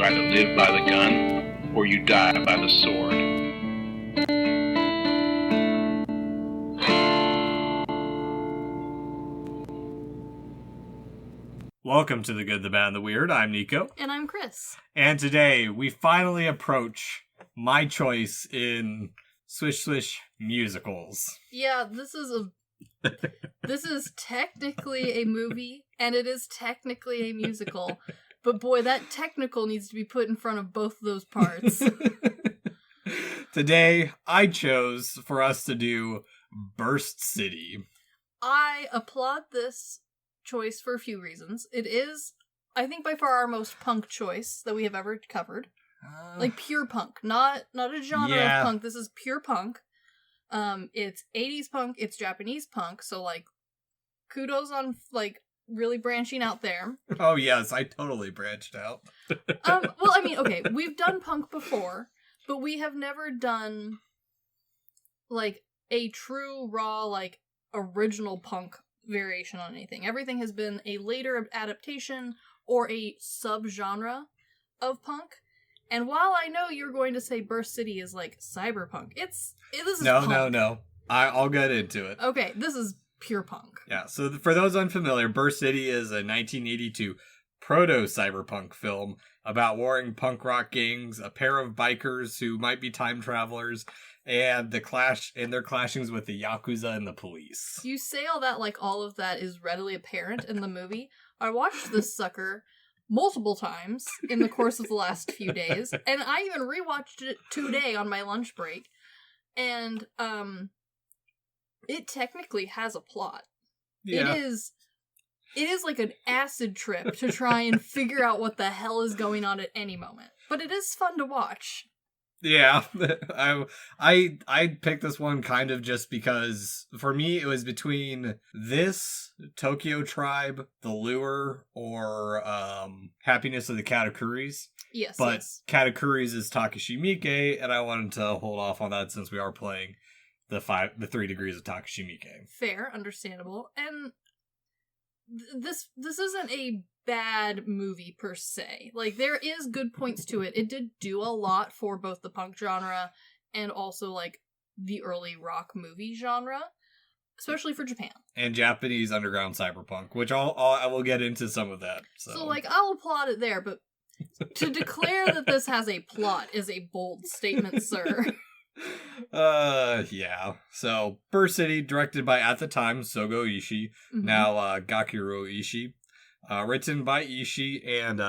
either live by the gun or you die by the sword. Welcome to The Good, the Bad, and the Weird. I'm Nicho. And I'm Chris. And today, we finally approach my choice in Swish Swish musicals. Yeah, this is technically a movie, and it is technically a musical. But boy, that technical needs to be put in front of both of those parts. Today, I chose for us to do Burst City. I applaud this choice for a few reasons. It is, I think, by far our most punk choice that we have ever covered. Like pure punk, not a genre of punk. This is pure punk. It's 80s punk, it's Japanese punk, so like kudos on like really branching out there. Oh yes, I totally branched out. Well, I mean, okay, we've done punk before, but we have never done like a true raw like original punk variation on anything. Everything has been a later adaptation or a subgenre of punk. And while I know you're going to say Burst City is like cyberpunk, this is punk. No. I'll get into it. Okay, this is pure punk. Yeah, so for those unfamiliar, Burst City is a 1982 proto-cyberpunk film about warring punk rock gangs, a pair of bikers who might be time travelers, and their clashings with the Yakuza and the police. You say all that like all of that is readily apparent in the movie. I watched this sucker multiple times in the course of the last few days, and I even rewatched it today on my lunch break, and it technically has a plot. Yeah. It is like an acid trip to try and figure out what the hell is going on at any moment, but it is fun to watch. Yeah, I picked this one kind of just because, for me, it was between this, Tokyo Tribe, The Lure, or Happiness of the Katakuris. Yes, but yes. Katakuris is Takashi Miike, and I wanted to hold off on that since we are playing the 3 degrees of Takashi Miike. Fair, understandable, and this isn't a bad movie per se. Like, there is good points to it. It did do a lot for both the punk genre and also like the early rock movie genre, especially for Japan and Japanese underground cyberpunk, which I will get into some of that. So like, I'll applaud it there, but to declare that this has a plot is a bold statement, sir. Yeah. So, Burst City, directed by, at the time, Sogo Ishii, now Gakuro Ishii. Written by Ishii and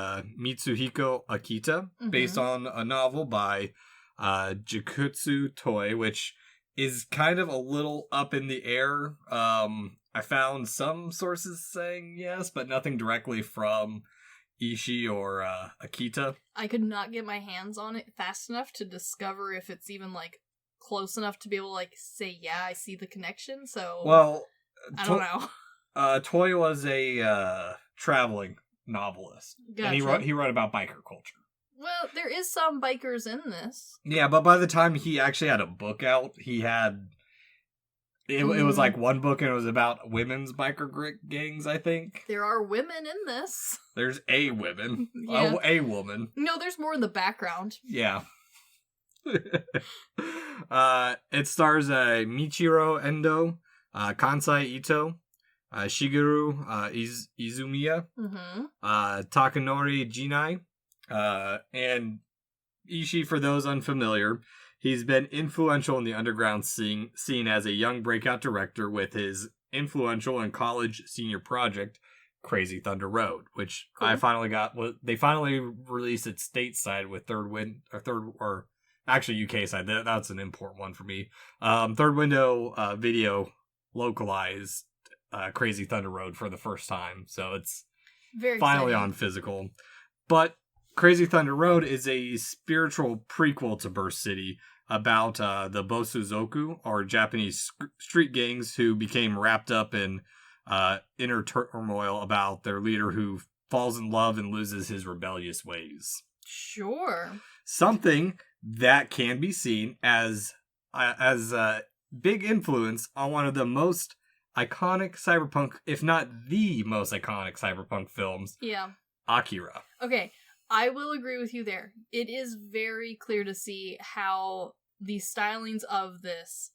Mitsuhiko Akita, based on a novel by Jikutsu Toi, which is kind of a little up in the air. I found some sources saying yes, but nothing directly from Ishii or Akita. I could not get my hands on it fast enough to discover if it's even like close enough to be able to like say, yeah, I see the connection. So, well, I don't know. Toi was a traveling novelist, Gotcha. And he wrote about biker culture. Well, there is some bikers in this. Yeah, but by the time he actually had a book out, he had it was like one book, and it was about women's biker gangs, I think. There are women in this. There's a woman. Yeah. A woman. No, there's more in the background. Yeah. It stars Michiro Endo, Kansai Ito, Shigeru Izumiya, Takanori Jinai, and Ishii, for those unfamiliar, he's been influential in the underground scene as a young breakout director with his influential and college senior project, Crazy Thunder Road, which cool. They finally released it stateside with actually UK side. That's an important one for me. Third Window Video localized Crazy Thunder Road for the first time, so it's very finally exciting. On physical. But Crazy Thunder Road is a spiritual prequel to Burst City about the Bosuzoku, or Japanese street gangs, who became wrapped up in inner turmoil about their leader, who falls in love and loses his rebellious ways. Sure. Something that can be seen as a big influence on one of the most iconic cyberpunk, if not the most iconic cyberpunk films. Yeah. Akira. Okay. I will agree with you there. It is very clear to see how the stylings of this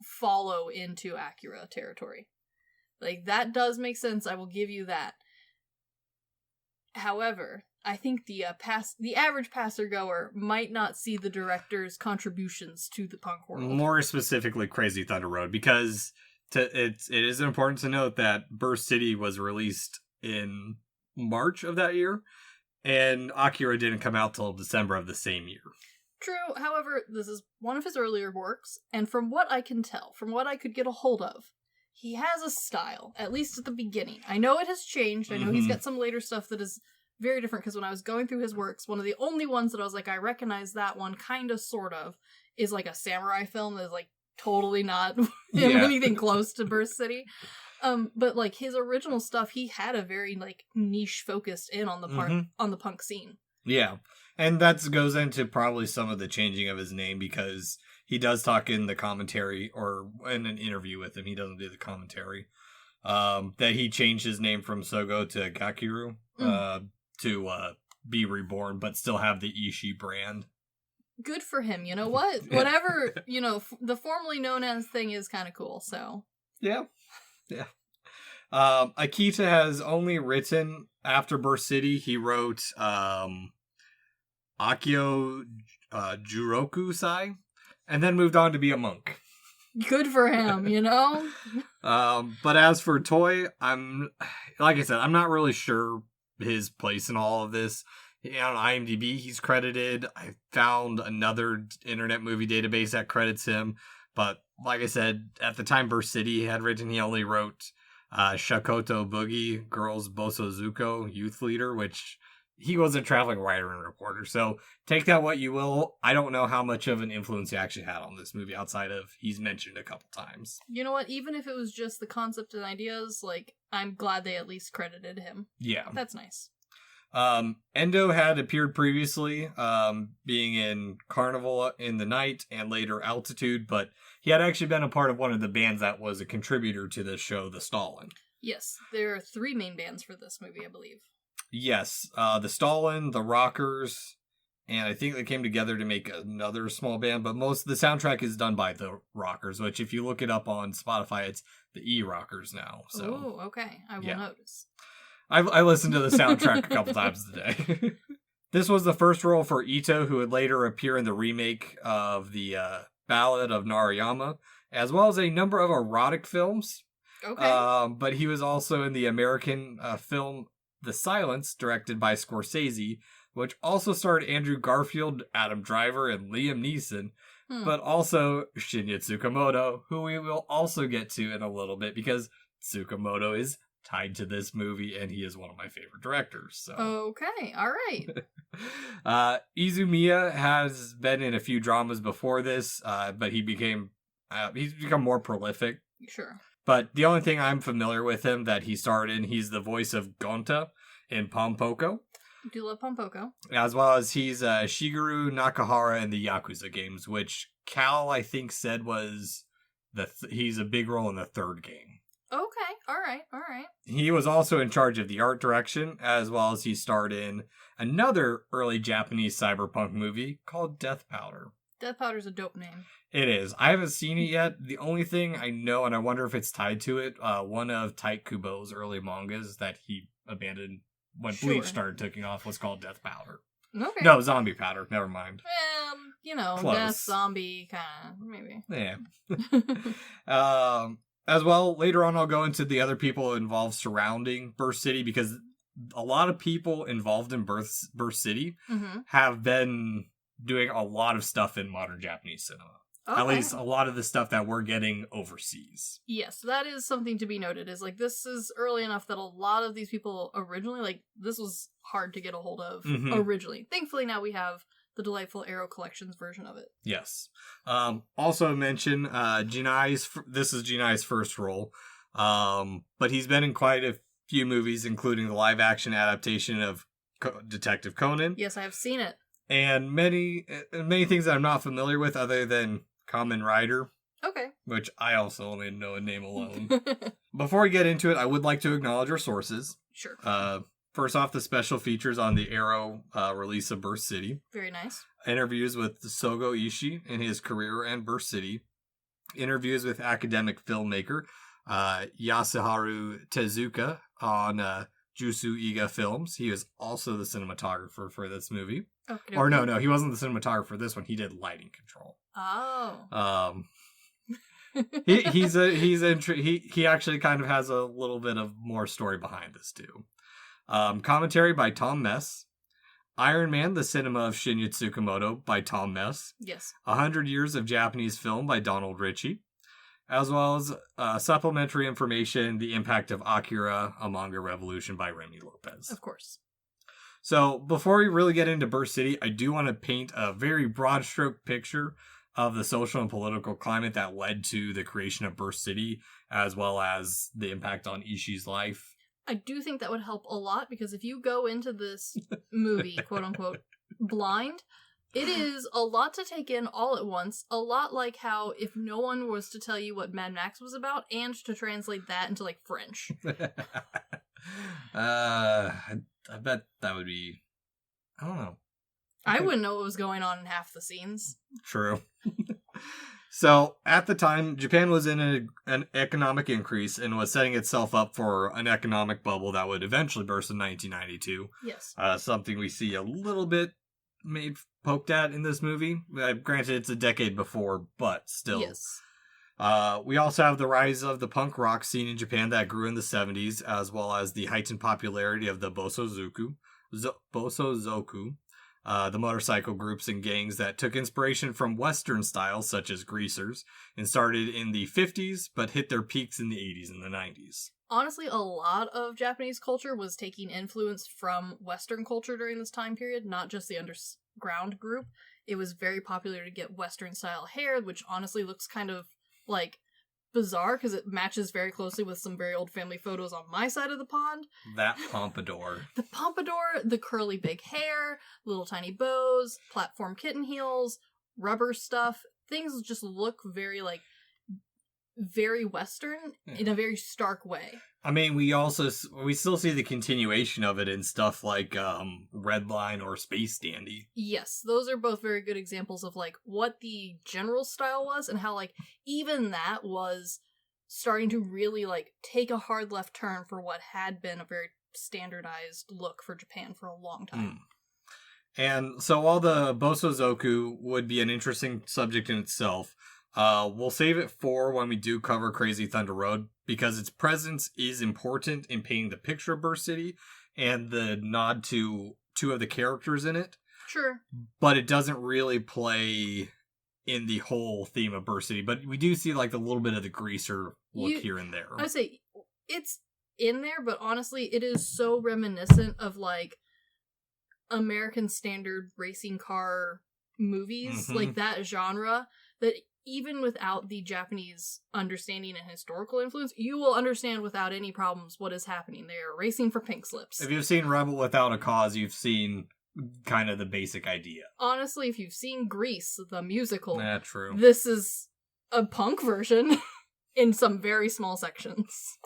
follow into Acura territory. Like, that does make sense. I will give you that. However, I think the average passer-goer might not see the director's contributions to the punk world. More specifically, Crazy Thunder Road, because it is important to note that Burst City was released in March of that year, and Akira didn't come out till December of the same year. True, however, this is one of his earlier works, and from what I can tell, from what I could get a hold of, he has a style, at least at the beginning. I know it has changed. I know he's got some later stuff that is very different, because when I was going through his works, one of the only ones that I was like, I recognize that one, kind of, sort of, is like a samurai film that is like totally not anything close to Burst City. But like his original stuff, he had a very like niche focused in on the on the punk scene. Yeah. And that goes into probably some of the changing of his name, because he does talk in the commentary, or in an interview with him, he doesn't do the commentary, that he changed his name from Sogo to Gakiru to be reborn, but still have the Ishii brand. Good for him, you know what? Whatever, you know, the formerly known as thing is kind of cool, so. Yeah. Akita has only written, after Burst City, he wrote Akio Juroku-sai, and then moved on to be a monk. Good for him, you know? But as for Toy, like I said, I'm not really sure his place in all of this. On IMDb, he's credited. I found another Internet Movie Database that credits him, but like I said, at the time Burst City had written, he only wrote Shakoto Boogie, Girls Bosozuko, Youth Leader, which he was a traveling writer and reporter, so take that what you will. I don't know how much of an influence he actually had on this movie, outside of he's mentioned a couple times. You know what? Even if it was just the concept and ideas, like, I'm glad they at least credited him. Yeah. That's nice. Endo had appeared previously, being in Carnival in the Night and later Altitude, but he had actually been a part of one of the bands that was a contributor to the show, The Stalin. Yes, there are 3 main bands for this movie, I believe. Yes, The Stalin, The Rockers, and I think they came together to make another small band, but most of the soundtrack is done by The Rockers, which if you look it up on Spotify, it's the E-Rockers now. So. Oh, okay. I will notice. I listened to the soundtrack a couple times today. This was the first role for Ito, who would later appear in the remake of the Ballad of Narayama, as well as a number of erotic films. Okay. But he was also in the American film The Silence, directed by Scorsese, which also starred Andrew Garfield, Adam Driver, and Liam Neeson, but also Shinya Tsukamoto, who we will also get to in a little bit, because Tsukamoto is tied to this movie, and he is one of my favorite directors. So. Okay, all right. Izumiya has been in a few dramas before this, but he's become more prolific. Sure. But the only thing I'm familiar with him that he starred in, he's the voice of Gonta in Pompoko. I do love Pompoko. As well as he's Shigeru Nakahara in the Yakuza games, which Cal, I think, said was he's a big role in the 3rd game. Okay, all right. He was also in charge of the art direction, as well as he starred in another early Japanese cyberpunk movie called Death Powder. Death Powder's a dope name. It is. I haven't seen it yet. The only thing I know, and I wonder if it's tied to it, one of Taik Kubo's early mangas that he abandoned when Bleach started taking off was called Death Powder. Okay. No, Zombie Powder. Never mind. Close. Death, zombie, kind of, maybe. Yeah. As well, later on I'll go into the other people involved surrounding Burst City, because a lot of people involved in Burst City have been doing a lot of stuff in modern Japanese cinema. Okay. At least a lot of the stuff that we're getting overseas. Yes, that is something to be noted, is like this is early enough that a lot of these people originally, like, this was hard to get a hold of originally. Thankfully now we have the delightful Arrow Collections version of it. Yes. Also mention this is Jinai's first role, but he's been in quite a few movies, including the live-action adaptation of Detective Conan. Yes, I have seen it. And many things that I'm not familiar with other than Kamen Rider. Okay. Which I also only know a name alone. Before we get into it, I would like to acknowledge our sources. Sure. First off, the special features on the Arrow release of Burst City. Very nice. Interviews with Sogo Ishii in his career and Burst City. Interviews with academic filmmaker Yasuharu Tezuka on Jusu Iga Films. He was also the cinematographer for this movie. Okay. Or no, he wasn't the cinematographer for this one. He did lighting control. Oh. He actually kind of has a little bit of more story behind this too. Commentary by Tom Mess. Iron Man, the Cinema of Shinya Tsukamoto by Tom Mess. Yes. 100 Years of Japanese Film by Donald Ritchie. As well as supplementary information, The Impact of Akira, a Manga Revolution by Remy Lopez. Of course. So before we really get into Burst City, I do want to paint a very broad stroke picture of the social and political climate that led to the creation of Burst City, as well as the impact on Ishii's life. I do think that would help a lot, because if you go into this movie, quote unquote, blind, it is a lot to take in all at once. A lot like how if no one was to tell you what Mad Max was about and to translate that into like French. I bet that would be, I don't know. I wouldn't know what was going on in half the scenes. True. So, at the time, Japan was in an economic increase and was setting itself up for an economic bubble that would eventually burst in 1992. Yes. Something we see a little bit poked at in this movie. Granted, it's a decade before, but still. Yes. We also have the rise of the punk rock scene in Japan that grew in the 70s, as well as the heightened popularity of the Bosozoku, the motorcycle groups and gangs that took inspiration from Western styles such as Greasers and started in the 50s but hit their peaks in the 80s and the 90s. Honestly, a lot of Japanese culture was taking influence from Western culture during this time period, not just the underground group. It was very popular to get Western style hair, which honestly looks kind of like bizarre because it matches very closely with some very old family photos on my side of the pond. That pompadour. The pompadour, the curly big hair, little tiny bows, platform kitten heels, rubber stuff. Things just look very very Western in a very stark way. I mean, we still see the continuation of it in stuff like Redline or Space Dandy. Yes, those are both very good examples of what the general style was and how even that was starting to really take a hard left turn for what had been a very standardized look for Japan for a long time. And so while the Bosozoku would be an interesting subject in itself, we'll save it for when we do cover Crazy Thunder Road, because its presence is important in painting the picture of Burst City and the nod to two of the characters in it. Sure. But it doesn't really play in the whole theme of Burst City. But we do see the little bit of the greaser look here and there. I say it's in there, but honestly, it is so reminiscent of American standard racing car movies, that genre, that even without the Japanese understanding and historical influence, you will understand without any problems what is happening. They are racing for pink slips. If you've seen Rebel Without a Cause, you've seen kind of the basic idea. Honestly, if you've seen Grease, the musical, true. This is a punk version in some very small sections.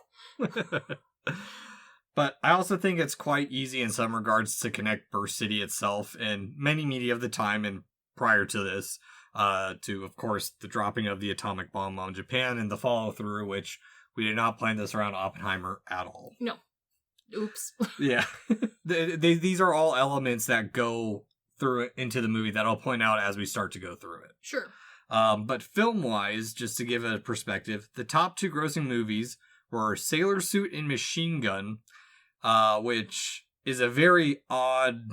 But I also think it's quite easy in some regards to connect Burst City itself and many media of the time and prior to this, to, of course, the dropping of the atomic bomb on Japan and the follow-through, which we did not plan this around Oppenheimer at all. No. Oops. Yeah. These are all elements that go through it into the movie that I'll point out as we start to go through it. Sure. But film-wise, just to give it a perspective, the top two grossing movies were Sailor Suit and Machine Gun, which is a very odd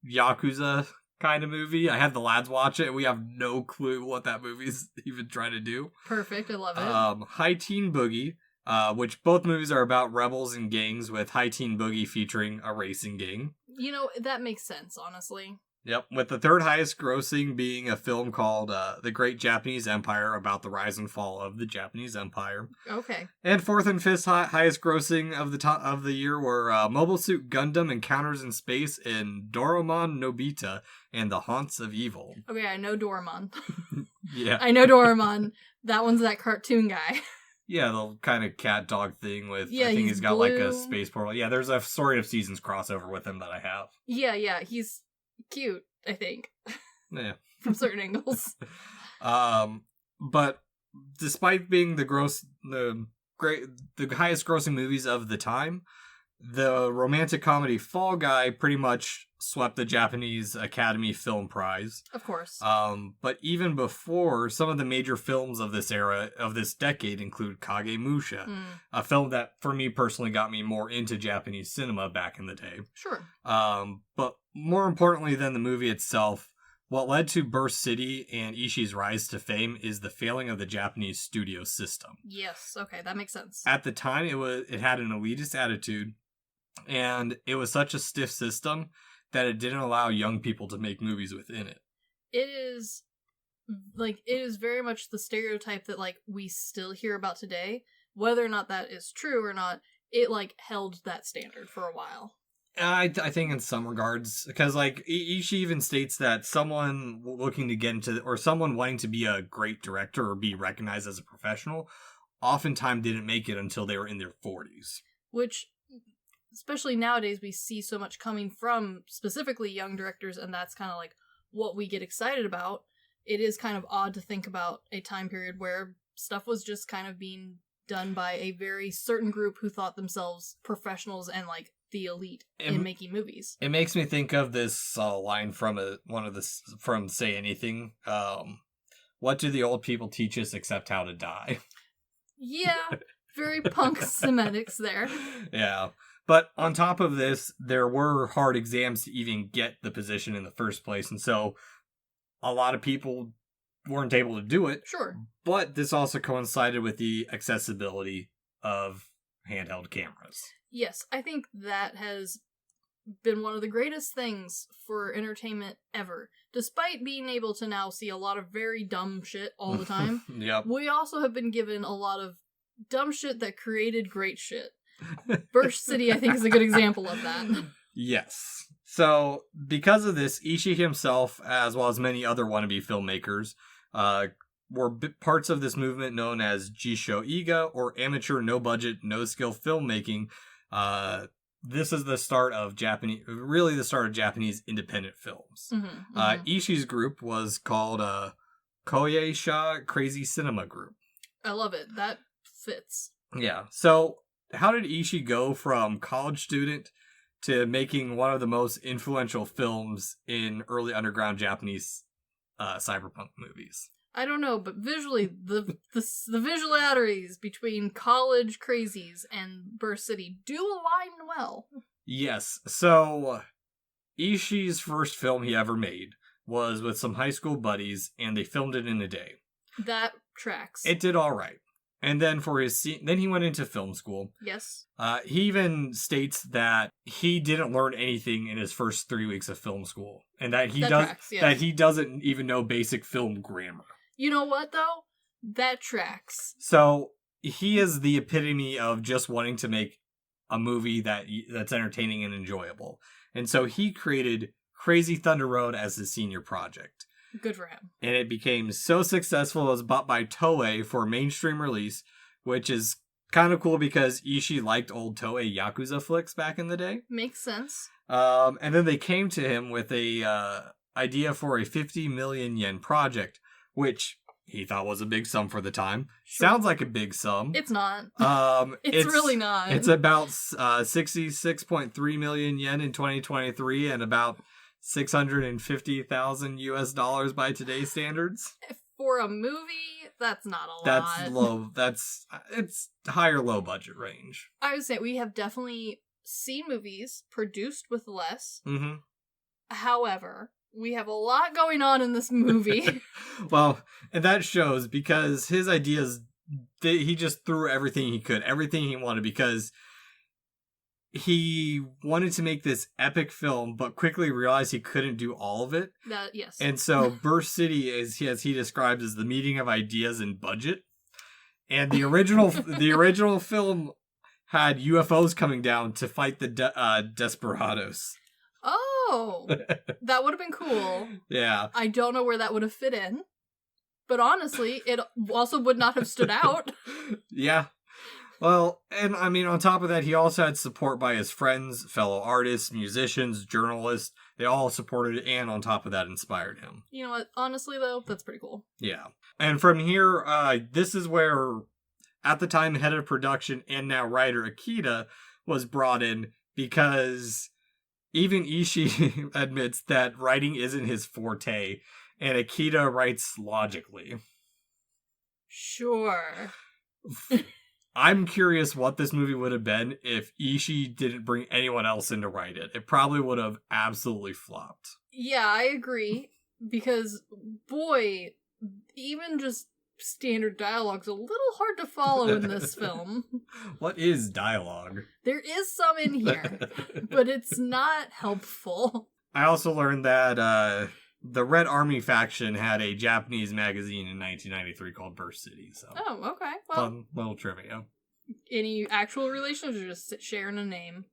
Yakuza kind of movie. I had the lads watch it, and we have no clue what that movie's even trying to do. Perfect, I love it. High Teen Boogie, which both movies are about rebels and gangs, with High Teen Boogie featuring a racing gang. That makes sense, honestly. Yep, with the third highest grossing being a film called The Great Japanese Empire, about the rise and fall of the Japanese Empire. Okay. And fourth and fifth highest grossing of the year were Mobile Suit Gundam Encounters in Space and Doraemon Nobita and the Haunts of Evil. Okay, I know Doraemon. Yeah. I know Doraemon. That one's that cartoon guy. Yeah, the kind of cat dog thing with, Yeah, I think he's got like a blue. space portal. Yeah, there's a Story of Seasons crossover with him that I have. Yeah, he's cute, I think, Yeah. from certain angles. But despite being the highest grossing movies of the time, the romantic comedy Fall Guy pretty much swept the Japanese Academy Film Prize. Of course. But even before, some of the major films of this era, of this decade, include Kagemusha, a film that, for me personally, got me more into Japanese cinema back in the day. Sure. But more importantly than the movie itself, what led to Burst City and Ishii's rise to fame is the failing of the Japanese studio system. Yes, okay, that makes sense. At the time, it had an elitist attitude, and it was such a stiff system that it didn't allow young people to make movies within it. It is very much the stereotype that, like, we still hear about today. Whether or not that is true or not, it, like, held that standard for a while. I think in some regards, because, like, Ishii even states that someone looking to get into, or someone wanting to be a great director or be recognized as a professional, oftentimes didn't make it until they were in their 40s. Which, especially nowadays, we see so much coming from specifically young directors, and that's kind of like what we get excited about. It is kind of odd to think about a time period where stuff was just kind of being done by a very certain group who thought themselves professionals and, like, the elite in making movies. It makes me think of this line from from Say Anything. What do the old people teach us except how to die? Yeah, very punk semantics there. Yeah. But on top of this, there were hard exams to even get the position in the first place, and so a lot of people weren't able to do it. Sure. But this also coincided with the accessibility of handheld cameras. Yes, I think that has been one of the greatest things for entertainment ever. Despite being able to now see a lot of very dumb shit all the time, Yep. We also have been given a lot of dumb shit that created great shit. Burst City, I think, is a good example of that. Yes. So, because of this, Ishii himself, as well as many other wannabe filmmakers, were parts of this movement known as Jisho Iga, or amateur, no-budget, no-skill filmmaking. This is the start of Japanese independent films. Ishii's group was called Koei-sha Crazy Cinema Group. I love it. That fits. Yeah. So, how did Ishii go from college student to making one of the most influential films in early underground Japanese cyberpunk movies? I don't know, but visually, the visualities between college crazies and Burst City do align well. Yes. So, Ishii's first film he ever made was with some high school buddies, and they filmed it in a day. That tracks. It did all right. And then then he went into film school. Yes. He even states that he didn't learn anything in his first 3 weeks of film school, and that he doesn't even know basic film grammar. You know what, though? That tracks. So he is the epitome of just wanting to make a movie that's entertaining and enjoyable. And so he created Crazy Thunder Road as his senior project. Good for him. And it became so successful it was bought by Toei for mainstream release, which is kind of cool because Ishii liked old Toei Yakuza flicks back in the day. Makes sense. And then they came to him with a idea for a 50 million yen project, which he thought was a big sum for the time. Sure. Sounds like a big sum. It's not. It's really not. It's about 66.3 million yen in 2023 and about $650,000 by today's standards. For a movie, that's not a lot. That's low. It's higher low budget range. I would say we have definitely seen movies produced with less. Mm-hmm. However, we have a lot going on in this movie. Well, and that shows because his ideas, he just threw everything he could, everything he wanted, because he wanted to make this epic film, but quickly realized he couldn't do all of it. Yes. And so Burst City is, as he describes, as the meeting of ideas and budget. And the original film had UFOs coming down to fight the Desperados. Oh, that would have been cool. Yeah. I don't know where that would have fit in, But honestly, it also would not have stood out. Yeah. Well, and I mean, on top of that, he also had support by his friends, fellow artists, musicians, journalists. They all supported it, and on top of that, inspired him. You know what? Honestly, though, that's pretty cool. Yeah. And from here, this is where, at the time, head of production and now writer Akita was brought in, because even Ishii admits that writing isn't his forte, and Akita writes logically. Sure. I'm curious what this movie would have been if Ishii didn't bring anyone else in to write it. It probably would have absolutely flopped. Yeah, I agree. Because, boy, even just standard dialogue's a little hard to follow in this film. What is dialogue? There is some in here, but it's not helpful. I also learned that the Red Army faction had a Japanese magazine in 1993 called Burst City. So, oh, okay. Well, fun little trivia. Any actual relations or just sharing a name?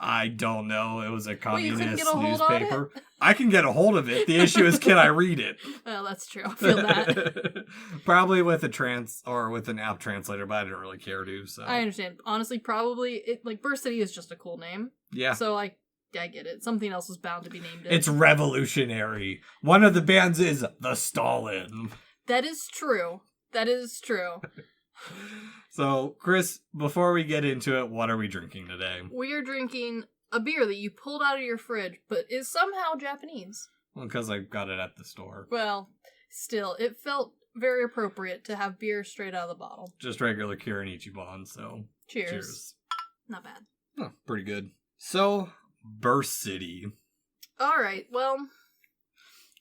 I don't know. It was a communist get a hold newspaper. on it? I can get a hold of it. The issue is, can I read it? Well, that's true. I feel that. Probably with with an app translator, but I didn't really care to. So I understand. Honestly, probably Burst City is just a cool name. Yeah. So I get it. Something else was bound to be named. It's revolutionary. One of the bands is the Stalin. That is true. That is true. So, Chris, before we get into it, what are we drinking today? We are drinking a beer that you pulled out of your fridge, but is somehow Japanese. Well, because I got it at the store. Well, still, it felt very appropriate to have beer straight out of the bottle. Just regular Kirin Ichiban, so cheers. Not bad. Oh, pretty good. So, Burst City. Alright, well,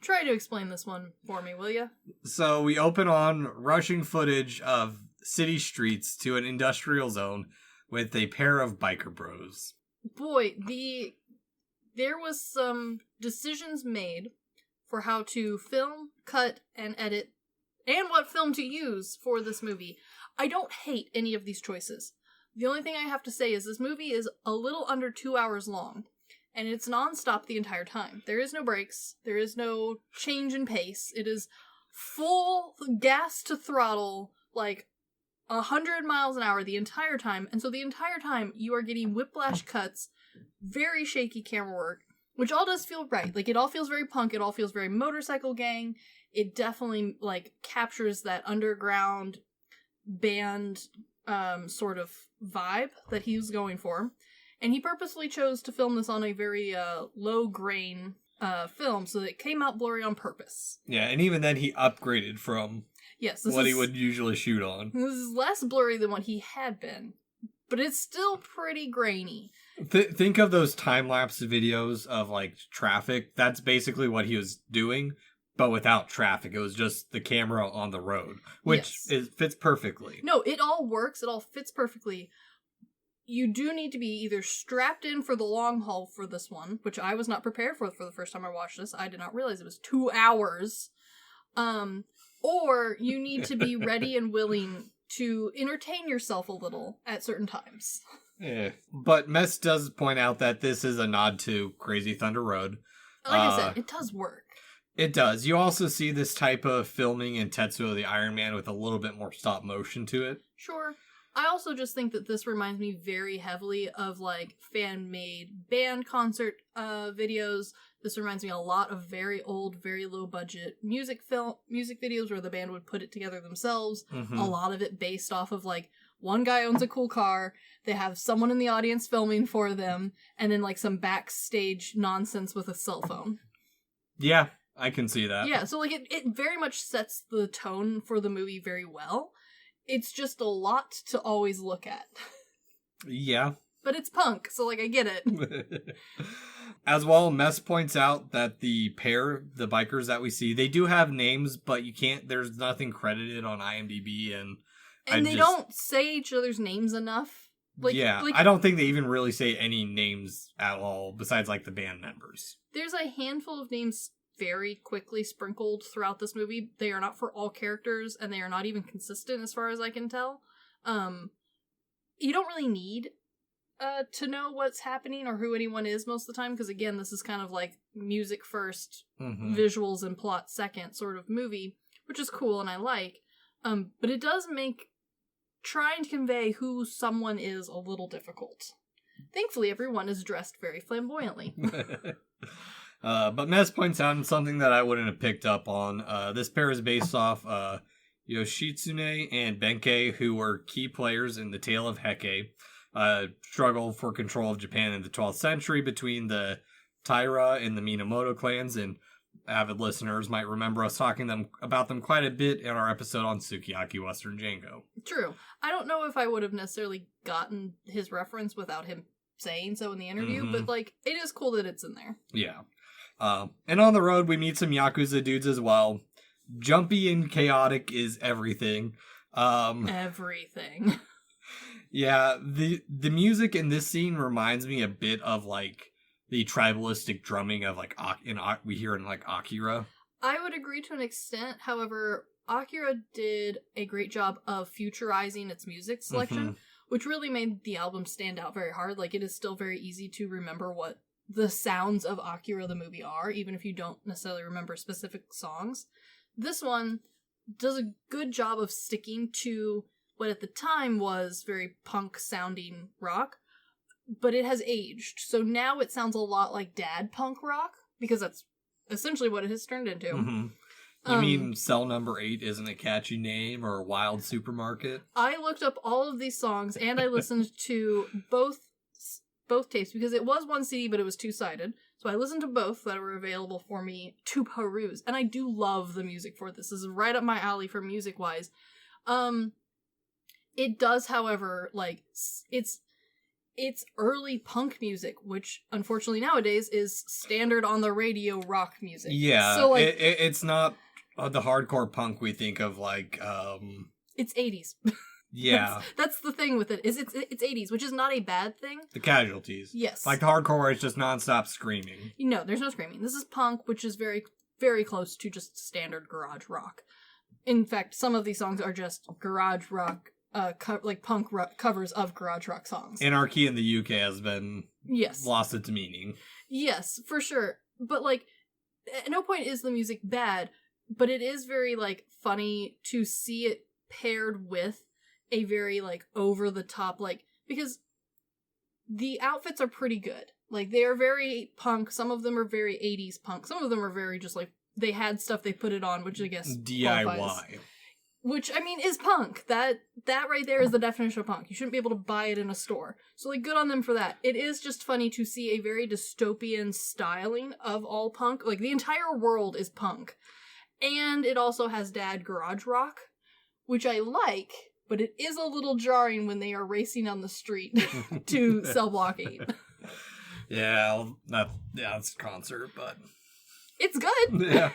try to explain this one for me, will you? So, we open on rushing footage of city streets to an industrial zone with a pair of biker bros. Boy, there was some decisions made for how to film, cut, and edit, and what film to use for this movie. I don't hate any of these choices. The only thing I have to say is this movie is a little under 2 hours long, and it's nonstop the entire time. There is no breaks. There is no change in pace. It is full gas to throttle, like 100 miles an hour the entire time. And so the entire time you are getting whiplash cuts, very shaky camera work, which all does feel right. Like, it all feels very punk. It all feels very Motorcycle Gang. It definitely, like, captures that underground band sort of vibe that he was going for. And he purposefully chose to film this on a very low grain film, so that it came out blurry on purpose. Yeah, and even then he upgraded from what he would usually shoot on. This is less blurry than what he had been, but it's still pretty grainy. Think of those time-lapse videos of, like, traffic. That's basically what he was doing, but without traffic. It was just the camera on the road, which fits perfectly. No, it all works. It all fits perfectly. You do need to be either strapped in for the long haul for this one, which I was not prepared for the first time I watched this. I did not realize it was 2 hours. Or you need to be ready and willing to entertain yourself a little at certain times. Yeah. But Mess does point out that this is a nod to Crazy Thunder Road. Like I said, it does work. It does. You also see this type of filming in Tetsuo the Iron Man with a little bit more stop motion to it. Sure. I also just think that this reminds me very heavily of, like, fan-made band concert videos. This reminds me a lot of very old, very low-budget music videos where the band would put it together themselves. Mm-hmm. A lot of it based off of, like, one guy owns a cool car, they have someone in the audience filming for them, and then, like, some backstage nonsense with a cell phone. Yeah, I can see that. Yeah, so, like, it very much sets the tone for the movie very well. It's just a lot to always look at. Yeah. But it's punk, so, like, I get it. As well, Mess points out that the bikers that we see, they do have names, but there's nothing credited on IMDb, and they don't say each other's names enough. I don't think they even really say any names at all, besides, like, the band members. There's a handful of names very quickly sprinkled throughout this movie. They are not for all characters, and they are not even consistent as far as I can tell. You don't really need to know what's happening or who anyone is most of the time, because again, this is kind of like music first, visuals and plot second sort of movie, which is cool and I like. But it does make trying to convey who someone is a little difficult. Thankfully, everyone is dressed very flamboyantly. But Mez points out something that I wouldn't have picked up on. This pair is based off Yoshitsune and Benkei, who were key players in the Tale of Heke, struggle for control of Japan in the 12th century between the Taira and the Minamoto clans, and avid listeners might remember us talking about them quite a bit in our episode on Sukiyaki Western Django. True. I don't know if I would have necessarily gotten his reference without him saying so in the interview, but, like, it is cool that it's in there. Yeah. And on the road, we meet some Yakuza dudes as well. Jumpy and chaotic is everything. Everything. Yeah, the music in this scene reminds me a bit of, like, the tribalistic drumming of, like, we hear in, like, Akira. I would agree to an extent. However, Akira did a great job of futurizing its music selection, which really made the album stand out very hard. Like, it is still very easy to remember what the sounds of Akira the movie are, even if you don't necessarily remember specific songs. This one does a good job of sticking to what at the time was very punk-sounding rock, but it has aged. So now it sounds a lot like dad punk rock, because that's essentially what it has turned into. You mean Cell Number 8 isn't a catchy name, or Wild Supermarket? I looked up all of these songs, and I listened to both tapes, because it was one CD, but it was two-sided. So I listened to both that were available for me to peruse, and I do love the music for this. This is right up my alley for music-wise. It does, however, like, it's early punk music, which unfortunately nowadays is standard on the radio rock music. Yeah, so like it's not the hardcore punk we think of, like it's 80s. Yeah, that's the thing with it. Is it's 80s, which is not a bad thing. The Casualties. Yes, like hardcore, it's just nonstop screaming. No, there's no screaming. This is punk, which is very, very close to just standard garage rock. In fact, some of these songs are just garage rock. Like punk covers of garage rock songs. Anarchy in the UK has been lost its meaning. Yes, for sure. But like, at no point is the music bad, but it is very like funny to see it paired with a very like over the top, like, because the outfits are pretty good. Like, they are very punk. Some of them are very 80s punk. Some of them are very just like they had stuff they put it on, which I guess DIY. Qualifies. Which, I mean, is punk. That right there is the definition of punk. You shouldn't be able to buy it in a store. So, like, good on them for that. It is just funny to see a very dystopian styling of all punk. Like, the entire world is punk. And it also has dad garage rock, which I like, but it is a little jarring when they are racing on the street to Cell Block 8. Yeah, that's a concert, but... It's good. Yeah.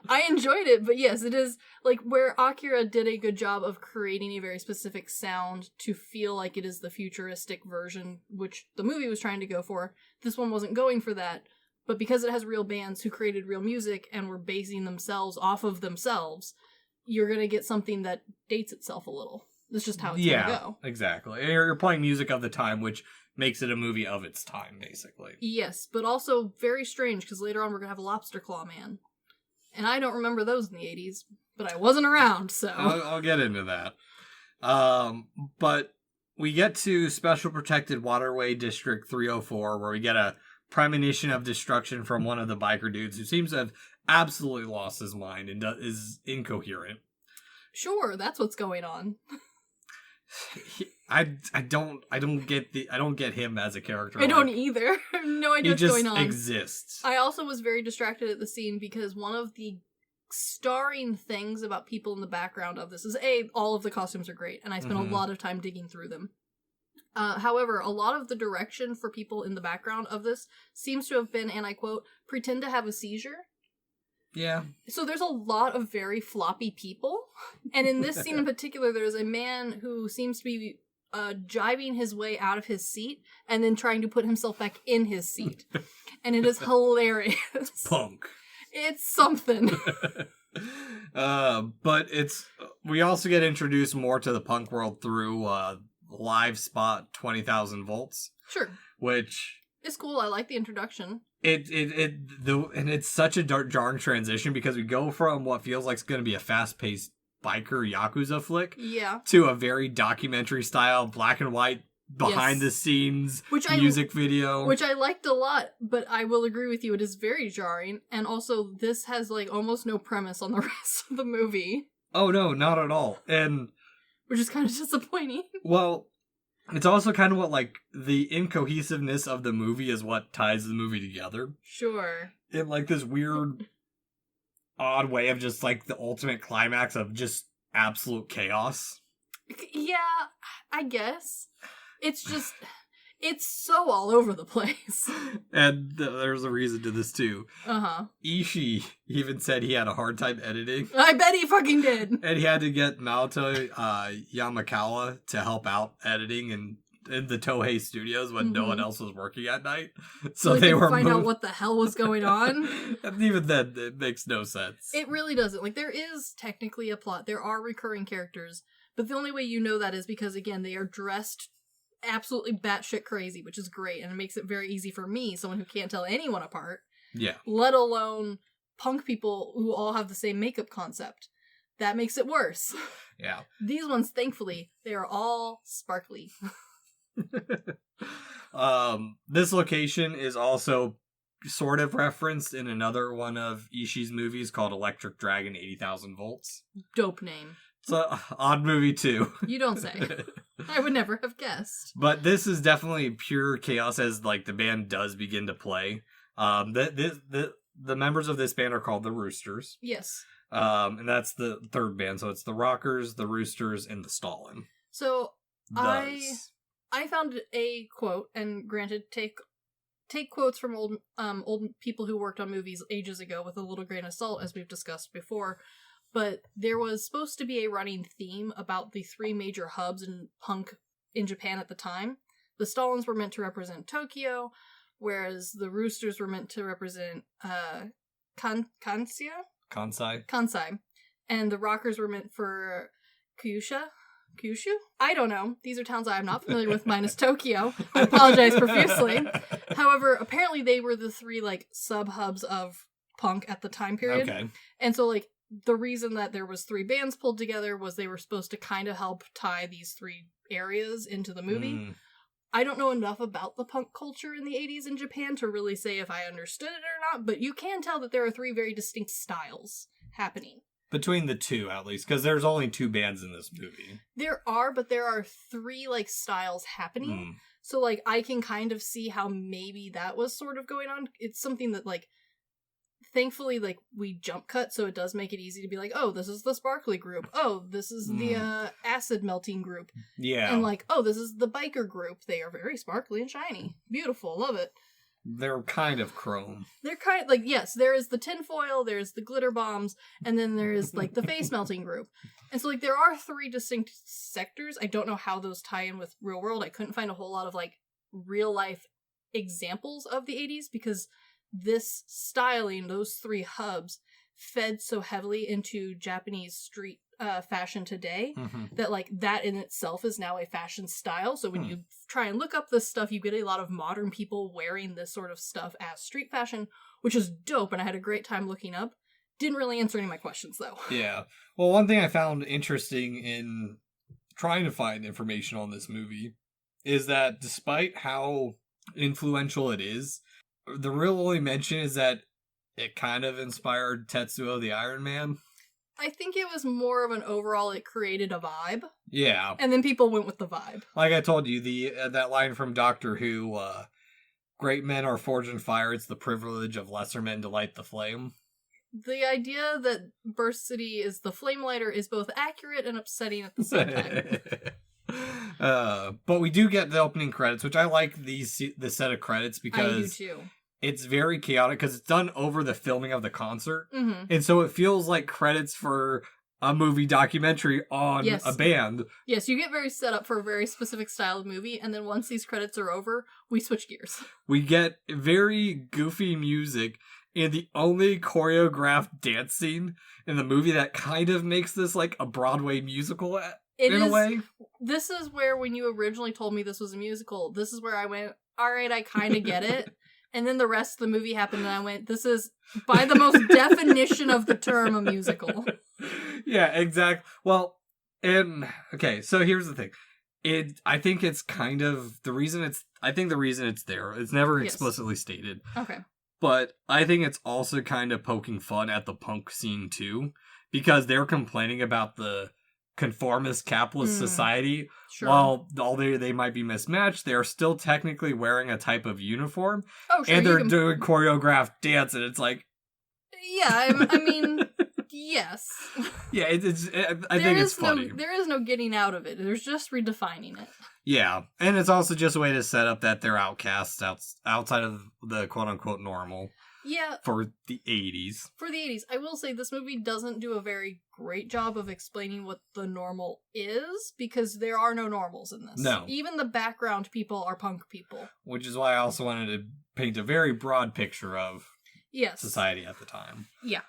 I enjoyed it, but yes, it is like where Akira did a good job of creating a very specific sound to feel like it is the futuristic version, which the movie was trying to go for. This one wasn't going for that, but because it has real bands who created real music and were basing themselves off of themselves, you're going to get something that dates itself a little. That's just how it's going to go. Exactly. You're playing music of the time, which makes it a movie of its time, basically. Yes, but also very strange, because later on we're going to have a Lobster Claw Man. And I don't remember those in the 80s, but I wasn't around, so... I'll get into that. But we get to Special Protected Waterway District 304, where we get a premonition of destruction from one of the biker dudes who seems to have absolutely lost his mind and is incoherent. Sure, that's what's going on. I don't get him as a character. I don't either. I have no idea what's going on. He just exists. I also was very distracted at the scene because one of the starring things about people in the background of this is all of the costumes are great, and I spent a lot of time digging through them. However, a lot of the direction for people in the background of this seems to have been, and I quote, pretend to have a seizure. Yeah. So there's a lot of very floppy people. And in this scene in particular, there's a man who seems to be jiving his way out of his seat and then trying to put himself back in his seat. And it is hilarious. Punk. It's something. But we also get introduced more to the punk world through Live Spot 20,000 Volts. Sure. Which... It's cool. I like the introduction. And it's such a jarring transition because we go from what feels like it's going to be a fast-paced biker Yakuza flick to a very documentary style, black and white, behind the scenes music video. Which I liked a lot, but I will agree with you, it is very jarring. And also, this has like almost no premise on the rest of the movie. Oh no, not at all. And which is kind of disappointing. Well, it's also kind of what, like, the incohesiveness of the movie is what ties the movie together. Sure. In, like, this weird, odd way of just, like, the ultimate climax of just absolute chaos. Yeah, I guess. It's just, it's so all over the place. And there's a reason to this, too. Uh-huh. Ishii even said he had a hard time editing. I bet he fucking did. And he had to get Naoto Yamakawa to help out editing in the Toei studios when no one else was working at night. So they were find out what the hell was going on. And even then, it makes no sense. It really doesn't. Like, there is technically a plot. There are recurring characters. But the only way you know that is because, again, they are dressed absolutely batshit crazy, which is great, and it makes it very easy for me, someone who can't tell anyone apart. Yeah. Let alone punk people who all have the same makeup concept. That makes it worse. Yeah. These ones, thankfully, they are all sparkly. This location is also sort of referenced in another one of Ishii's movies called Electric Dragon 80,000 Volts. Dope name. It's an odd movie, too. You don't say. I would never have guessed. But this is definitely pure chaos as, like, the band does begin to play. The members of this band are called the Roosters. Yes. And that's the third band. So it's the Rockers, the Roosters, and the Stalin. So I found a quote, and granted, take quotes from old people who worked on movies ages ago with a little grain of salt, as we've discussed before. But there was supposed to be a running theme about the three major hubs in punk in Japan at the time. The Stalins were meant to represent Tokyo, whereas the Roosters were meant to represent Kansai? Kansai. And the Rockers were meant for Kyushu? I don't know. These are towns I am not familiar with, minus Tokyo. I apologize profusely. However, apparently they were the three, like, sub-hubs of punk at the time period. Okay. And so, like, the reason that there was three bands pulled together was they were supposed to kind of help tie these three areas into the movie. I don't know enough about the punk culture in the 80s in Japan to really say if I understood it or not, but you can tell that there are three very distinct styles happening. Between the two, at least, because there's only two bands in this movie. There are, but there are three, like, styles happening. So, like, I can kind of see how maybe that was sort of going on. It's something that, like, thankfully, like, we jump cut, so it does make it easy to be like, oh, this is the sparkly group. Oh, this is the acid melting group. Yeah. And, like, oh, this is the biker group. They are very sparkly and shiny. Beautiful. Love it. They're kind of chrome. They're kind of, like, yes, there is the tinfoil, there's the glitter bombs, and then there is, like, the face melting group. And so, like, there are three distinct sectors. I don't know how those tie in with real world. I couldn't find a whole lot of, like, real life examples of the 80s because this styling, those three hubs, fed so heavily into Japanese street fashion today that, like, that in itself is now a fashion style. So when you try and look up this stuff, you get a lot of modern people wearing this sort of stuff as street fashion, which is dope, and I had a great time looking up. Didn't really answer any of my questions, though. Yeah. Well, one thing I found interesting in trying to find information on this movie is that despite how influential it is, the real only mention is that it kind of inspired Tetsuo the Iron Man. I think it was more of an overall, it created a vibe. Yeah. And then people went with the vibe. Like I told you, that line from Doctor Who, great men are forged in fire, it's the privilege of lesser men to light the flame. The idea that Burst City is the flame lighter is both accurate and upsetting at the same time. But we do get the opening credits, which I like the set of credits because I do too. It's very chaotic because it's done over the filming of the concert. And so it feels like credits for a movie documentary on a band. Yes, you get very set up for a very specific style of movie, and then once these credits are over, we switch gears. We get very goofy music and the only choreographed dance scene in the movie that kind of makes this like a Broadway musical in a way. This is where, when you originally told me this was a musical, this is where I went, all right, I kind of get it. And then the rest of the movie happened, and I went, this is, by the most definition of the term, a musical. Yeah, exactly. Well, okay, so here's the thing. I think it's kind of the reason it's there. It's never explicitly stated. Okay. But I think it's also kind of poking fun at the punk scene too, because they're complaining about the conformist capitalist society. Sure. While they might be mismatched, they're still technically wearing a type of uniform. Oh, sure. And they're doing choreographed dance, and it's like, yeah, I mean, yes. Yeah, I think it's funny. There is no getting out of it. There's just redefining it. Yeah, and it's also just a way to set up that they're outcasts outside of the quote-unquote normal. Yeah. For the 80s. For the 80s. I will say this movie doesn't do a very great job of explaining what the normal is, because there are no normals in this. No. Even the background people are punk people. Which is why I also wanted to paint a very broad picture of society at the time. Yeah.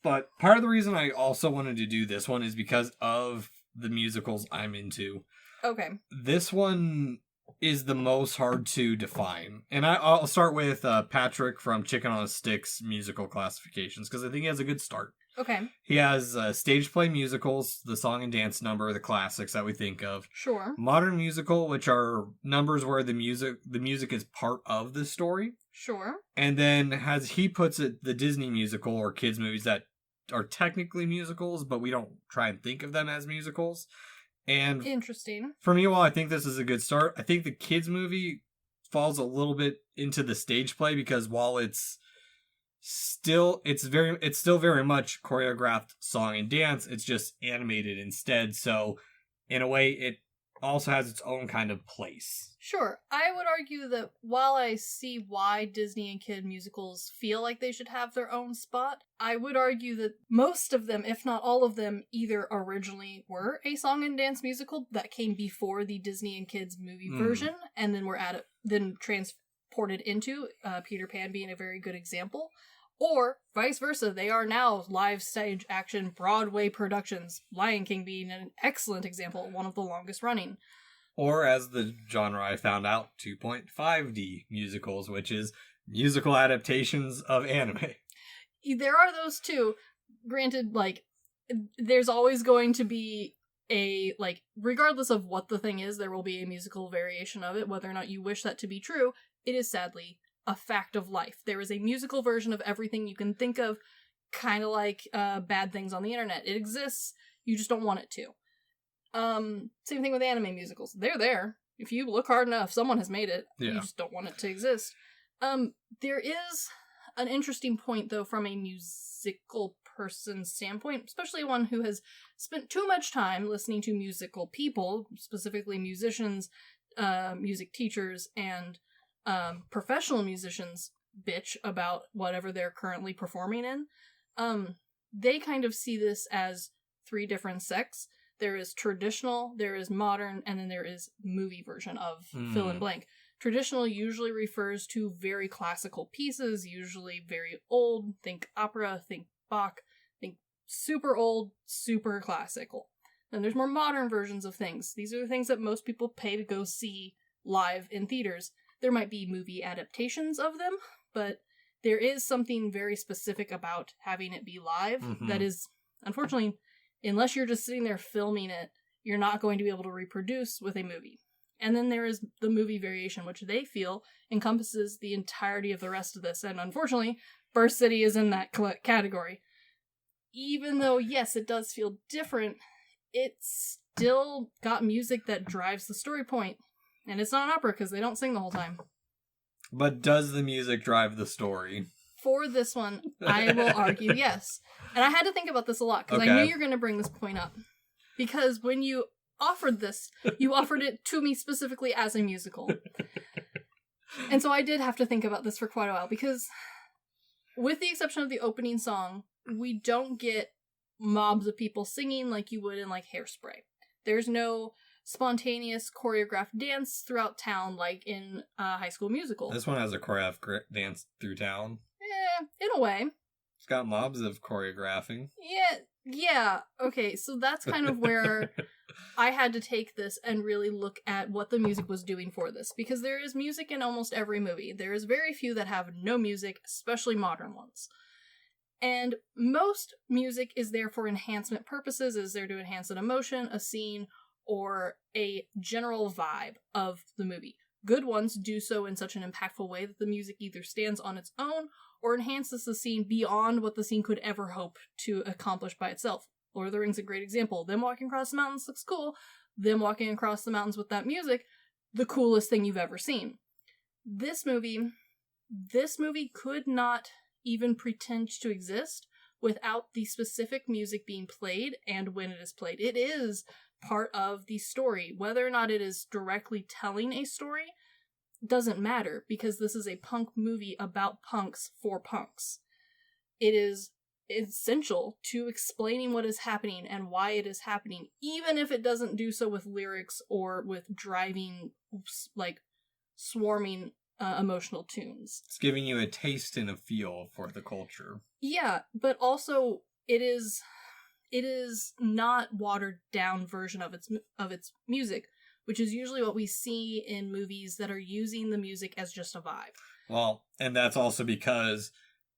But part of the reason I also wanted to do this one is because of the musicals I'm into. Okay. This one is the most hard to define. And I'll start with Patrick from Chicken on a Stick's musical classifications, because I think he has a good start. Okay. He has stage play musicals, the song and dance number, the classics that we think of. Sure. Modern musical, which are numbers where the music is part of the story. Sure. And then, as he puts it, the Disney musical or kids movies that are technically musicals, but we don't try and think of them as musicals. And interesting. For me, while I think this is a good start, I think the kids movie falls a little bit into the stage play, because while it's still very much choreographed song and dance, it's just animated instead. So in a way, it also has its own kind of place. Sure. I would argue that while I see why Disney and kid musicals feel like they should have their own spot, I would argue that most of them, if not all of them, either originally were a song and dance musical that came before the Disney and kids movie version, and then were transported into, Peter Pan being a very good example, or vice versa. They are now live stage action Broadway productions, Lion King being an excellent example, one of the longest running. Or, as the genre I found out, 2.5D musicals, which is musical adaptations of anime. There are those too. Granted, there's always going to be regardless of what the thing is, there will be a musical variation of it, whether or not you wish that to be true. It is sadly a fact of life. There is a musical version of everything you can think of, kind of like bad things on the internet. It exists, you just don't want it to. Same thing with anime musicals. They're there. If you look hard enough, someone has made it. Yeah. You just don't want it to exist. There is an interesting point, though, from a musical person's standpoint, especially one who has spent too much time listening to musical people, specifically musicians, music teachers, and professional musicians bitch about whatever they're currently performing in. They kind of see this as three different sects. There is traditional, there is modern, and then there is movie version of fill in blank. Traditional usually refers to very classical pieces, usually very old. Think opera, think Bach, think super old, super classical. Then there's more modern versions of things. These are the things that most people pay to go see live in theaters. There might be movie adaptations of them, but there is something very specific about having it be live that is, unfortunately, unless you're just sitting there filming it, you're not going to be able to reproduce with a movie. And then there is the movie variation, which they feel encompasses the entirety of the rest of this. And unfortunately, Burst City is in that category. Even though, yes, it does feel different, it's still got music that drives the story point. And it's not an opera because they don't sing the whole time. But does the music drive the story? For this one, I will argue yes. And I had to think about this a lot, because I knew you were going to bring this point up. Because when you offered this, you offered it to me specifically as a musical. And so I did have to think about this for quite a while, because with the exception of the opening song, we don't get mobs of people singing like you would in, Hairspray. There's no spontaneous choreographed dance throughout town like in High School Musical. This one has a choreographed dance through town. In a way. It's got mobs of choreographing. Yeah. Okay, so that's kind of where I had to take this and really look at what the music was doing for this, because there is music in almost every movie. There is very few that have no music, especially modern ones. And most music is there for enhancement purposes, is there to enhance an emotion, a scene, or a general vibe of the movie. Good ones do so in such an impactful way that the music either stands on its own or enhances the scene beyond what the scene could ever hope to accomplish by itself. Lord of the Rings is a great example. Them walking across the mountains looks cool. Them walking across the mountains with that music, the coolest thing you've ever seen. This movie could not even pretend to exist without the specific music being played and when it is played. It is part of the story. Whether or not it is directly telling a story doesn't matter, because this is a punk movie about punks for punks. It is essential to explaining what is happening and why it is happening, even if it doesn't do so with lyrics or with driving, like, swarming emotional tunes. It's giving you a taste and a feel for the culture. Yeah, but also it is not watered down version of its music, which is usually what we see in movies that are using the music as just a vibe. Well, and that's also because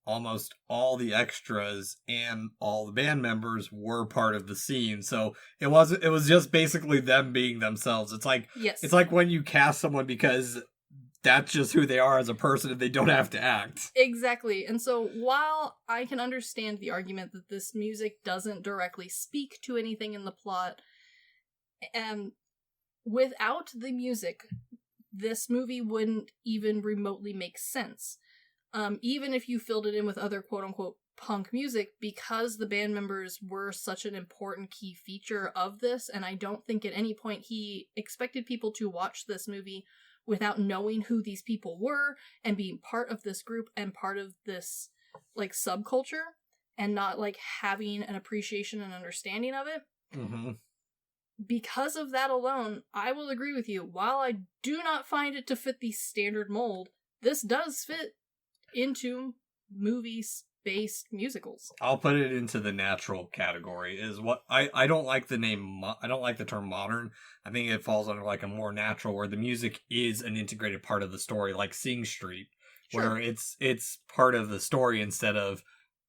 almost all the extras and all the band members were part of the scene, so it was just basically them being themselves. It's like, yes. It's like when you cast someone because that's just who they are as a person and they don't have to act. Exactly. And so while I can understand the argument that this music doesn't directly speak to anything in the plot, and without the music, this movie wouldn't even remotely make sense. Even if you filled it in with other quote-unquote punk music, because the band members were such an important key feature of this, and I don't think at any point he expected people to watch this movie without knowing who these people were and being part of this group and part of this, like, subculture, and not, like, having an appreciation and understanding of it. Mm-hmm. Because of that alone, I will agree with you. While I do not find it to fit the standard mold, this does fit into movie-based musicals. I'll put it into the natural category. Is what I don't like the name. I don't like the term modern. I think it falls under like a more natural, where the music is an integrated part of the story, like Sing Street, Sure. where it's part of the story instead of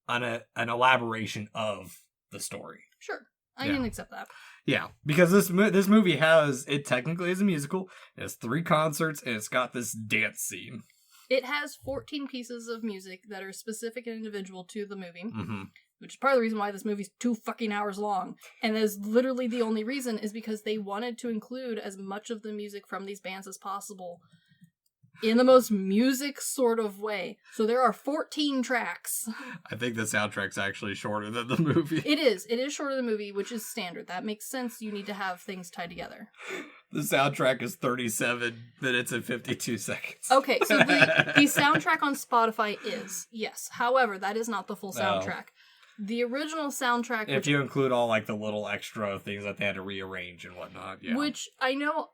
an elaboration of the story. Sure, I can accept that. Yeah, because this movie it technically is a musical. It has 3 concerts and it's got this dance scene. It has 14 pieces of music that are specific and individual to the movie, Mm-hmm. which is part of the reason why this movie's 2 fucking hours long. And that's literally the only reason, is because they wanted to include as much of the music from these bands as possible in the most music sort of way. So there are 14 tracks. I think the soundtrack's actually shorter than the movie. It is shorter than the movie, which is standard. That makes sense. You need to have things tied together. The soundtrack is 37 minutes and 52 seconds. Okay, so the soundtrack on Spotify is, yes. However, that is not the full soundtrack. The original soundtrack... If you include all, like, the little extra things that they had to rearrange and whatnot, yeah. Which I know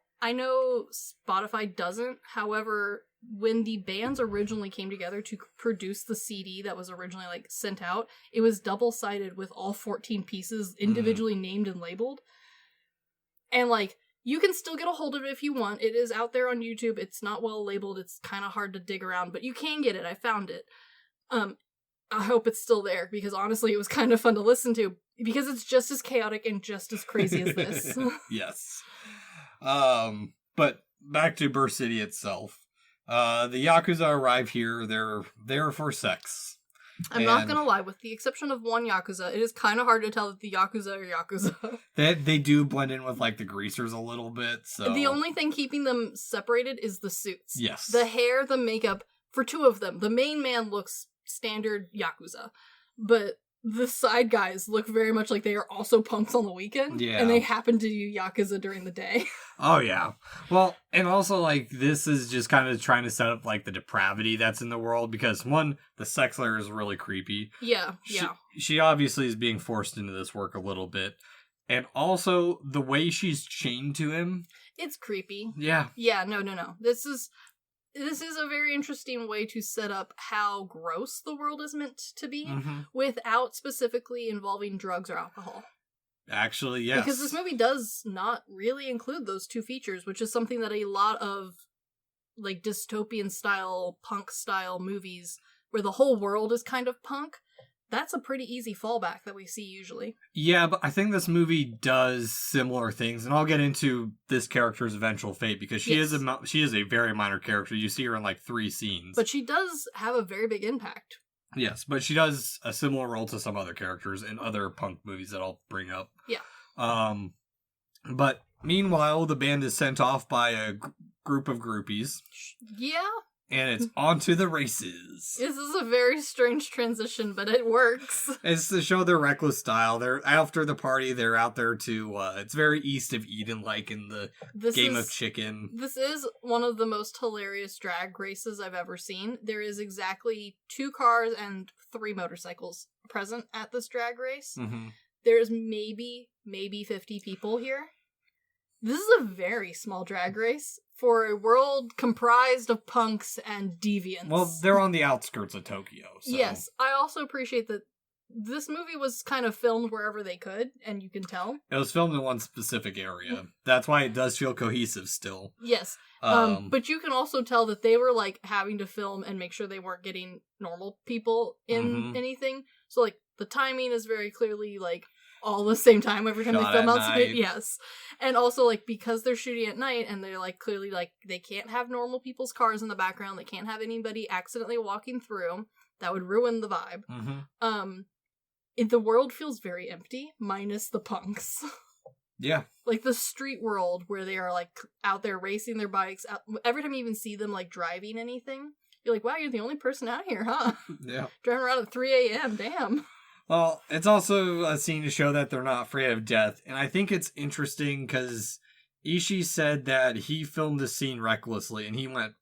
Spotify doesn't. However, when the bands originally came together to produce the CD that was originally, like, sent out, it was double-sided with all 14 pieces individually named and labeled. And, like, you can still get a hold of it if you want. It is out there on YouTube. It's not well labeled. It's kind of hard to dig around, but you can get it. I found it. I hope it's still there, because honestly it was kind of fun to listen to, because it's just as chaotic and just as crazy as this. Yes. But back to Burst City itself. The Yakuza arrive here. They're there for sex. I'm not gonna lie, with the exception of one Yakuza, it is kind of hard to tell that the Yakuza are Yakuza. They do blend in with, like, the greasers a little bit, so... The only thing keeping them separated is the suits. Yes. The hair, the makeup, for 2 of them. The main man looks standard Yakuza, but the side guys look very much like they are also punks on the weekend, and they happen to do Yakuza during the day. Oh, yeah. Well, and also, like, this is just kind of trying to set up, like, the depravity that's in the world, because, one, the sex slayer is really creepy. Yeah. She obviously is being forced into this work a little bit, and also, the way she's chained to him... It's creepy. Yeah. Yeah, no. This is a very interesting way to set up how gross the world is meant to be, without specifically involving drugs or alcohol. Actually, yes. Because this movie does not really include those two features, which is something that a lot of like dystopian style, punk style movies where the whole world is kind of punk, that's a pretty easy fallback that we see usually. Yeah, but I think this movie does similar things, and I'll get into this character's eventual fate because she is a very minor character. You see her in like 3 scenes, but she does have a very big impact. Yes, but she does a similar role to some other characters in other punk movies that I'll bring up. Yeah. But meanwhile, the band is sent off by a group of groupies. Yeah. And it's on to the races. This is a very strange transition, but it works. It's to show their reckless style. They're after the party. They're out there to. It's very East of Eden, like in the Game of Chicken. This is one of the most hilarious drag races I've ever seen. There is exactly 2 cars and 3 motorcycles present at this drag race. Mm-hmm. There's maybe 50 people here. This is a very small drag race for a world comprised of punks and deviants. Well, they're on the outskirts of Tokyo. So. Yes, I also appreciate that this movie was kind of filmed wherever they could, and you can tell. It was filmed in one specific area. That's why it does feel cohesive still. Yes. But you can also tell that they were, like, having to film and make sure they weren't getting normal people in anything. So, like, the timing is very clearly, like, all the same time every time they film outside. Yes. And also, like, because they're shooting at night and they're, like, clearly, like, they can't have normal people's cars in the background. They can't have anybody accidentally walking through. That would ruin the vibe. Mm-hmm. The world feels very empty, minus the punks. Yeah. Like, the street world where they are, like, out there racing their bikes. Every time you even see them, like, driving anything, you're like, wow, you're the only person out here, huh? Yeah. Driving around at 3 a.m., damn. Well, it's also a scene to show that they're not afraid of death. And I think it's interesting because Ishii said that he filmed this scene recklessly and he went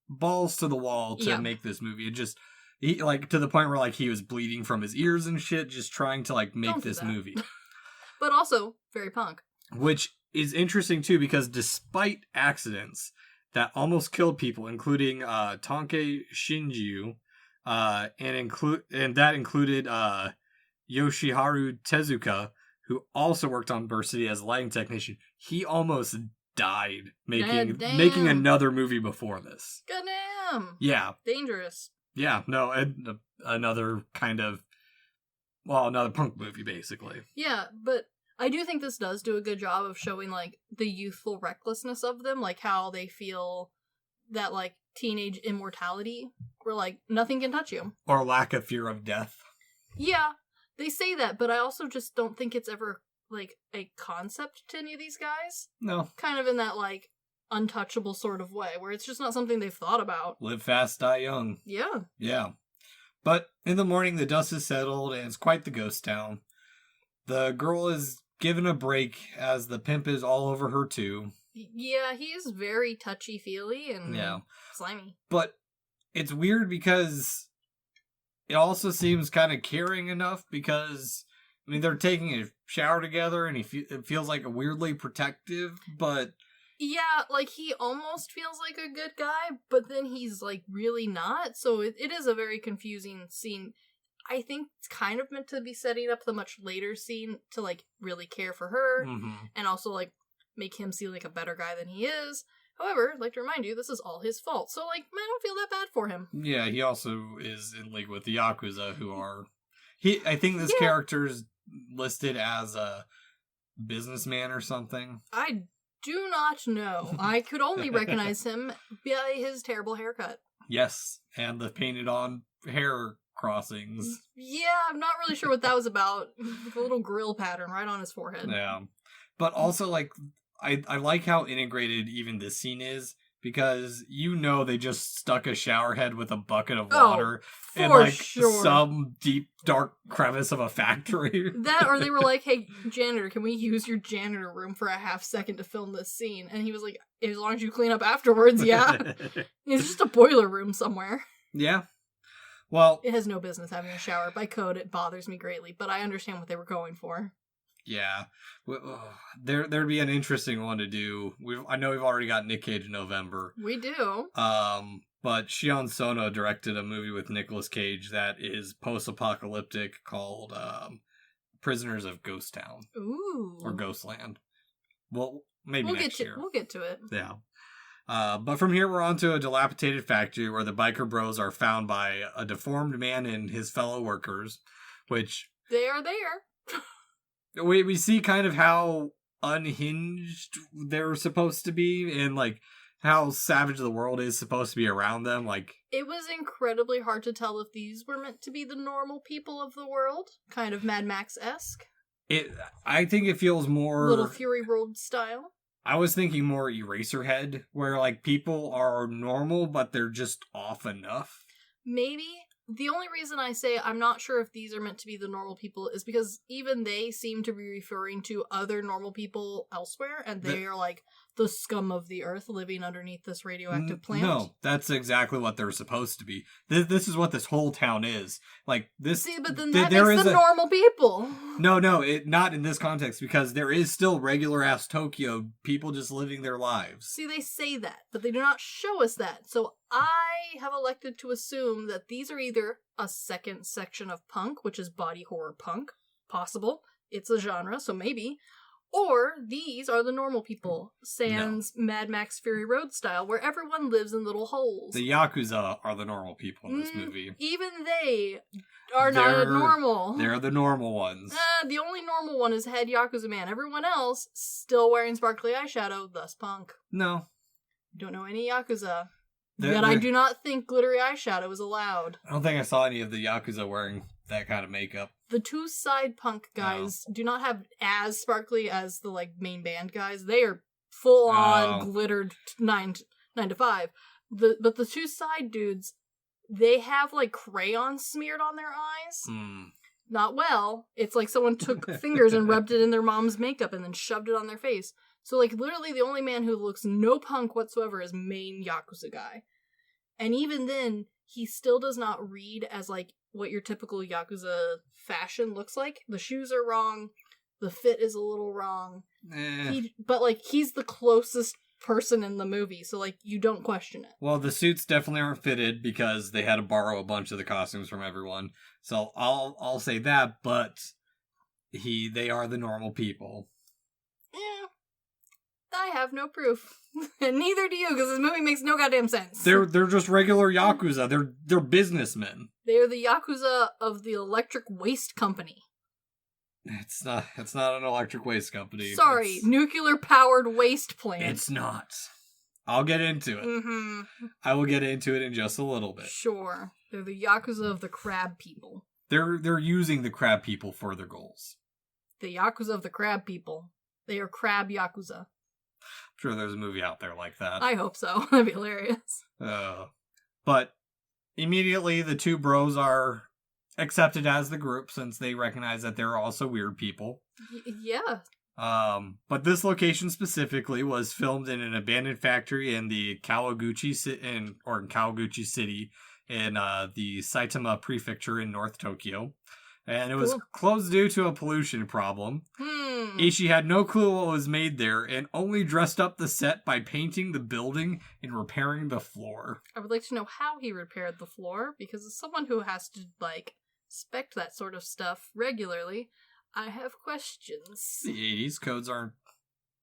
balls to the wall to make this movie. It just, he, like, to the point where, like, he was bleeding from his ears and shit, just trying to, like, make this movie. But also, very punk. Which is interesting, too, because despite accidents that almost killed people, including Tonke Shinju, and that included Yoshiharu Tezuka, who also worked on Burst City as a lighting technician. He almost died making another movie before this. Goddamn. Yeah. Dangerous. Yeah, no, another kind of, well, another punk movie, basically. Yeah, but I do think this does do a good job of showing, like, the youthful recklessness of them, like, how they feel that, like, teenage immortality, where, like, nothing can touch you. Or lack of fear of death. Yeah, they say that, but I also just don't think it's ever, like, a concept to any of these guys. No. Kind of in that, like, untouchable sort of way, where it's just not something they've thought about. Live fast, die young. Yeah. Yeah. But in the morning, the dust is settled, and it's quite the ghost town. The girl is given a break, as the pimp is all over her, too. Yeah, he is very touchy-feely and slimy. But it's weird because it also seems kind of caring enough because, I mean, they're taking a shower together and it feels like weirdly protective, but... Yeah, like, he almost feels like a good guy, but then he's, like, really not, so it is a very confusing scene. I think it's kind of meant to be setting up the much later scene to, like, really care for her, and also, like, make him seem like a better guy than he is. However, I'd like to remind you, this is all his fault, so, like, I don't feel that bad for him. Yeah, he also is in league with the Yakuza, who are... I think this character's listed as a businessman or something. I do not know. I could only recognize him by his terrible haircut. Yes, and the painted on hair crossings. Yeah, I'm not really sure what that was about. With a little grill pattern right on his forehead. Yeah. But also, like, I like how integrated even this scene is, because you know they just stuck a shower head with a bucket of water in, like, some deep, dark crevice of a factory. That, or they were like, hey, janitor, can we use your janitor room for a half second to film this scene? And he was like, as long as you clean up afterwards, yeah. It's just a boiler room somewhere. Yeah. Well... It has no business having a shower. By code, it bothers me greatly, but I understand what they were going for. Yeah. There'd be an interesting one to do. I know we've already got Nick Cage in November. We do. But Shion Sono directed a movie with Nicolas Cage that is post-apocalyptic called Prisoners of Ghost Town. Ooh. Or Ghostland. Well, maybe next year. We'll get to it. Yeah. But from here, we're on to a dilapidated factory where the biker bros are found by a deformed man and his fellow workers, which... They are there. We see kind of how unhinged they're supposed to be and, like, how savage the world is supposed to be around them. Like, it was incredibly hard to tell if these were meant to be the normal people of the world. Kind of Mad Max-esque. I think it feels more... Little Fury Road style. I was thinking more Eraserhead, where, like, people are normal, but they're just off enough. Maybe. The only reason I say I'm not sure if these are meant to be the normal people is because even they seem to be referring to other normal people elsewhere, and they are, like, the scum of the earth living underneath this radioactive plant. No, that's exactly what they're supposed to be. This is what this whole town is. Like, this... See, but then that makes them normal people. No, not in this context, because there is still regular-ass Tokyo, people just living their lives. See, they say that, but they do not show us that. So I have elected to assume that these are either a second section of punk, which is body horror punk. Possible. It's a genre, so maybe. Or these are the normal people, sans Mad Max Fury Road style, where everyone lives in little holes. The Yakuza are the normal people in this movie. Even they are not normal. They're the normal ones. The only normal one is Head Yakuza Man. Everyone else, still wearing sparkly eyeshadow, thus punk. No. Don't know any Yakuza. Yet I do not think glittery eyeshadow is allowed. I don't think I saw any of the Yakuza wearing that kind of makeup. The two side punk guys do not have as sparkly as the, like, main band guys. They are full on glittered 9 to 5. But the two side dudes, they have, like, crayon smeared on their eyes. Not well. It's like someone took fingers and rubbed it in their mom's makeup and then shoved it on their face. So, like, literally the only man who looks no punk whatsoever is main Yakuza guy. And even then, he still does not read as, like, what your typical Yakuza fashion looks like. The shoes are wrong. The fit is a little wrong. But, like, he's the closest person in the movie, so, like, you don't question it. Well, the suits definitely aren't fitted because they had to borrow a bunch of the costumes from everyone. So I'll say that, but they are the normal people. Yeah. I have no proof. And neither do you, because this movie makes no goddamn sense. They're just regular Yakuza. They're businessmen. They're the Yakuza of the Electric Waste Company. It's not an electric waste company. Sorry, nuclear-powered waste plant. It's not. I'll get into it. Mm-hmm. I will get into it in just a little bit. Sure. They're the Yakuza of the crab people. They're using the crab people for their goals. The Yakuza of the crab people. They are crab Yakuza. I'm sure there's a movie out there like that. I hope so. That'd be hilarious. But immediately the two bros are accepted as the group since they recognize that there are also weird people. Yeah. But this location specifically was filmed in an abandoned factory in the Kawaguchi City in the Saitama Prefecture in North Tokyo. And it was closed due to a pollution problem. Ishii had no clue what was made there and only dressed up the set by painting the building and repairing the floor. I would like to know how he repaired the floor, because as someone who has to, like, inspect that sort of stuff regularly, I have questions. The 80s codes aren't...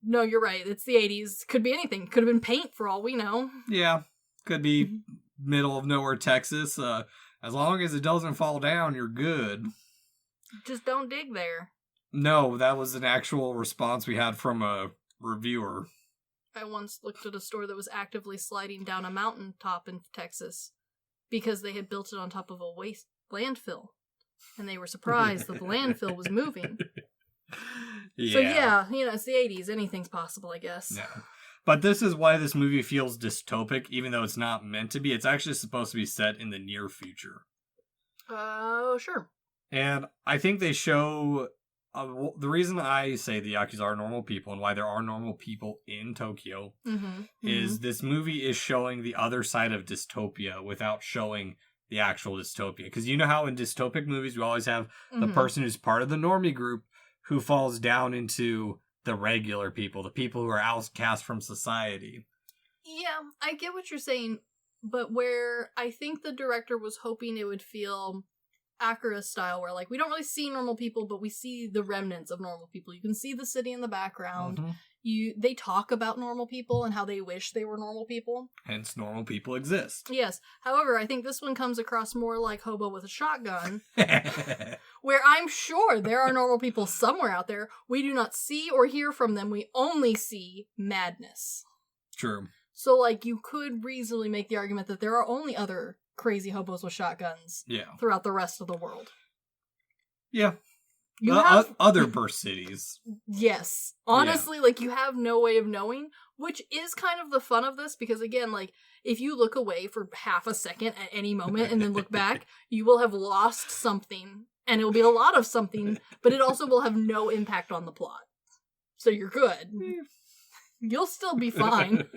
No, you're right. It's the 80s. Could be anything. Could have been paint for all we know. Yeah. Could be middle of nowhere, Texas. As long as it doesn't fall down, you're good. Just don't dig there. No, that was an actual response we had from a reviewer. I once looked at a store that was actively sliding down a mountaintop in Texas because they had built it on top of a waste landfill. And they were surprised that the landfill was moving. Yeah. So yeah, it's the 80s. Anything's possible, I guess. Yeah. But this is why this movie feels dystopic, even though it's not meant to be. It's actually supposed to be set in the near future. Sure. And I think they show... the reason I say the Yakuza are normal people and why there are normal people in Tokyo is this movie is showing the other side of dystopia without showing the actual dystopia. Because you know how in dystopic movies we always have the person who's part of the normie group who falls down into the regular people, the people who are outcast from society. Yeah, I get what you're saying, but where I think the director was hoping it would feel Akira style where like we don't really see normal people, but we see the remnants of normal people. You can see the city in the background. They talk about normal people and how they wish they were normal people. Hence, normal people exist. Yes. However, I think this one comes across more like Hobo with a Shotgun, where I'm sure there are normal people somewhere out there. We do not see or hear from them. We only see madness. True. So, like, you could reasonably make the argument that there are only other crazy hobos with shotguns throughout the rest of the world. Yeah. You have other burst cities. Yes. Honestly, like, you have no way of knowing, which is kind of the fun of this, because, again, like, if you look away for half a second at any moment and then look back, you will have lost something, and it will be a lot of something, but it also will have no impact on the plot. So you're good. You'll still be fine.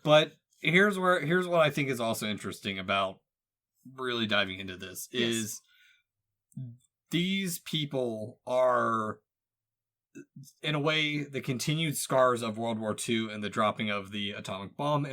But here's what I think is also interesting about really diving into this is these people are, in a way, the continued scars of World War II and the dropping of the atomic bomb.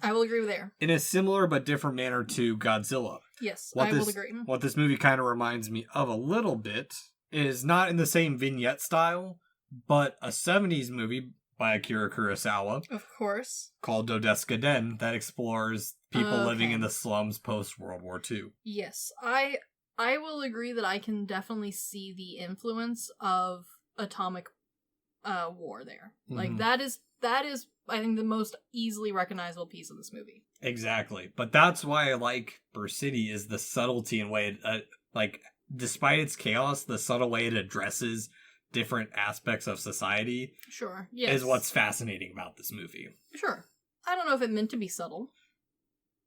I will agree with there. In a similar but different manner to Godzilla. Yes, I will agree. What this movie kind of reminds me of a little bit is not in the same vignette style, but a 70s movie by Akira Kurosawa. Of course. Called Dodeska Den that explores people living in the slums post-World War II. Yes, I will agree that I can definitely see the influence of atomic war there. Like, that is I think the most easily recognizable piece of this movie. Exactly. But that's why I like Burst City is the subtlety and way it, like, despite its chaos, the subtle way it addresses different aspects of society is what's fascinating about this movie. Sure. I don't know if it meant to be subtle.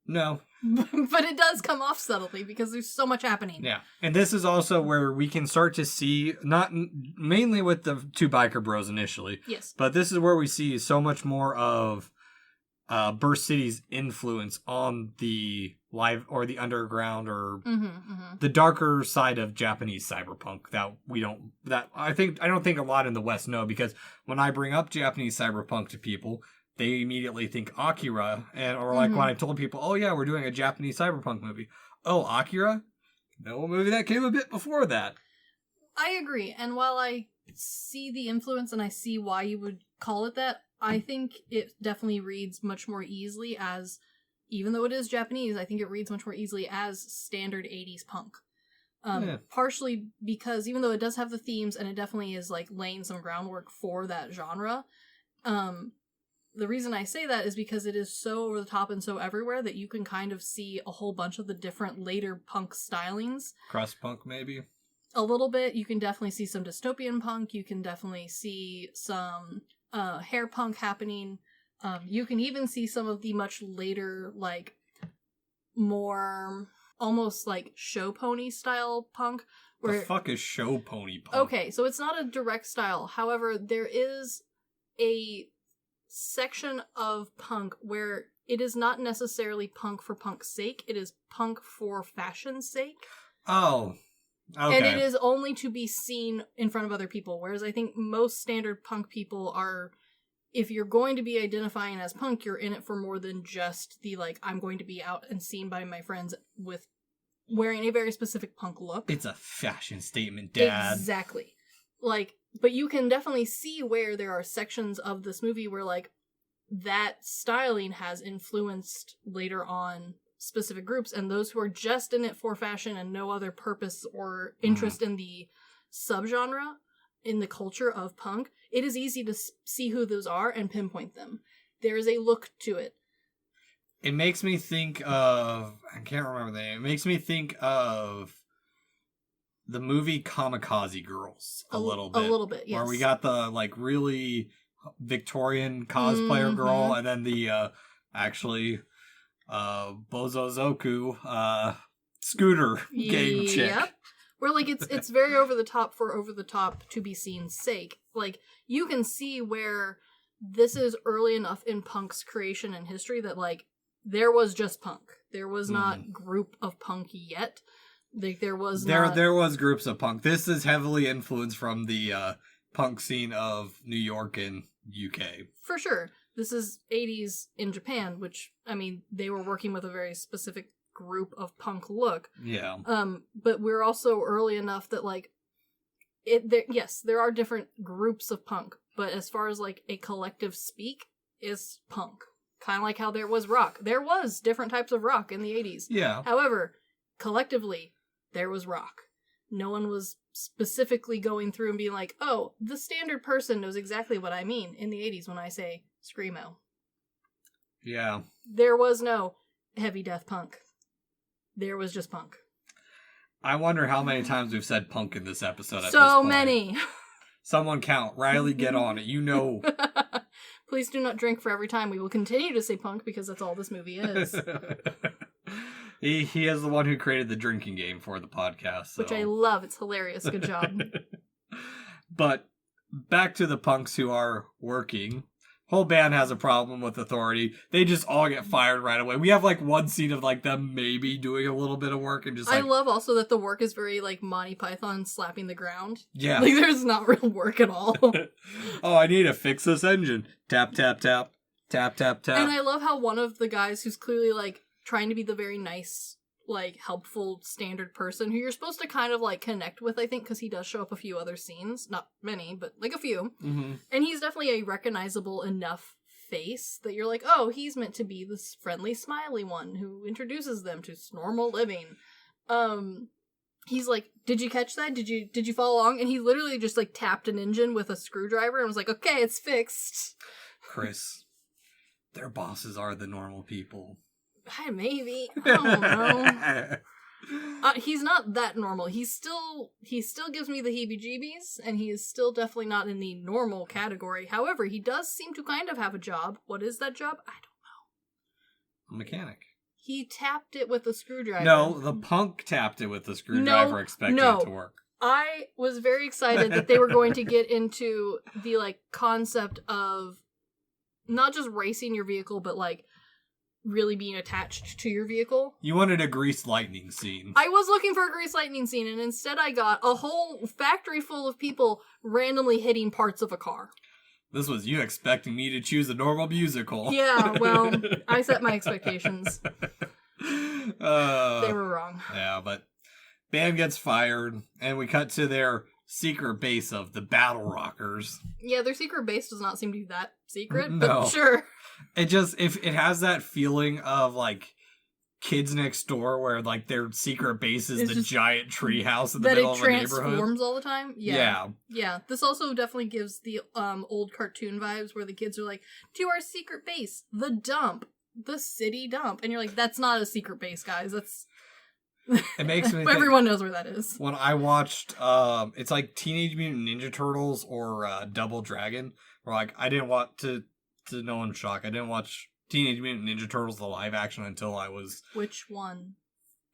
No. But it does come off subtly because there's so much happening. Yeah. And this is also where we can start to see, not mainly with the two biker bros initially, but this is where we see so much more of Burst City's influence on the live or the underground or the darker side of Japanese cyberpunk that I don't think a lot in the West know, because when I bring up Japanese cyberpunk to people, they immediately think Akira, or like when I told people, oh yeah, we're doing a Japanese cyberpunk movie. Oh, Akira? No, a movie that came a bit before that. I agree, and while I see the influence and I see why you would call it that, I think it definitely reads much more easily as, even though it is Japanese, I think it reads much more easily as standard 80s punk. Partially because even though it does have the themes and it definitely is like laying some groundwork for that genre, the reason I say that is because it is so over the top and so everywhere that you can kind of see a whole bunch of the different later punk stylings. Cross-punk, maybe? A little bit. You can definitely see some dystopian punk. You can definitely see some hair punk happening. You can even see some of the much later, like, more almost like show pony style punk. The fuck is show pony punk? Okay, so it's not a direct style. However, there is a section of punk where it is not necessarily punk for punk's sake. It is punk for fashion's sake. Oh, okay. And it is only to be seen in front of other people, whereas I think most standard punk people are, if you're going to be identifying as punk, you're in it for more than just the, like, I'm going to be out and seen by my friends with wearing a very specific punk look. It's a fashion statement, Dad. Exactly. Like, but you can definitely see where there are sections of this movie where, like, that styling has influenced later on specific groups, and those who are just in it for fashion and no other purpose or interest in the subgenre, in the culture of punk, it is easy to see who those are and pinpoint them. There is a look to it. It makes me think of, I can't remember the name, it makes me think of the movie Kamikaze Girls a little bit. A little bit, yes. Where we got the, like, really Victorian cosplayer girl, and then the, Bozozoku, scooter gang chick. Yep. Where, like, it's very over the top for over the top to be seen's sake. Like, you can see where this is early enough in punk's creation and history that, like, there was just punk. There was not group of punk yet. Like, there was groups of punk. This is heavily influenced from the punk scene of New York and UK. For sure. This is 80s in Japan, which, I mean, they were working with a very specific group of punk look. Yeah. But we're also early enough that like there are different groups of punk, but as far as like a collective speak is punk. Kind of like how there was rock. There was different types of rock in the 80s. Yeah. However, collectively, there was rock. No one was specifically going through and being like, oh, the standard person knows exactly what I mean in the 80s when I say screamo. Yeah. There was no heavy death punk. There was just punk. I wonder how many times we've said punk in this episode. So many. Someone count. Riley, get on it. You know. Please do not drink for every time. We will continue to say punk because that's all this movie is. He is the one who created the drinking game for the podcast. So. Which I love. It's hilarious. Good job. But back to the punks who are working. Whole band has a problem with authority. They just all get fired right away. We have like one scene of like them maybe doing a little bit of work and just like... I love also that the work is very like Monty Python slapping the ground. Yeah. Like there's not real work at all. Oh, I need to fix this engine. Tap, tap, tap. Tap, tap, tap. And I love how one of the guys who's clearly like trying to be the very nice, like helpful standard person who you're supposed to kind of like connect with, I think, because he does show up a few other scenes. Not many, but like a few. Mm-hmm. And he's definitely a recognizable enough face that you're like, oh, he's meant to be this friendly, smiley one who introduces them to normal living. He's like, did you catch that? Did you follow along? And he literally just like tapped an engine with a screwdriver and was like, okay, it's fixed. Chris, their bosses are the normal people. Maybe. I don't know. He's not that normal. He still gives me the heebie-jeebies, and he is still definitely not in the normal category. However, he does seem to kind of have a job. What is that job? I don't know. A mechanic. He tapped it with a screwdriver. No, the punk tapped it with the screwdriver, expecting it to work. I was very excited that they were going to get into the like concept of not just racing your vehicle, but like really being attached to your vehicle. You wanted a grease lightning scene. I was looking for a grease lightning scene, and instead I got a whole factory full of people randomly hitting parts of a car. This was you expecting me to choose a normal musical. Yeah, well, I set my expectations. They were wrong. Yeah, but band gets fired, and we cut to their secret base of the Battle Rockers. Yeah, their secret base does not seem to be that secret, No. but sure. It just, if it has that feeling of like Kids Next Door, where like their secret base is the giant tree house in the middle of a neighborhood. That it transforms all the time? Yeah. Yeah. This also definitely gives the old cartoon vibes where the kids are like, to our secret base, the dump, the city dump. And you're like, that's not a secret base, guys. That's... It makes me everyone knows where that is. When I watched, it's like Teenage Mutant Ninja Turtles or Double Dragon, where like I didn't want to no one's shock, I didn't watch Teenage Mutant Ninja Turtles the live action until I was... Which one?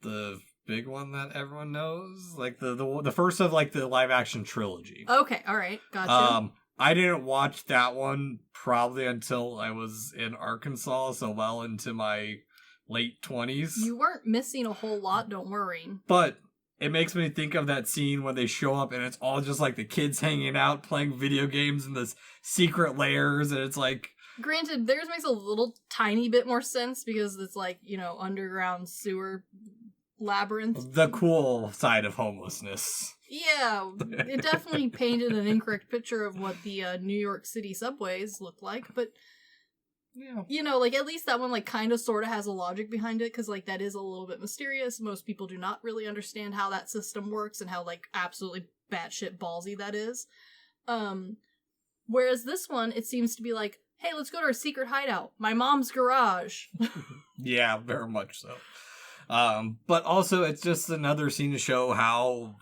The big one that everyone knows, like the first of like the live action trilogy. Okay, all right, gotcha. I didn't watch that one probably until I was in Arkansas, so well into my late 20s. You weren't missing a whole lot, don't worry. But it makes me think of that scene when they show up and it's all just like the kids hanging out playing video games in this secret layers, and it's like... Granted, theirs makes a little tiny bit more sense because it's like, you know, underground sewer labyrinth. The cool side of homelessness. Yeah, it definitely painted an incorrect picture of what the New York City subways look like, but... Yeah. You know, like, at least that one, like, kind of sort of has a logic behind it, because, like, that is a little bit mysterious. Most people do not really understand how that system works and how, like, absolutely batshit ballsy that is. Whereas this one, it seems to be like, hey, let's go to our secret hideout. My mom's garage. Yeah, very much so. But also, it's just another scene to show how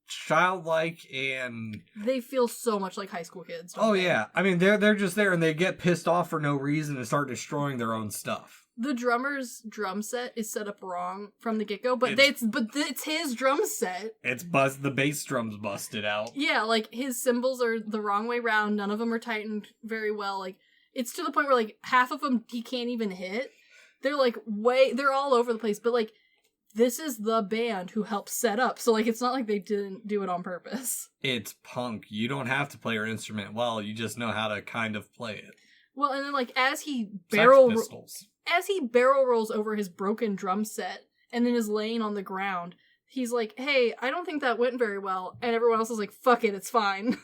childlike and... They feel so much like high school kids. Oh, yeah. I mean, they're just there and they get pissed off for no reason and start destroying their own stuff. The drummer's drum set is set up wrong from the get-go, but it's his drum set. The bass drum's busted out. Yeah, like, his cymbals are the wrong way round. None of them are tightened very well. Like, it's to the point where, like, half of them he can't even hit. They're, like, they're all over the place, but, like, this is the band who helped set up, so, like, it's not like they didn't do it on purpose. It's punk. You don't have to play your instrument well, you just know how to kind of play it. Well, and then, like, as he Sex Pistols. As he barrel rolls over his broken drum set, and then is laying on the ground. He's like, hey, I don't think that went very well. And everyone else is like, fuck it, it's fine.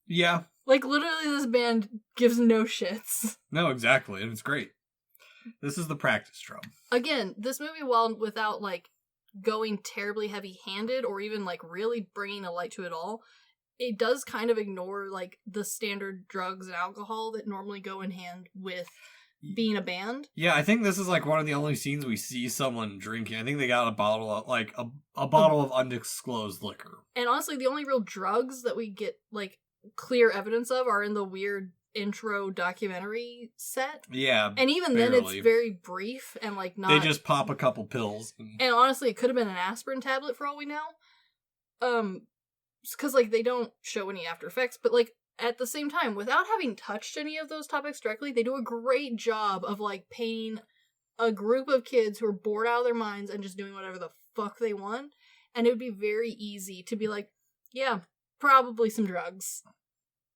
Yeah. Like, literally, this band gives no shits. No, exactly. And it's great. This is the practice drum. Again, this movie, while without, like, going terribly heavy-handed or even, like, really bringing a light to it all, it does kind of ignore, like, the standard drugs and alcohol that normally go in hand with being a band. Yeah, I think this is, like, one of the only scenes we see someone drinking. I think they got a bottle of, like, a bottle of undisclosed liquor. And honestly, the only real drugs that we get, like, clear evidence of are in the weird intro documentary set. Yeah, and even barely. then it's very brief and like not. They just pop a couple pills. And honestly, it could have been an aspirin tablet for all we know. Because like they don't show any after effects, but like at the same time, without having touched any of those topics directly, they do a great job of like painting a group of kids who are bored out of their minds and just doing whatever the fuck they want. And it would be very easy to be like, yeah, probably some drugs.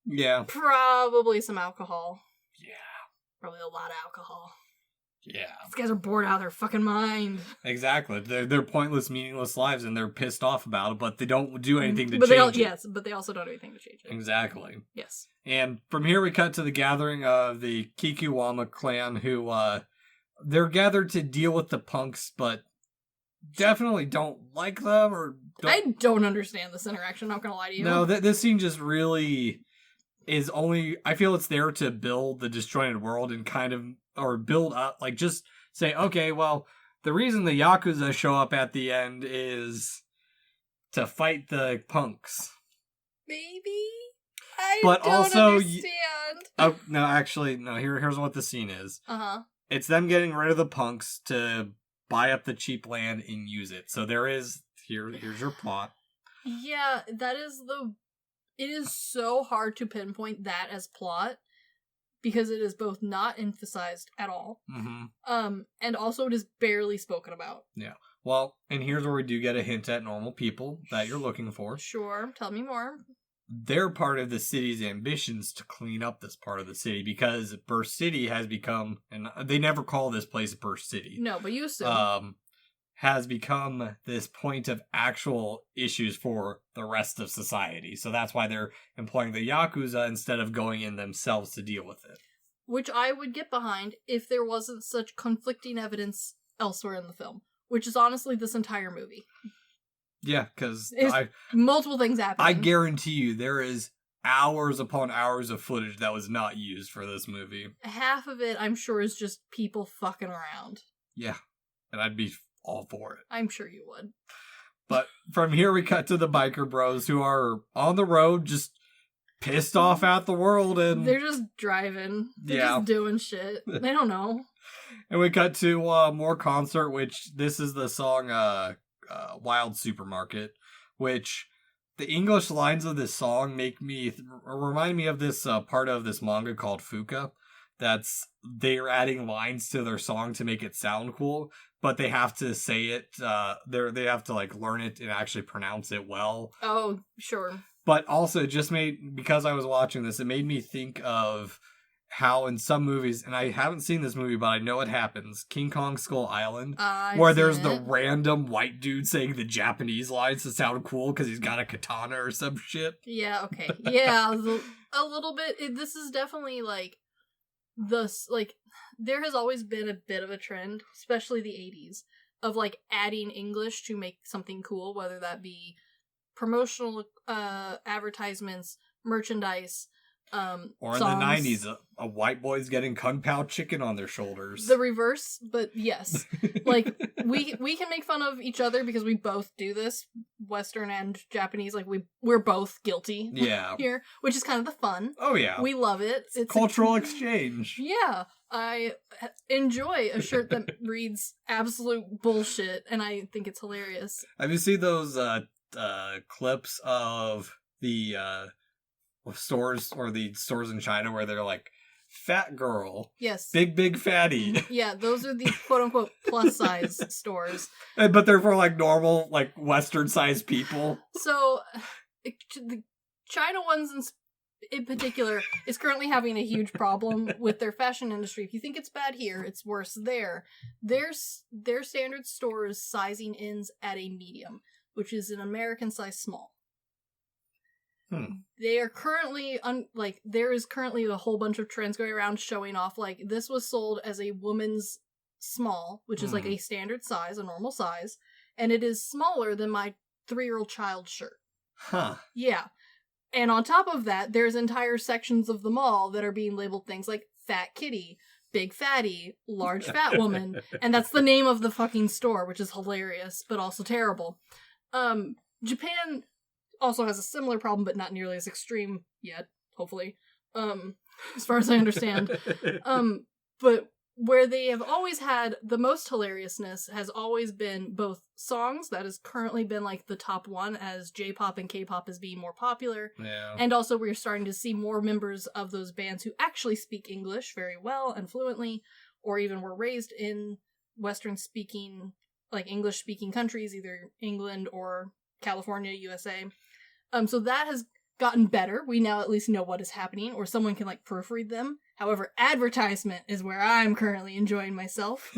Yeah. Probably some alcohol. Yeah. Probably a lot of alcohol. Yeah. These guys are bored out of their fucking mind. Exactly. They're pointless, meaningless lives, and they're pissed off about it, but they don't do anything to but change it. Yes, but they also don't do anything to change it. Exactly. Yes. And from here we cut to the gathering of the Kikiwama clan, who, they're gathered to deal with the punks, but definitely don't like them, or I don't understand this interaction, not gonna lie to you. No, this scene just really is only, I feel it's there to build the disjointed world and kind of, or build up, like just say, okay, well, the reason the Yakuza show up at the end is to fight the punks. Maybe? I but don't also, understand. Oh, no, actually, no, here's what the scene is. Uh-huh. It's them getting rid of the punks to buy up the cheap land and use it. So there is, here's your plot. Yeah, it is so hard to pinpoint that as plot because it is both not emphasized at all. Mm-hmm. And also it is barely spoken about. Yeah. Well, and here's where we do get a hint at normal people that you're looking for. Sure, tell me more. They're part of the city's ambitions to clean up this part of the city because Burst City has become, and they never call this place Burst City. No, but you assume. Has become this point of actual issues for the rest of society. So that's why they're employing the Yakuza instead of going in themselves to deal with it. Which I would get behind if there wasn't such conflicting evidence elsewhere in the film. Which is honestly this entire movie. Yeah, because multiple things happening. I guarantee you there is hours upon hours of footage that was not used for this movie. Half of it, I'm sure, is just people fucking around. Yeah, and I'd be all for it. I'm sure you would. But from here we cut to the biker bros who are on the road just pissed off at the world, and they're just driving. They're just doing shit. They don't know. And we cut to more concert, which this is the song Wild Supermarket, which the English lines of this song remind me of this part of this manga called Fuka. They're adding lines to their song to make it sound cool, but they have to say it. They have to like learn it and actually pronounce it well. Oh, sure. But also, because I was watching this, it made me think of how in some movies, and I haven't seen this movie, but I know it happens. King Kong Skull Island, where there's the random white dude saying the Japanese lines to sound cool because he's got a katana or some shit. Yeah. Okay. Yeah, a little bit. This is definitely like. There has always been a bit of a trend, especially the 80s, of like adding English to make something cool, whether that be promotional advertisements, merchandise, or in songs. The 90s, a white boy's getting Kung Pao chicken on their shoulders. The reverse, but yes. Like, we can make fun of each other because we both do this, Western and Japanese, like, we're both guilty here, which is kind of the fun. Oh, yeah. We love it. It's cultural exchange. Yeah. I enjoy a shirt that reads absolute bullshit, and I think it's hilarious. Have you seen those clips of the stores or the stores in China where they're like, fat girl. Yes. Big fatty. Yeah, those are the quote-unquote plus-size stores. But they're for, like, normal, like, Western-sized people. So, the China ones in particular is currently having a huge problem with their fashion industry. If you think it's bad here, it's worse there. Their standard store is sizing ins at a medium, which is an American size small. They are currently there is currently a whole bunch of trends going around showing off like this was sold as a woman's small, which is like a standard size, a normal size, and it is smaller than my 3-year-old child's shirt. Huh. Yeah. And on top of that, there's entire sections of the mall that are being labeled things like fat kitty, big fatty, large fat woman, and that's the name of the fucking store, which is hilarious, but also terrible. Japan also has a similar problem, but not nearly as extreme yet, hopefully, as far as I understand. But where they have always had the most hilariousness has always been both songs, that has currently been like the top one as J-pop and K-pop is being more popular. Yeah. And also we're starting to see more members of those bands who actually speak English very well and fluently, or even were raised in Western speaking, like English speaking countries, either England or California, USA. So that has gotten better. We now at least know what is happening, or someone can like proofread them. However, advertisement is where I'm currently enjoying myself.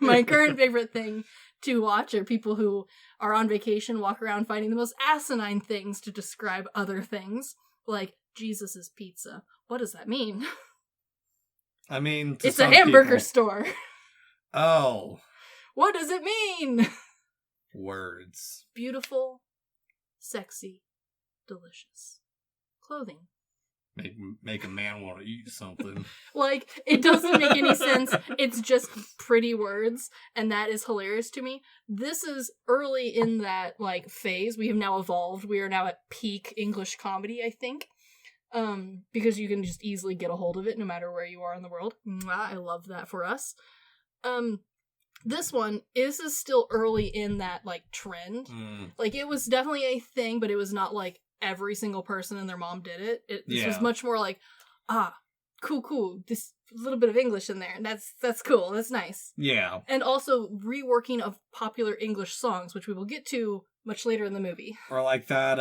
My current favorite thing to watch are people who are on vacation, walk around finding the most asinine things to describe other things, like Jesus' pizza. What does that mean? I mean, it's a hamburger store. Oh. What does it mean? Words. Beautiful, sexy, delicious. Clothing. Make a man want to eat something. Like, it doesn't make any sense. It's just pretty words, and that is hilarious to me. This is early in that, like, phase. We have now evolved. We are now at peak English comedy, I think. Because you can just easily get a hold of it no matter where you are in the world. I love that for us. This one is still early in that, like, trend. Like, it was definitely a thing, but it was not, like, every single person and their mom did it. This was much more like, cool. This little bit of English in there. That's cool. That's nice. Yeah. And also reworking of popular English songs, which we will get to much later in the movie. Or like that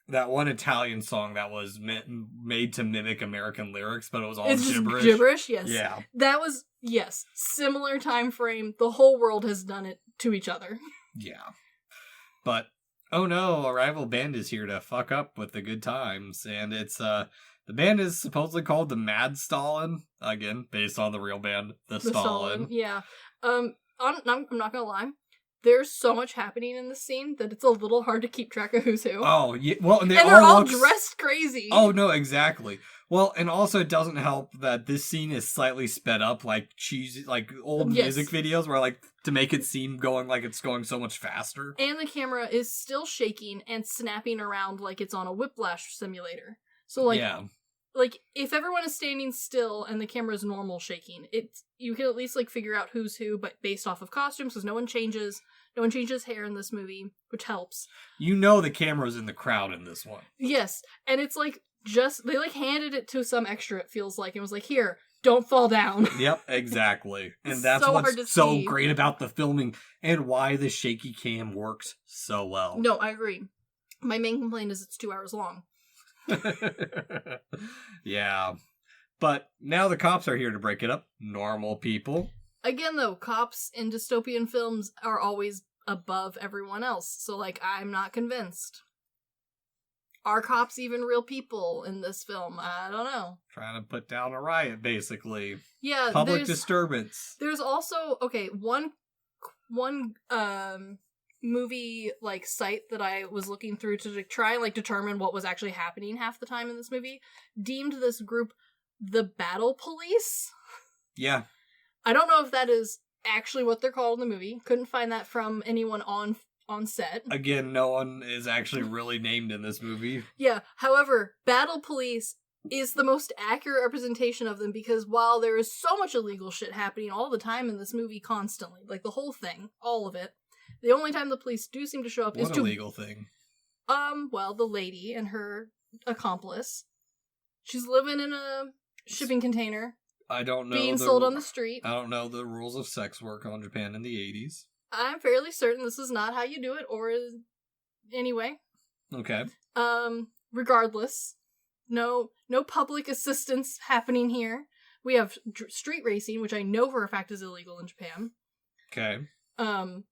one Italian song that was made to mimic American lyrics, but it was all gibberish. Gibberish, yes. Yeah. That was, yes, similar time frame. The whole world has done it to each other. Yeah. But oh no, a rival band is here to fuck up with the good times. And it's, the band is supposedly called the Mad Stalin. Again, based on the real band, the Stalin. Yeah. I'm not gonna lie. There's so much happening in this scene that it's a little hard to keep track of who's who. Oh, yeah. Well, and they're all dressed crazy. Oh, no, exactly. Well, and also it doesn't help that this scene is slightly sped up, like cheesy, like old music videos where, like, to make it seem going like it's going so much faster. And the camera is still shaking and snapping around like it's on a whiplash simulator. So, like, like if everyone is standing still and the camera is normal shaking, you can at least, like, figure out who's who, but based off of costumes, because no one changes hair in this movie, which helps. You know the camera's in the crowd in this one. Yes, and it's like, they, like, handed it to some extra, it feels like, and was like, here, don't fall down. Yep, exactly. And that's what's so great about the filming, and why the shaky cam works so well. No, I agree. My main complaint is it's 2 hours long. Yeah. But now the cops are here to break it up. Normal people. Again, though, cops in dystopian films are always above everyone else, so, like, I'm not convinced. Are cops even real people in this film? I don't know. Trying to put down a riot, basically. Yeah, public disturbance. There's also, okay, one movie, like, site that I was looking through to try and, like, determine what was actually happening half the time in this movie deemed this group the Battle Police. Yeah. I don't know if that is actually what they're called in the movie. Couldn't find that from anyone on set. Again, no one is actually really named in this movie. Yeah, however, Battle Police is the most accurate representation of them, because while there is so much illegal shit happening all the time in this movie constantly, like the whole thing, all of it, the only time the police do seem to show up is to... What illegal thing? Well, the lady and her accomplice. She's living in a shipping container. I don't know. Being sold on the street. I don't know the rules of sex work on Japan in the 80s. I'm fairly certain this is not how you do it, or anyway. Okay. Regardless, No public assistance happening here. We have street racing, which I know for a fact is illegal in Japan. Okay. But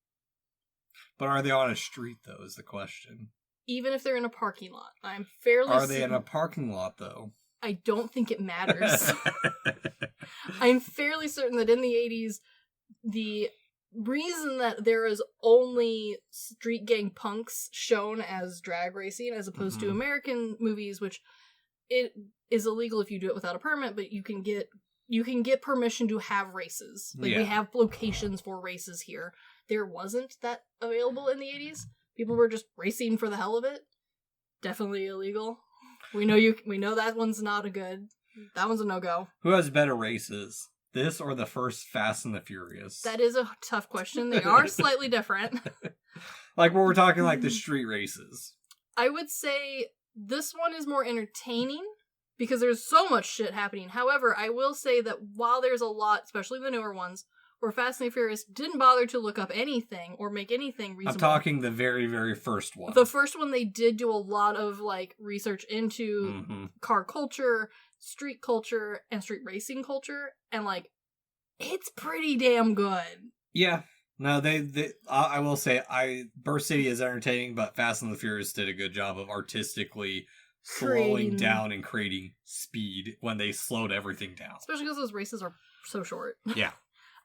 are they on a street, though, is the question. Even if they're in a parking lot. I'm fairly Are they in a parking lot, though? I don't think it matters. I'm fairly certain that in the 80s, the reason that there is only street gang punks shown as drag racing, as opposed to American movies, which it is illegal if you do it without a permit, but you can get permission to have races. Like, we have locations for races here. There wasn't that available in the 80s. People were just racing for the hell of it. Definitely illegal. We know that one's not a good. That one's a no-go. Who has better races? This or the first Fast and the Furious? That is a tough question. They are slightly different. Like when we're talking like the street races. I would say this one is more entertaining because there's so much shit happening. However, I will say that while there's a lot, especially the newer ones, where Fast and the Furious didn't bother to look up anything or make anything reasonable. I'm talking the very, very first one. The first one, they did do a lot of like research into car culture, street culture, and street racing culture, and like it's pretty damn good. Yeah. No, I will say, Burst City is entertaining, but Fast and the Furious did a good job of artistically slowing down and creating speed when they slowed everything down. Especially because those races are so short. Yeah.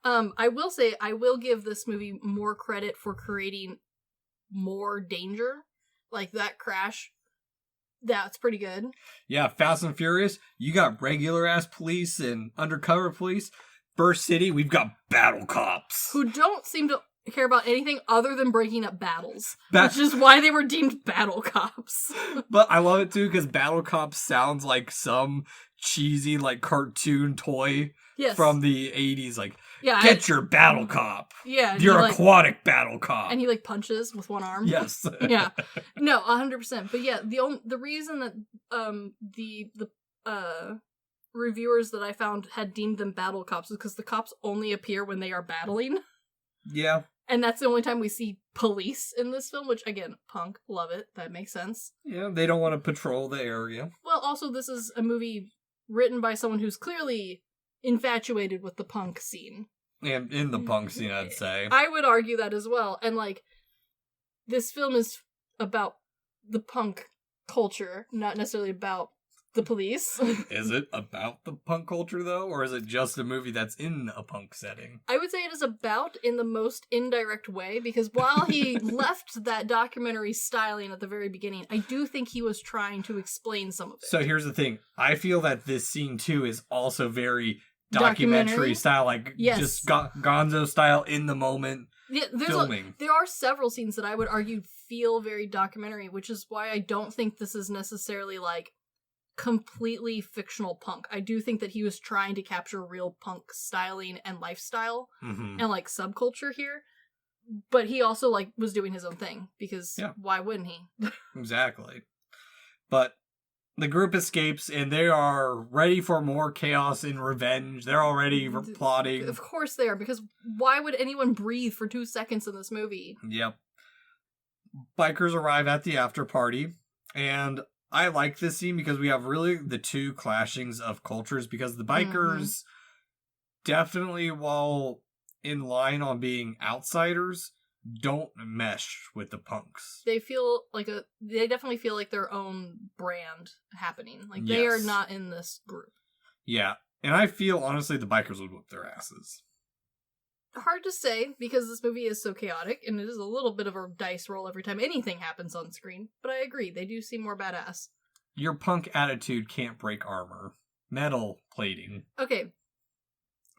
I will say, I will give this movie more credit for creating more danger. Like that crash, that's pretty good. Yeah, Fast and Furious, you got regular ass police and undercover police. Burst City, we've got battle cops. Who don't seem to care about anything other than breaking up battles. Which is why they were deemed battle cops. But I love it too, because battle cops sounds like some cheesy like cartoon toy from the 80s. Like, get your battle cop. Yeah. Your aquatic battle cop. And he like punches with one arm. Yes. Yeah. No, 100%. But yeah, the reason that the reviewers that I found had deemed them battle cops is because the cops only appear when they are battling. Yeah. And that's the only time we see police in this film, which, again, punk, love it. That makes sense. Yeah, they don't want to patrol the area. Well, also, this is a movie written by someone who's clearly infatuated with the punk scene. And in the punk scene, I'd say. I would argue that as well. And, like, this film is about the punk culture, not necessarily about the police. Is it about the punk culture, though? Or is it just a movie that's in a punk setting? I would say it is about in the most indirect way, because while he left that documentary styling at the very beginning, I do think he was trying to explain some of it. So here's the thing. I feel that this scene, too, is also very documentary style, like just Gonzo style in the moment filming. There are several scenes that I would argue feel very documentary, which is why I don't think this is necessarily like completely fictional punk. I do think that he was trying to capture real punk styling and lifestyle and like subculture here, but he also like was doing his own thing because why wouldn't he? Exactly. But the group escapes and they are ready for more chaos and revenge. They're already plotting. Of course they are, because why would anyone breathe for 2 seconds in this movie? Yep. Bikers arrive at the after party, and I like this scene because we have really the two clashings of cultures, because the bikers definitely, while in line on being outsiders, don't mesh with the punks. They definitely feel like their own brand happening. Like they are not in this group. Yeah. And I feel honestly the bikers would whoop their asses. Hard to say, because this movie is so chaotic, and it is a little bit of a dice roll every time anything happens on screen. But I agree, they do seem more badass. Your punk attitude can't break armor. Metal plating. Okay.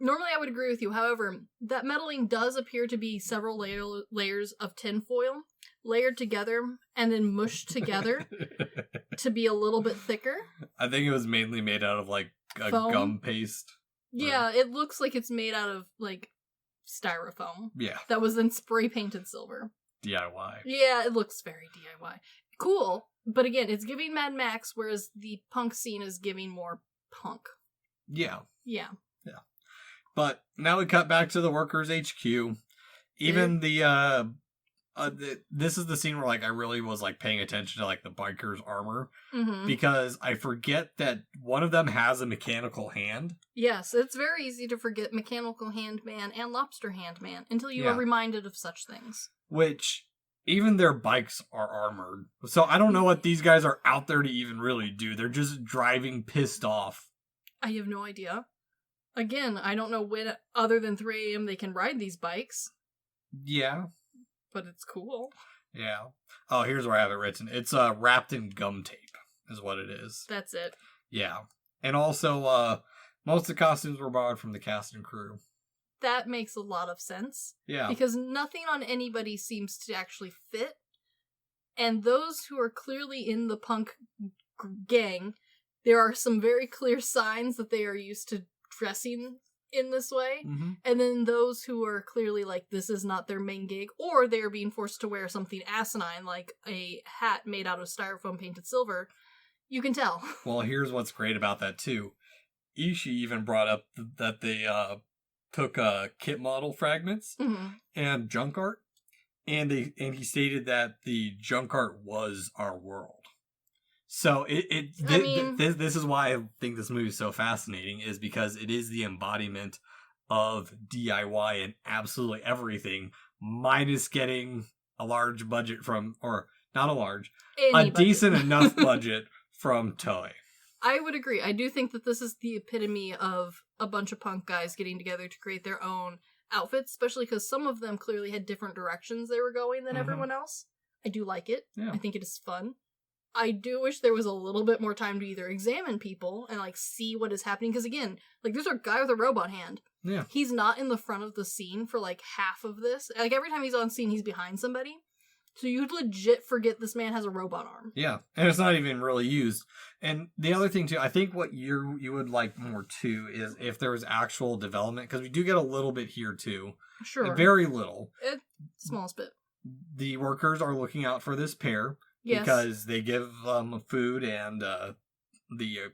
Normally I would agree with you, however, that metaling does appear to be several layers of tinfoil, layered together, and then mushed together to be a little bit thicker. I think it was mainly made out of, like, a gum paste. Yeah, it looks like it's made out of, like, styrofoam. Yeah. That was then spray painted silver. DIY. Yeah, it looks very DIY. Cool, but again, it's giving Mad Max, whereas the punk scene is giving more punk. Yeah. Yeah. Yeah. But now we cut back to the workers' HQ. Even the This is the scene where like I really was like paying attention to like the biker's armor Mm-hmm. because I forget that one of them has a mechanical hand. Yes, it's very easy to forget Mechanical Hand Man and Lobster Hand Man until you Yeah. are reminded of such things. Which even their bikes are armored. So I don't know what these guys are out there to even really do. They're just driving pissed off. I have no idea. Again, I don't know when, other than 3 a.m., they can ride these bikes, Yeah. but it's cool. Yeah. Oh, here's where I have it written. It's wrapped in gum tape is what it is. That's it. Yeah. And also, most of the costumes were borrowed from the cast and crew. That makes a lot of sense. Yeah. Because nothing on anybody seems to actually fit. And those who are clearly in the punk gang, there are some very clear signs that they are used to dressing in this way. Mm-hmm. And then those who are clearly like, this is not their main gig, or they are being forced to wear something asinine, like a hat made out of styrofoam painted silver, you can tell. Well, here's what's great about that, too. Ishii even brought up that they took kit model fragments Mm-hmm. and junk art, and he stated that the junk art was our world. So this is why I think this movie is so fascinating, is because it is the embodiment of DIY and absolutely everything, minus getting a large budget from, or not a large, a decent enough budget from Toei. I would agree. I do think that this is the epitome of a bunch of punk guys getting together to create their own outfits, especially because some of them clearly had different directions they were going than everyone else. I do like it. Yeah. I think it is fun. I do wish there was a little bit more time to either examine people and like see what is happening, because again, like there's a guy with a robot hand. Yeah. He's not in the front of the scene for like half of this. Like every time he's on scene, he's behind somebody. So you'd legit forget this man has a robot arm. Yeah, and it's not even really used. And the other thing, too, I think what you would like more, too, is if there was actual development, because we do get a little bit here, too. Sure. Very little. Smallest bit. The workers are looking out for this pair, Yes. because they give them food, and the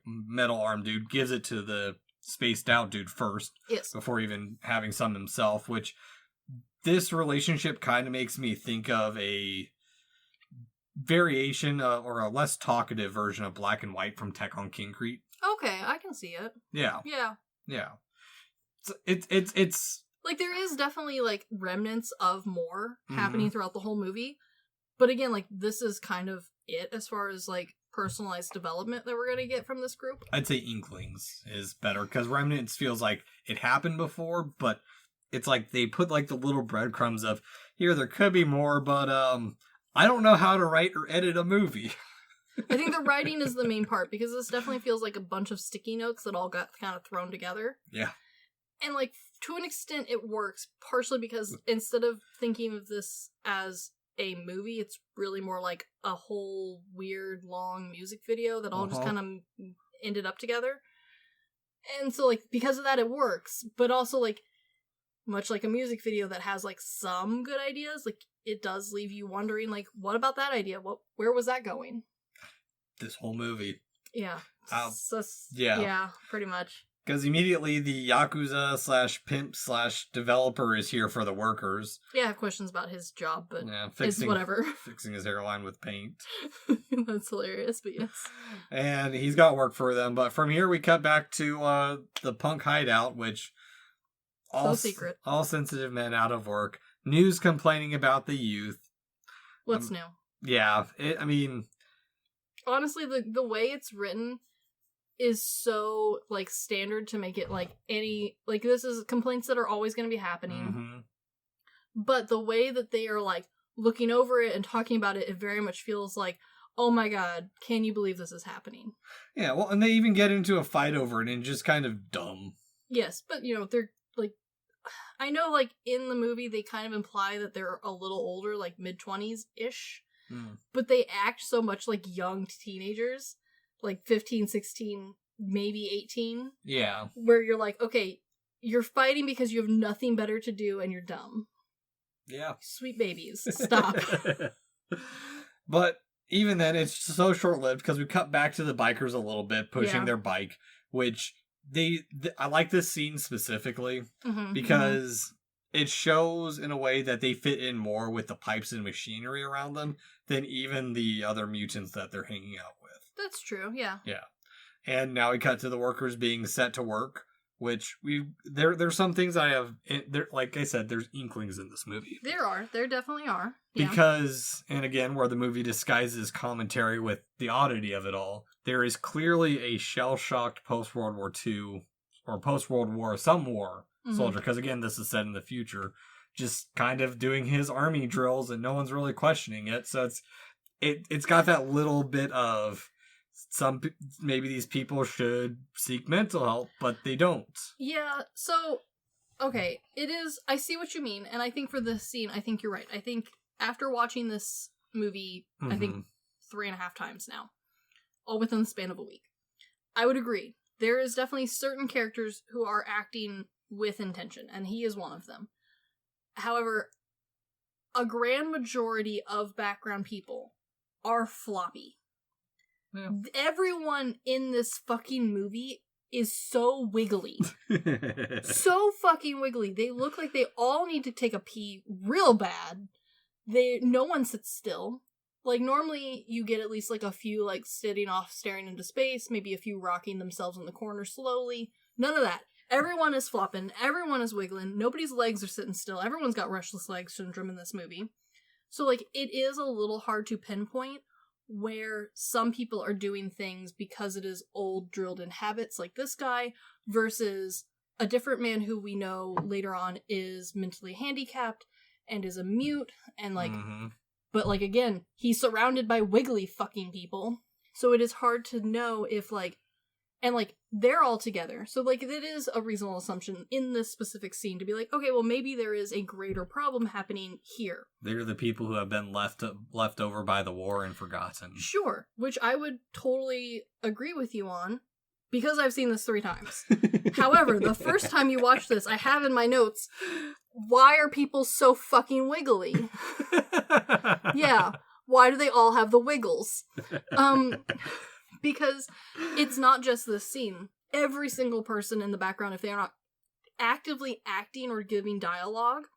metal arm dude gives it to the spaced out dude first, Yes. before even having some himself, which this relationship kind of makes me think of a variation or a less talkative version of Black and White from Tech on Concrete. Okay, I can see it. Yeah. Yeah. It's like there is definitely like remnants of more happening throughout the whole movie. But again, like this is kind of it as far as like personalized development that we're going to get from this group. I'd say Inklings is better, because Remnants feels like it happened before, but it's like they put like the little breadcrumbs of, here, there could be more, but I don't know how to write or edit a movie. I think the writing is the main part, because this definitely feels like a bunch of sticky notes that all got kind of thrown together. Yeah. And like to an extent it works, partially because instead of thinking of this as a movie, it's really more like a whole weird long music video that all just kind of ended up together. And so like because of that it works, but also like much like a music video that has like some good ideas, like it does leave you wondering like, what about that idea? Where was that going? This whole movie. Yeah. Yeah. Yeah, pretty much. Because immediately the Yakuza/pimp/developer is here for the workers. Yeah, I have questions about his job, but Yeah, it's whatever. Fixing his hairline with paint. That's hilarious, but yes. And he's got work for them. But from here we cut back to the punk hideout, which secret. All sensitive men out of work. News complaining about the youth. What's new? Yeah, honestly, the way it's written is so like standard to make it like any like this is complaints that are always going to be happening. But the way that they are like looking over it and talking about it, it very much feels like, oh my god, can you believe this is happening? Yeah, well, and they even get into a fight over it and just kind of dumb. Yes, but they're like, I know like in the movie they kind of imply that they're a little older, like mid-20s ish, but they act so much like young teenagers, like 15, 16, maybe 18. Yeah. Where you're like, okay, you're fighting because you have nothing better to do and you're dumb. Yeah. Sweet babies. Stop. But even then, it's so short-lived because we cut back to the bikers a little bit, pushing their bike, which I like this scene specifically because it shows in a way that they fit in more with the pipes and machinery around them than even the other mutants that they're hanging out with. That's true, yeah. Yeah. And now we cut to the workers being set to work, which there's some things I have, like I said, there's inklings in this movie. There definitely are. Yeah. Because, and again, where the movie disguises commentary with the oddity of it all, there is clearly a shell-shocked post-World War II, or post-World War, some war, soldier, because again, this is set in the future, just kind of doing his army drills and no one's really questioning it. So it's got that little bit of maybe these people should seek mental help, but they don't. Yeah, so, okay, I see what you mean, and I think for this scene, I think you're right. I think after watching this movie, I think 3.5 times now, all within the span of a week, I would agree. There is definitely certain characters who are acting with intention, and he is one of them. However, a grand majority of background people are floppy. Yeah. Everyone in this fucking movie is so wiggly. So fucking wiggly. They look like they all need to take a pee real bad. No one sits still. Like, normally you get at least, like, a few, like, sitting off staring into space, maybe a few rocking themselves in the corner slowly. None of that. Everyone is flopping. Everyone is wiggling. Nobody's legs are sitting still. Everyone's got restless leg syndrome in this movie. So, like, it is a little hard to pinpoint where some people are doing things because it is old, drilled-in habits, like this guy, versus a different man who we know later on is mentally handicapped and is a mute, and, like... But, like, again, he's surrounded by wiggly fucking people. So it is hard to know if, like... And, like, they're all together. So, like, it is a reasonable assumption in this specific scene to be like, okay, well, maybe there is a greater problem happening here. They're the people who have been left over by the war and forgotten. Sure. Which I would totally agree with you on, because I've seen this 3 times. However, the first time you watch this, I have in my notes... Why are people so fucking wiggly? Yeah. Why do they all have the wiggles? Because it's not just this scene. Every single person in the background, if they are not actively acting or giving dialogue,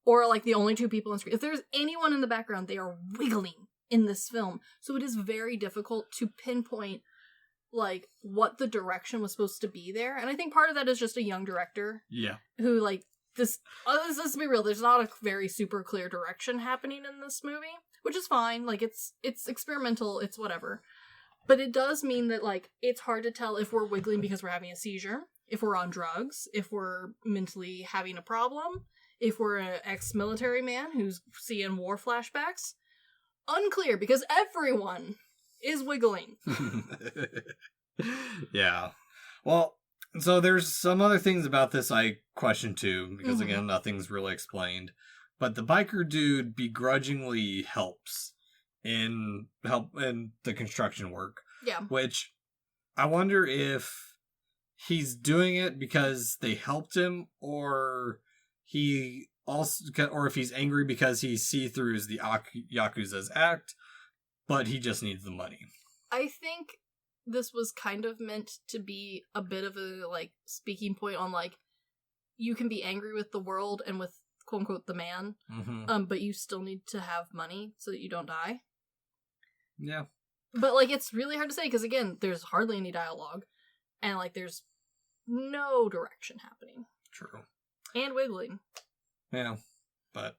or like the only 2 people on screen, if there's anyone in the background, they are wiggling in this film. So it is very difficult to pinpoint like what the direction was supposed to be there. And I think part of that is just a young director. Yeah. Who like let's be real, there's not a very super clear direction happening in this movie, which is fine. Like, it's experimental, it's whatever. But it does mean that, like, it's hard to tell if we're wiggling because we're having a seizure, if we're on drugs, if we're mentally having a problem, if we're an ex-military man who's seeing war flashbacks. Unclear, because everyone is wiggling. Yeah. Well... So there's some other things about this I question too, because again, nothing's really explained. But the biker dude begrudgingly helps in the construction work. Yeah. Which I wonder if he's doing it because they helped him, or if he's angry because he see-throughs the Yakuza's act, but he just needs the money. I think this was kind of meant to be a bit of a, like, speaking point on, like, you can be angry with the world and with, quote-unquote, the man, but you still need to have money so that you don't die. Yeah. But, like, it's really hard to say, because, again, there's hardly any dialogue, and, like, there's no direction happening. True. And wiggling. Yeah. But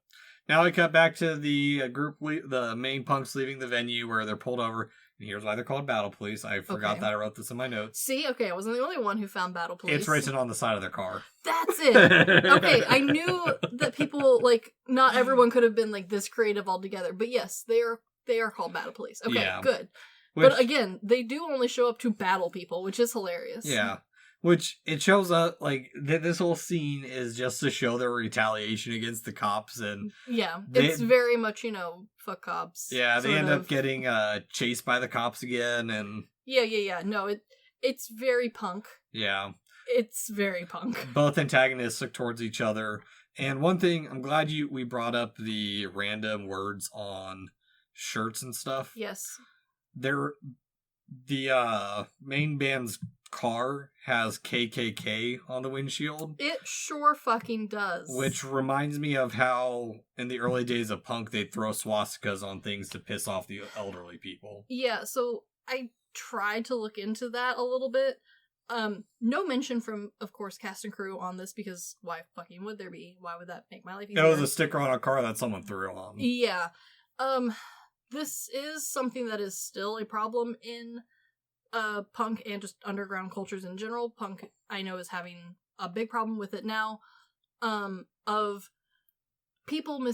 now we cut back to the group, the main punks leaving the venue where they're pulled over. And here's why they're called Battle Police. I forgot that I wrote this in my notes. See? Okay, I wasn't the only one who found Battle Police. It's written on the side of their car. That's it! Okay, I knew that people, like, not everyone could have been, like, this creative altogether. But yes, they are called Battle Police. Okay, yeah. Good. But again, they do only show up to battle people, which is hilarious. Yeah. Which, it shows up, like, this whole scene is just to show their retaliation against the cops, and... Yeah, it's very much, fuck cops. Yeah, they end up getting chased by the cops again, and... Yeah. No, it's very punk. Yeah. It's very punk. Both antagonists look towards each other, and one thing, I'm glad we brought up the random words on shirts and stuff. Yes. The main band's car has KKK on the windshield. It sure fucking does. Which reminds me of how, in the early days of punk, they'd throw swastikas on things to piss off the elderly people. Yeah, so I tried to look into that a little bit. No mention from, of course, cast and crew on this, because why fucking would there be? Why would that make my life easier? It was a sticker on a car that someone threw on. Yeah. This is something that is still a problem in punk and just underground cultures in general. Punk, I know, is having a big problem with it now. Of people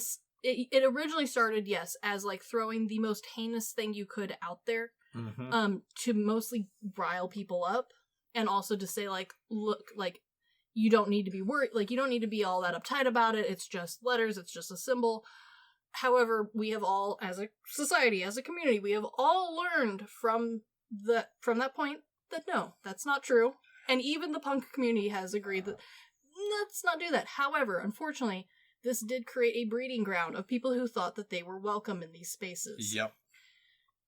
it originally started, yes, as like throwing the most heinous thing you could out there, to mostly rile people up, and also to say, like, look, like, you don't need to be worried, like, you don't need to be all that uptight about it, it's just letters, it's just a symbol. However, we have all, as a society, as a community, we have all learned from that point that no, that's not true. And even the punk community has agreed that let's not do that. However, unfortunately, this did create a breeding ground of people who thought that they were welcome in these spaces. Yep.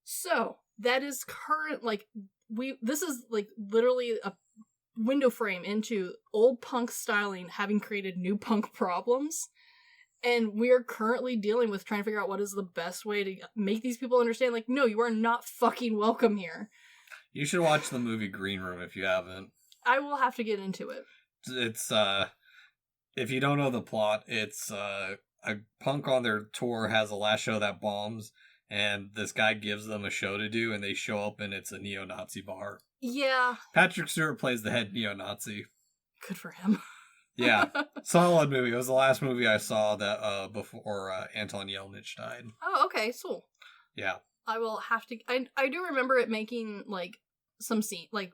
So, that is this is like literally a window frame into old punk styling having created new punk problems. And we are currently dealing with trying to figure out what is the best way to make these people understand, like, no, you are not fucking welcome here. You should watch the movie Green Room if you haven't. I will have to get into it. It's, if you don't know the plot, it's, a punk on their tour has a last show that bombs, and this guy gives them a show to do, and they show up, and it's a neo-Nazi bar. Yeah. Patrick Stewart plays the head neo-Nazi. Good for him. Yeah. Solid movie. It was the last movie I saw that, before, Anton Yelnats died. Oh, okay, cool. Yeah. I will have to, I do remember it making, like, some scene, like,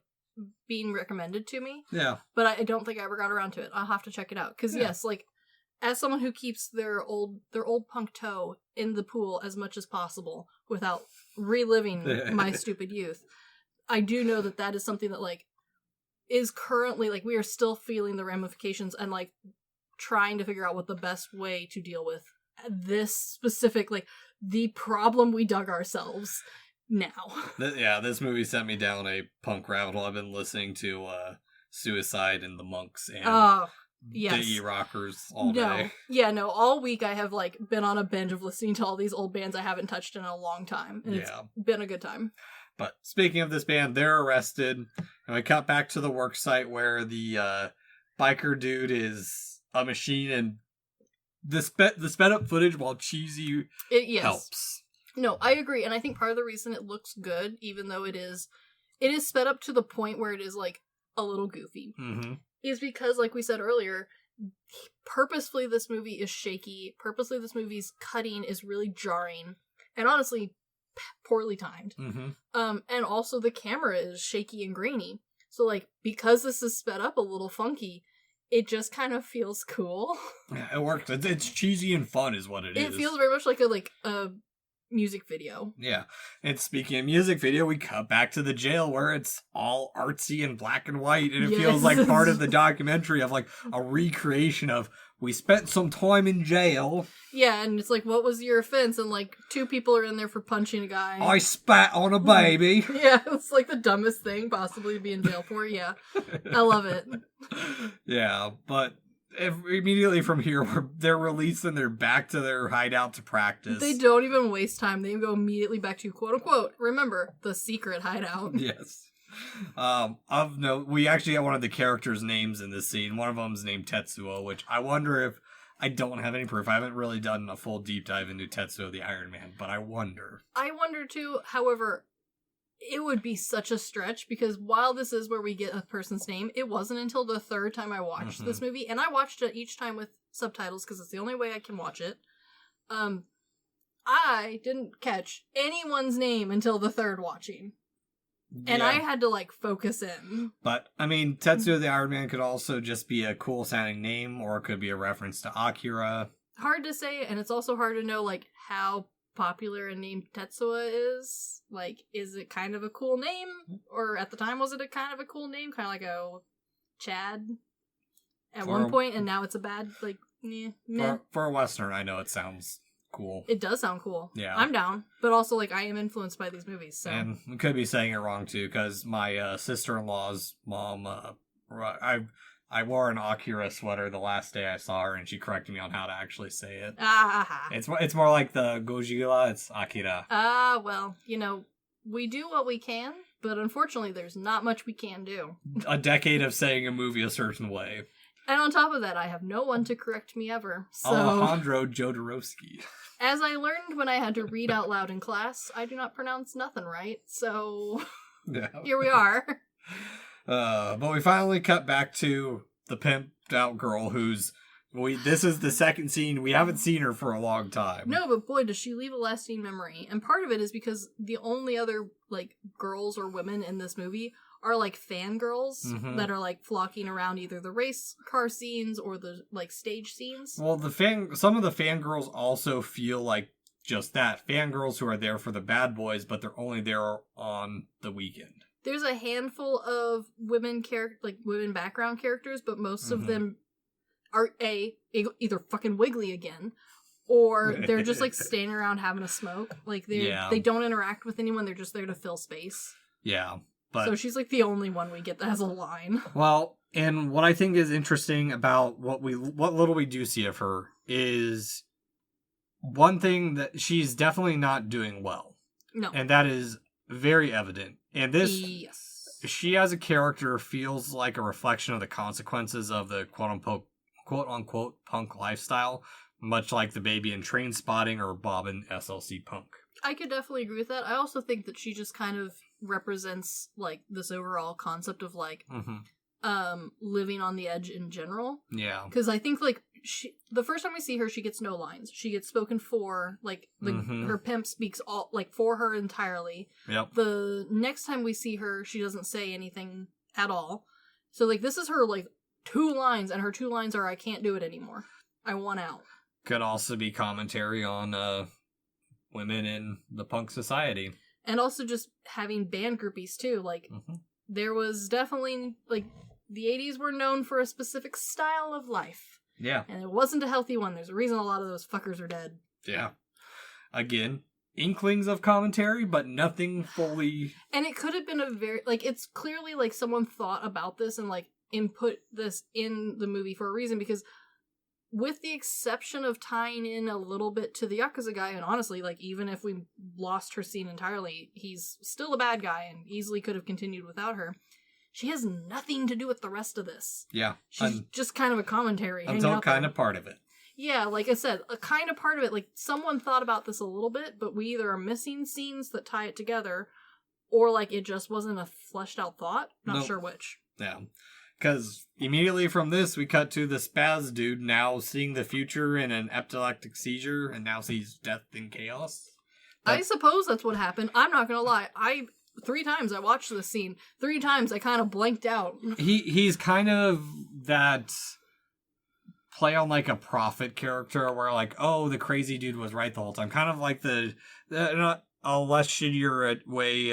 being recommended to me. Yeah. But I don't think I ever got around to it. I'll have to check it out. Because, yes, like, as someone who keeps their old punk toe in the pool as much as possible without reliving my stupid youth, I do know that is something that, like, is currently, like, we are still feeling the ramifications and, like, trying to figure out what the best way to deal with this specific, like, the problem we dug ourselves now. This movie sent me down a punk rabbit hole. I've been listening to Suicide and the Monks and yes. the E-Rockers all day. Yeah, no, all week I have, like, been on a binge of listening to all these old bands I haven't touched in a long time. And it's been a good time. But speaking of this band, they're arrested, and we cut back to the work site where the biker dude is a machine, and the sped up footage, while cheesy, helps. No, I agree, and I think part of the reason it looks good, even though it is sped up to the point where it is, like, a little goofy, is because, like we said earlier, purposefully this movie is shaky, purposely this movie's cutting is really jarring, and honestly, poorly timed. And also the camera is shaky and grainy. So, like, because this is sped up a little funky, it just kind of feels cool. Yeah, it works. It's cheesy and fun is what it is. It feels very much like a music video. Yeah. And speaking of music video, we cut back to the jail where it's all artsy and black and white, and it feels like part of the documentary of, like, a recreation of, we spent some time in jail. Yeah, and it's like, what was your offense? And, like, 2 people are in there for punching a guy. I spat on a baby. Yeah, it's like the dumbest thing possibly to be in jail for. Yeah, I love it. Yeah, but immediately from here, they're released and they're back to their hideout to practice. They don't even waste time. They go immediately back to, quote unquote, remember, the secret hideout. Yes. Of note, we actually have one of the characters' names in this scene. One of them's named Tetsuo, which I wonder if, I don't have any proof. I haven't really done a full deep dive into Tetsuo the Iron Man, but I wonder. I wonder too. However, it would be such a stretch because while this is where we get a person's name, it wasn't until the 3rd time I watched this movie, and I watched it each time with subtitles because it's the only way I can watch it. I didn't catch anyone's name until the 3rd watching. And I had to, like, focus in. But, I mean, Tetsuo the Iron Man could also just be a cool-sounding name, or it could be a reference to Akira. Hard to say, and it's also hard to know, like, how popular a name Tetsuo is. Like, is it kind of a cool name? Or at the time, was it a kind of a cool name? Kind of like a Chad at one point, and now it's a bad, like, meh. For a Westerner, I know it sounds cool. It does sound cool. Yeah. I'm down. But also, like, I am influenced by these movies, so. And we could be saying it wrong, too, because my sister-in-law's mom, I wore an Akira sweater the last day I saw her, and she corrected me on how to actually say it. It's more like the Gojira, it's Akira. Well, we do what we can, but unfortunately there's not much we can do. A decade of saying a movie a certain way. And on top of that, I have no one to correct me ever, so... Alejandro Jodorowsky. As I learned when I had to read out loud in class, I do not pronounce nothing right, so... Yeah. Here we are. But we finally cut back to the pimped out girl this is the second scene. We haven't seen her for a long time. No, but boy, does she leave a lasting memory. And part of it is because the only other, like, girls or women in this movie are, like, fangirls that are, like, flocking around either the race car scenes or the, like, stage scenes. Well, some of the fangirls also feel like just that. Fangirls who are there for the bad boys, but they're only there on the weekend. There's a handful of women background characters, but most of them are either fucking wiggly again, or they're just like standing around having a smoke. Like they don't interact with anyone. They're just there to fill space. Yeah, but so she's like the only one we get that has a line. Well, and what I think is interesting about what little we do see of her is one thing that she's definitely not doing well. No, and that is very evident. And this, she as a character feels like a reflection of the consequences of the quote-unquote punk lifestyle, much like the baby in Train Spotting or Bob in SLC Punk. I could definitely agree with that. I also think that she just kind of represents, like, this overall concept of, like, living on the edge in general. Yeah. Because I think, like, the first time we see her, she gets no lines. She gets spoken for, like, her pimp speaks all, like, for her entirely. Yep. The next time we see her, she doesn't say anything at all. So, like, this is her, like, 2 lines, and her 2 lines are, I can't do it anymore. I want out. Could also be commentary on, women in the punk society. And also just having band groupies, too. Like, there was definitely, like, the 80s were known for a specific style of life. Yeah. And it wasn't a healthy one. There's a reason a lot of those fuckers are dead. Yeah. Again, inklings of commentary, but nothing fully... And it could have been a very... Like, it's clearly, like, someone thought about this and, like, input this in the movie for a reason, because with the exception of tying in a little bit to the Yakuza guy, and honestly, like, even if we lost her scene entirely, he's still a bad guy and easily could have continued without her. She has nothing to do with the rest of this. Yeah. She's just kind of a commentary. Until kind of part of it. Yeah, like I said, a kind of part of it. Like, someone thought about this a little bit, but we either are missing scenes that tie it together, or, like, it just wasn't a fleshed out thought. Not sure which. Yeah. Because immediately from this, we cut to the spaz dude now seeing the future in an epileptic seizure, and now sees death and chaos. I suppose that's what happened. I'm not gonna lie. 3 times I watched this scene. 3 times I kind of blanked out. He's kind of that play on, like, a prophet character where, like, oh, the crazy dude was right the whole time. Kind of like the not a less shittier way,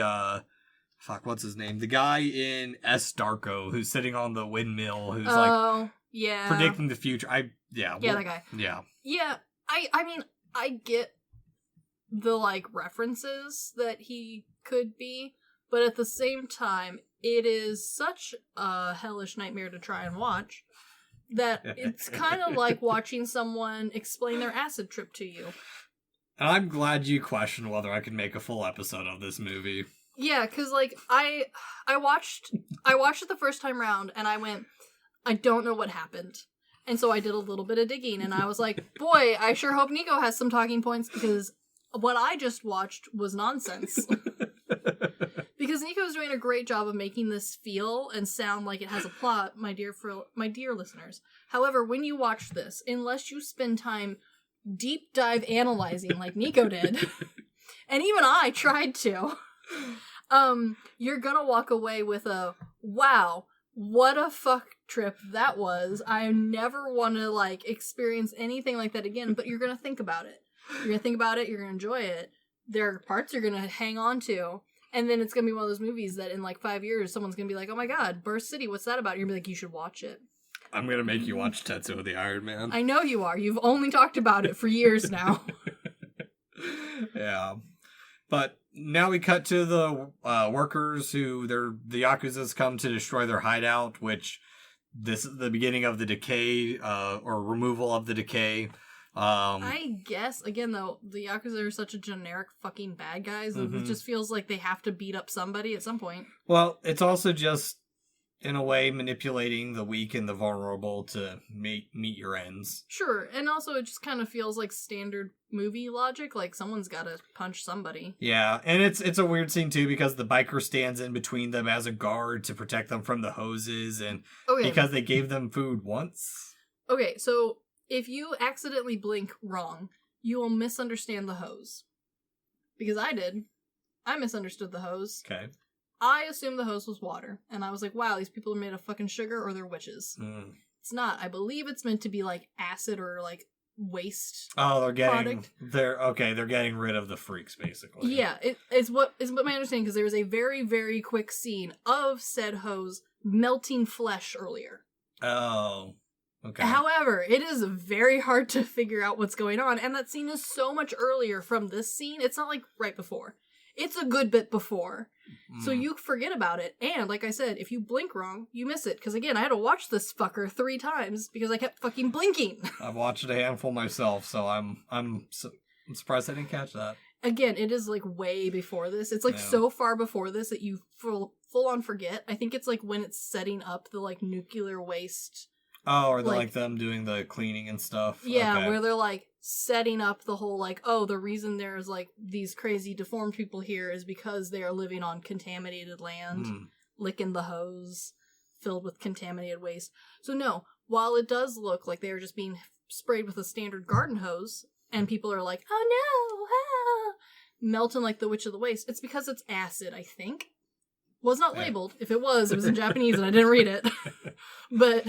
what's his name? The guy in S. Darko who's sitting on the windmill who's, predicting the future. That guy. Yeah. Yeah, I mean, I get the, like, references that he could be, but at the same time, it is such a hellish nightmare to try and watch that it's kind of like watching someone explain their acid trip to you. And I'm glad you questioned whether I could make a full episode of this movie. Yeah, because, like, I watched it the first time round, and I went, I don't know what happened. And so I did a little bit of digging, and I was like, boy, I sure hope Nico has some talking points, because what I just watched was nonsense. Because Nico's doing a great job of making this feel and sound like it has a plot, my dear listeners. However, when you watch this, unless you spend time deep dive analyzing like Nico did, and even I tried to, you're gonna walk away with a, wow, what a fuck trip that was. I never want to, like, experience anything like that again, but you're gonna think about it. You're gonna think about it, you're gonna enjoy it. There are parts you're gonna hang on to, and then it's gonna be one of those movies that in, like, 5 years, someone's gonna be like, oh my god, Burst City, what's that about? You're gonna be like, you should watch it. I'm gonna make you watch Tetsuo the Iron Man. I know you are. You've only talked about it for years now. Yeah. But now we cut to the workers who the Yakuza's come to destroy their hideout, which this is the beginning of the decay, or removal of the decay. I guess, again, though, the Yakuza are such a generic fucking bad guys that it just feels like they have to beat up somebody at some point. Well, it's also just, in a way, manipulating the weak and the vulnerable to meet your ends. Sure, and also it just kind of feels like standard movie logic, like someone's gotta punch somebody. Yeah, and it's a weird scene, too, because the biker stands in between them as a guard to protect them from the hoses, and because they gave them food once. Okay, so if you accidentally blink wrong, you will misunderstand the hose. Because I did. I misunderstood the hose. Okay. I assumed the hose was water, and I was like, wow, these people are made of fucking sugar or they're witches. It's not. I believe it's meant to be like acid or like waste. Oh, they're getting rid of the freaks, basically. Yeah, it's what my understanding, because there was a very, very quick scene of said hose melting flesh earlier. Oh. Okay. However, it is very hard to figure out what's going on, and that scene is so much earlier from this scene. It's not like right before. It's a good bit before. So you forget about it, and like I said, if you blink wrong, you miss it. Because again, I had to watch this fucker 3 times because I kept fucking blinking. I've watched it a handful myself, so I'm surprised I didn't catch that. Again, it is like way before this. It's like so far before this that you full on forget. I think it's like when it's setting up the like nuclear waste. Oh, or like them doing the cleaning and stuff. Yeah, okay. Where they're like setting up the whole like, oh, the reason there's like these crazy deformed people here is because they are living on contaminated land, licking the hose filled with contaminated waste. So no, while it does look like they're just being sprayed with a standard garden hose, and people are like, oh no, ah, melting like the Witch of the Waste, it's because it's acid, I think. Was not labeled. If it was in Japanese and I didn't read it. But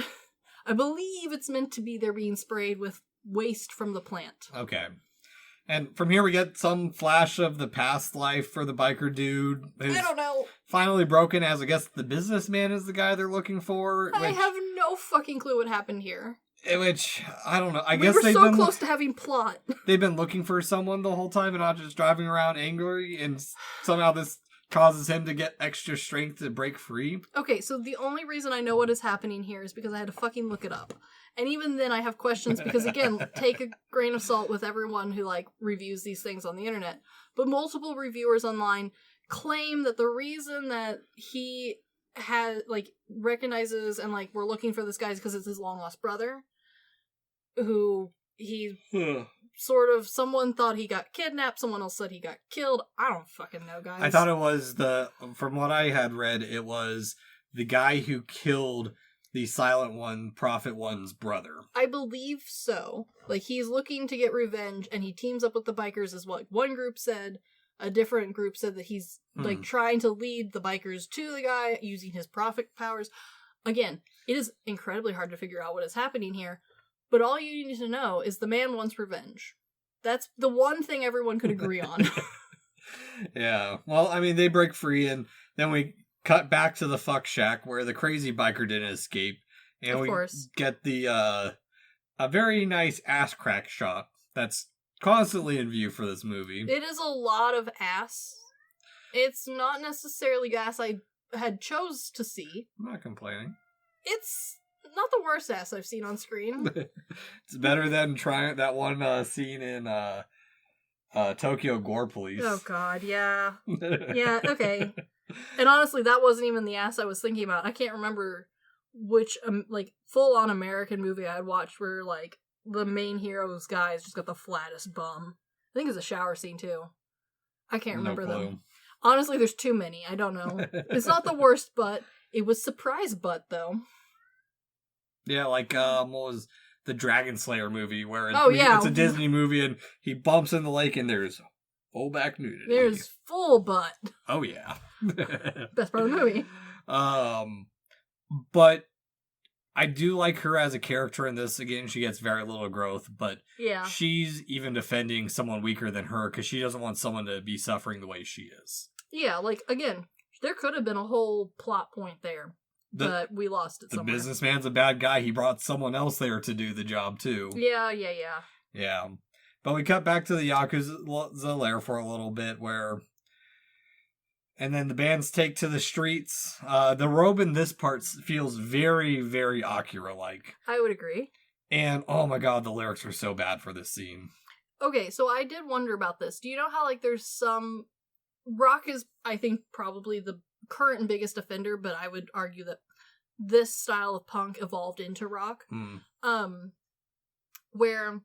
I believe it's meant to be they're being sprayed with waste from the plant. Okay. And from here we get some flash of the past life for the biker dude. I don't know. Finally broken, as I guess the businessman is the guy they're looking for. I have no fucking clue what happened here. Which, I don't know. I we guess were they've so been close to having plot. They've been looking for someone the whole time and not just driving around angry, and somehow this causes him to get extra strength to break free. Okay, so the only reason I know what is happening here is because I had to fucking look it up. And even then I have questions because, again, take a grain of salt with everyone who, like, reviews these things on the internet. But multiple reviewers online claim that the reason that he recognizes and, like, we're looking for this guy is because it's his long-lost brother, who he sort of, someone thought he got kidnapped, someone else said he got killed. I don't fucking know, guys. I thought it was from what I had read, it was the guy who killed the Silent One, Prophet One's brother. I believe so. Like, he's looking to get revenge, and he teams up with the bikers, is what one group said. A different group said that he's, like, trying to lead the bikers to the guy using his prophet powers. Again, it is incredibly hard to figure out what is happening here. But all you need to know is the man wants revenge. That's the one thing everyone could agree on. Yeah. Well, I mean, they break free, and then we cut back to the fuck shack where the crazy biker didn't escape. And we get the a very nice ass crack shot that's constantly in view for this movie. It is a lot of ass. It's not necessarily ass I had chose to see. I'm not complaining. It's not the worst ass I've seen on screen. It's better than trying that one scene in Tokyo Gore Police. Oh god, yeah. Yeah, okay. And honestly, that wasn't even the ass I was thinking about. I can't remember which like full-on American movie I had watched where like the main hero's guys just got the flattest bum. I think it's a shower scene too. I can't remember them. Honestly, there's too many. I don't know. It's not the worst butt. It was surprise butt though. Yeah, like what was the Dragon Slayer movie where it's a Disney movie and he bumps in the lake and there's full back nudity. There's full butt. Oh yeah. Best part of the movie. But I do like her as a character in this. Again, she gets very little growth, but she's even defending someone weaker than her because she doesn't want someone to be suffering the way she is. Yeah, like, again, there could have been a whole plot point there. But we lost it somewhere. The businessman's a bad guy. He brought someone else there to do the job, too. Yeah. Yeah. But we cut back to the Yakuza lair for a little bit and then the bands take to the streets. The robe in this part feels very, very Akira-like. I would agree. And, oh my god, the lyrics were so bad for this scene. Okay, so I did wonder about this. Do you know how, like, there's some... Rock is, I think, probably the current and biggest offender, but I would argue that this style of punk evolved into rock. Where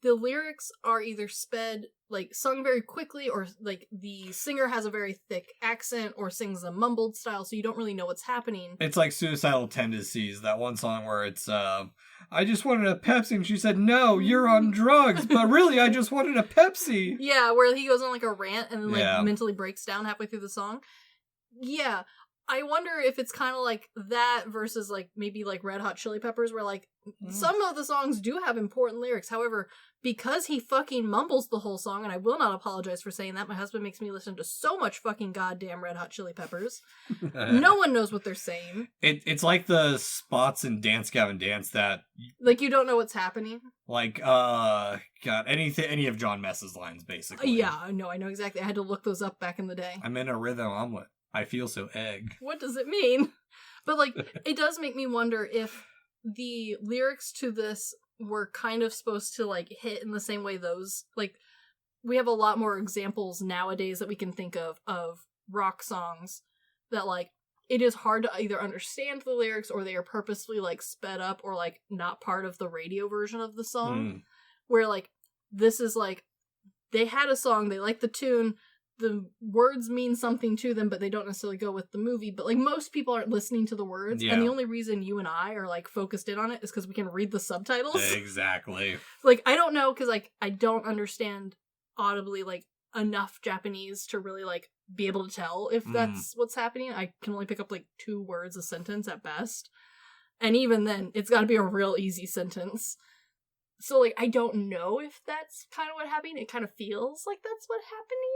the lyrics are either sped, like, sung very quickly, or, like, the singer has a very thick accent, or sings a mumbled style, so you don't really know what's happening. It's like Suicidal Tendencies, that one song where it's, I just wanted a Pepsi, and she said, no, you're on drugs, but really, I just wanted a Pepsi. Yeah, where he goes on, like, a rant, and then, like, mentally breaks down halfway through the song. Yeah. I wonder if it's kind of like that versus, like, maybe, like, Red Hot Chili Peppers, where, like, some of the songs do have important lyrics. However, because he fucking mumbles the whole song, and I will not apologize for saying that, my husband makes me listen to so much fucking goddamn Red Hot Chili Peppers. No one knows what they're saying. It's like the spots in Dance Gavin Dance that... Like, you don't know what's happening? Like, God, any of John Mess's lines, basically. Yeah, no, I know exactly. I had to look those up back in the day. I'm in a rhythm omelet. I feel so egg. What does it mean? But, like, it does make me wonder if the lyrics to this were kind of supposed to, like, hit in the same way those, like, we have a lot more examples nowadays that we can think of rock songs that, like, it is hard to either understand the lyrics or they are purposefully, like, sped up or, like, not part of the radio version of the song. Where, like, this is, like, they had a song, they like the tune, the words mean something to them, but they don't necessarily go with the movie. But, like, most people aren't listening to the words, and the only reason you and I are, like, focused in on it is because we can read the subtitles. Exactly. Like, I don't know, because, like, I don't understand audibly, like, enough Japanese to really, like, be able to tell if that's what's happening. I can only pick up, like, 2 words a sentence at best. And even then, it's gotta be a real easy sentence. So, like, I don't know if that's kind of what happened. It kind of feels like that's what happening.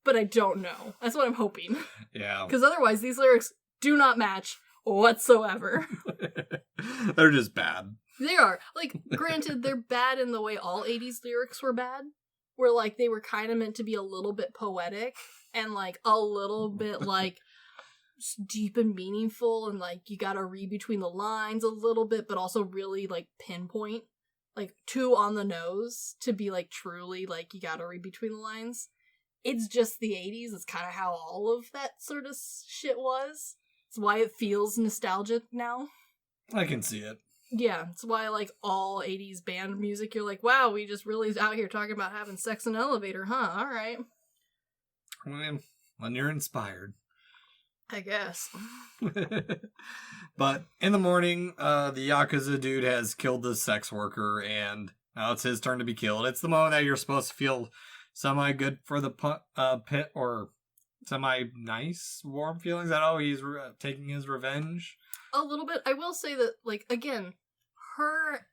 But I don't know. That's what I'm hoping. Yeah. Because otherwise, these lyrics do not match whatsoever. They're just bad. They are. Like, granted, they're bad in the way all 80s lyrics were bad. Where, like, they were kind of meant to be a little bit poetic. And, like, a little bit, like, deep and meaningful. And, like, you gotta read between the lines a little bit. But also really, like, pinpoint. Like, too on the nose to be, like, truly, like, you gotta read between the lines. It's just the 80s. It's kind of how all of that sort of shit was. It's why it feels nostalgic now. I can see it. Yeah, it's why, like, all 80s band music, you're like, wow, we just really out here talking about having sex in an elevator, huh? All right. When you're inspired. I guess. But in the morning, the Yakuza dude has killed the sex worker, and now it's his turn to be killed. It's the moment that you're supposed to feel semi-good for the pit, or semi-nice, warm feelings that, oh, he's taking his revenge. A little bit. I will say that, like, again, her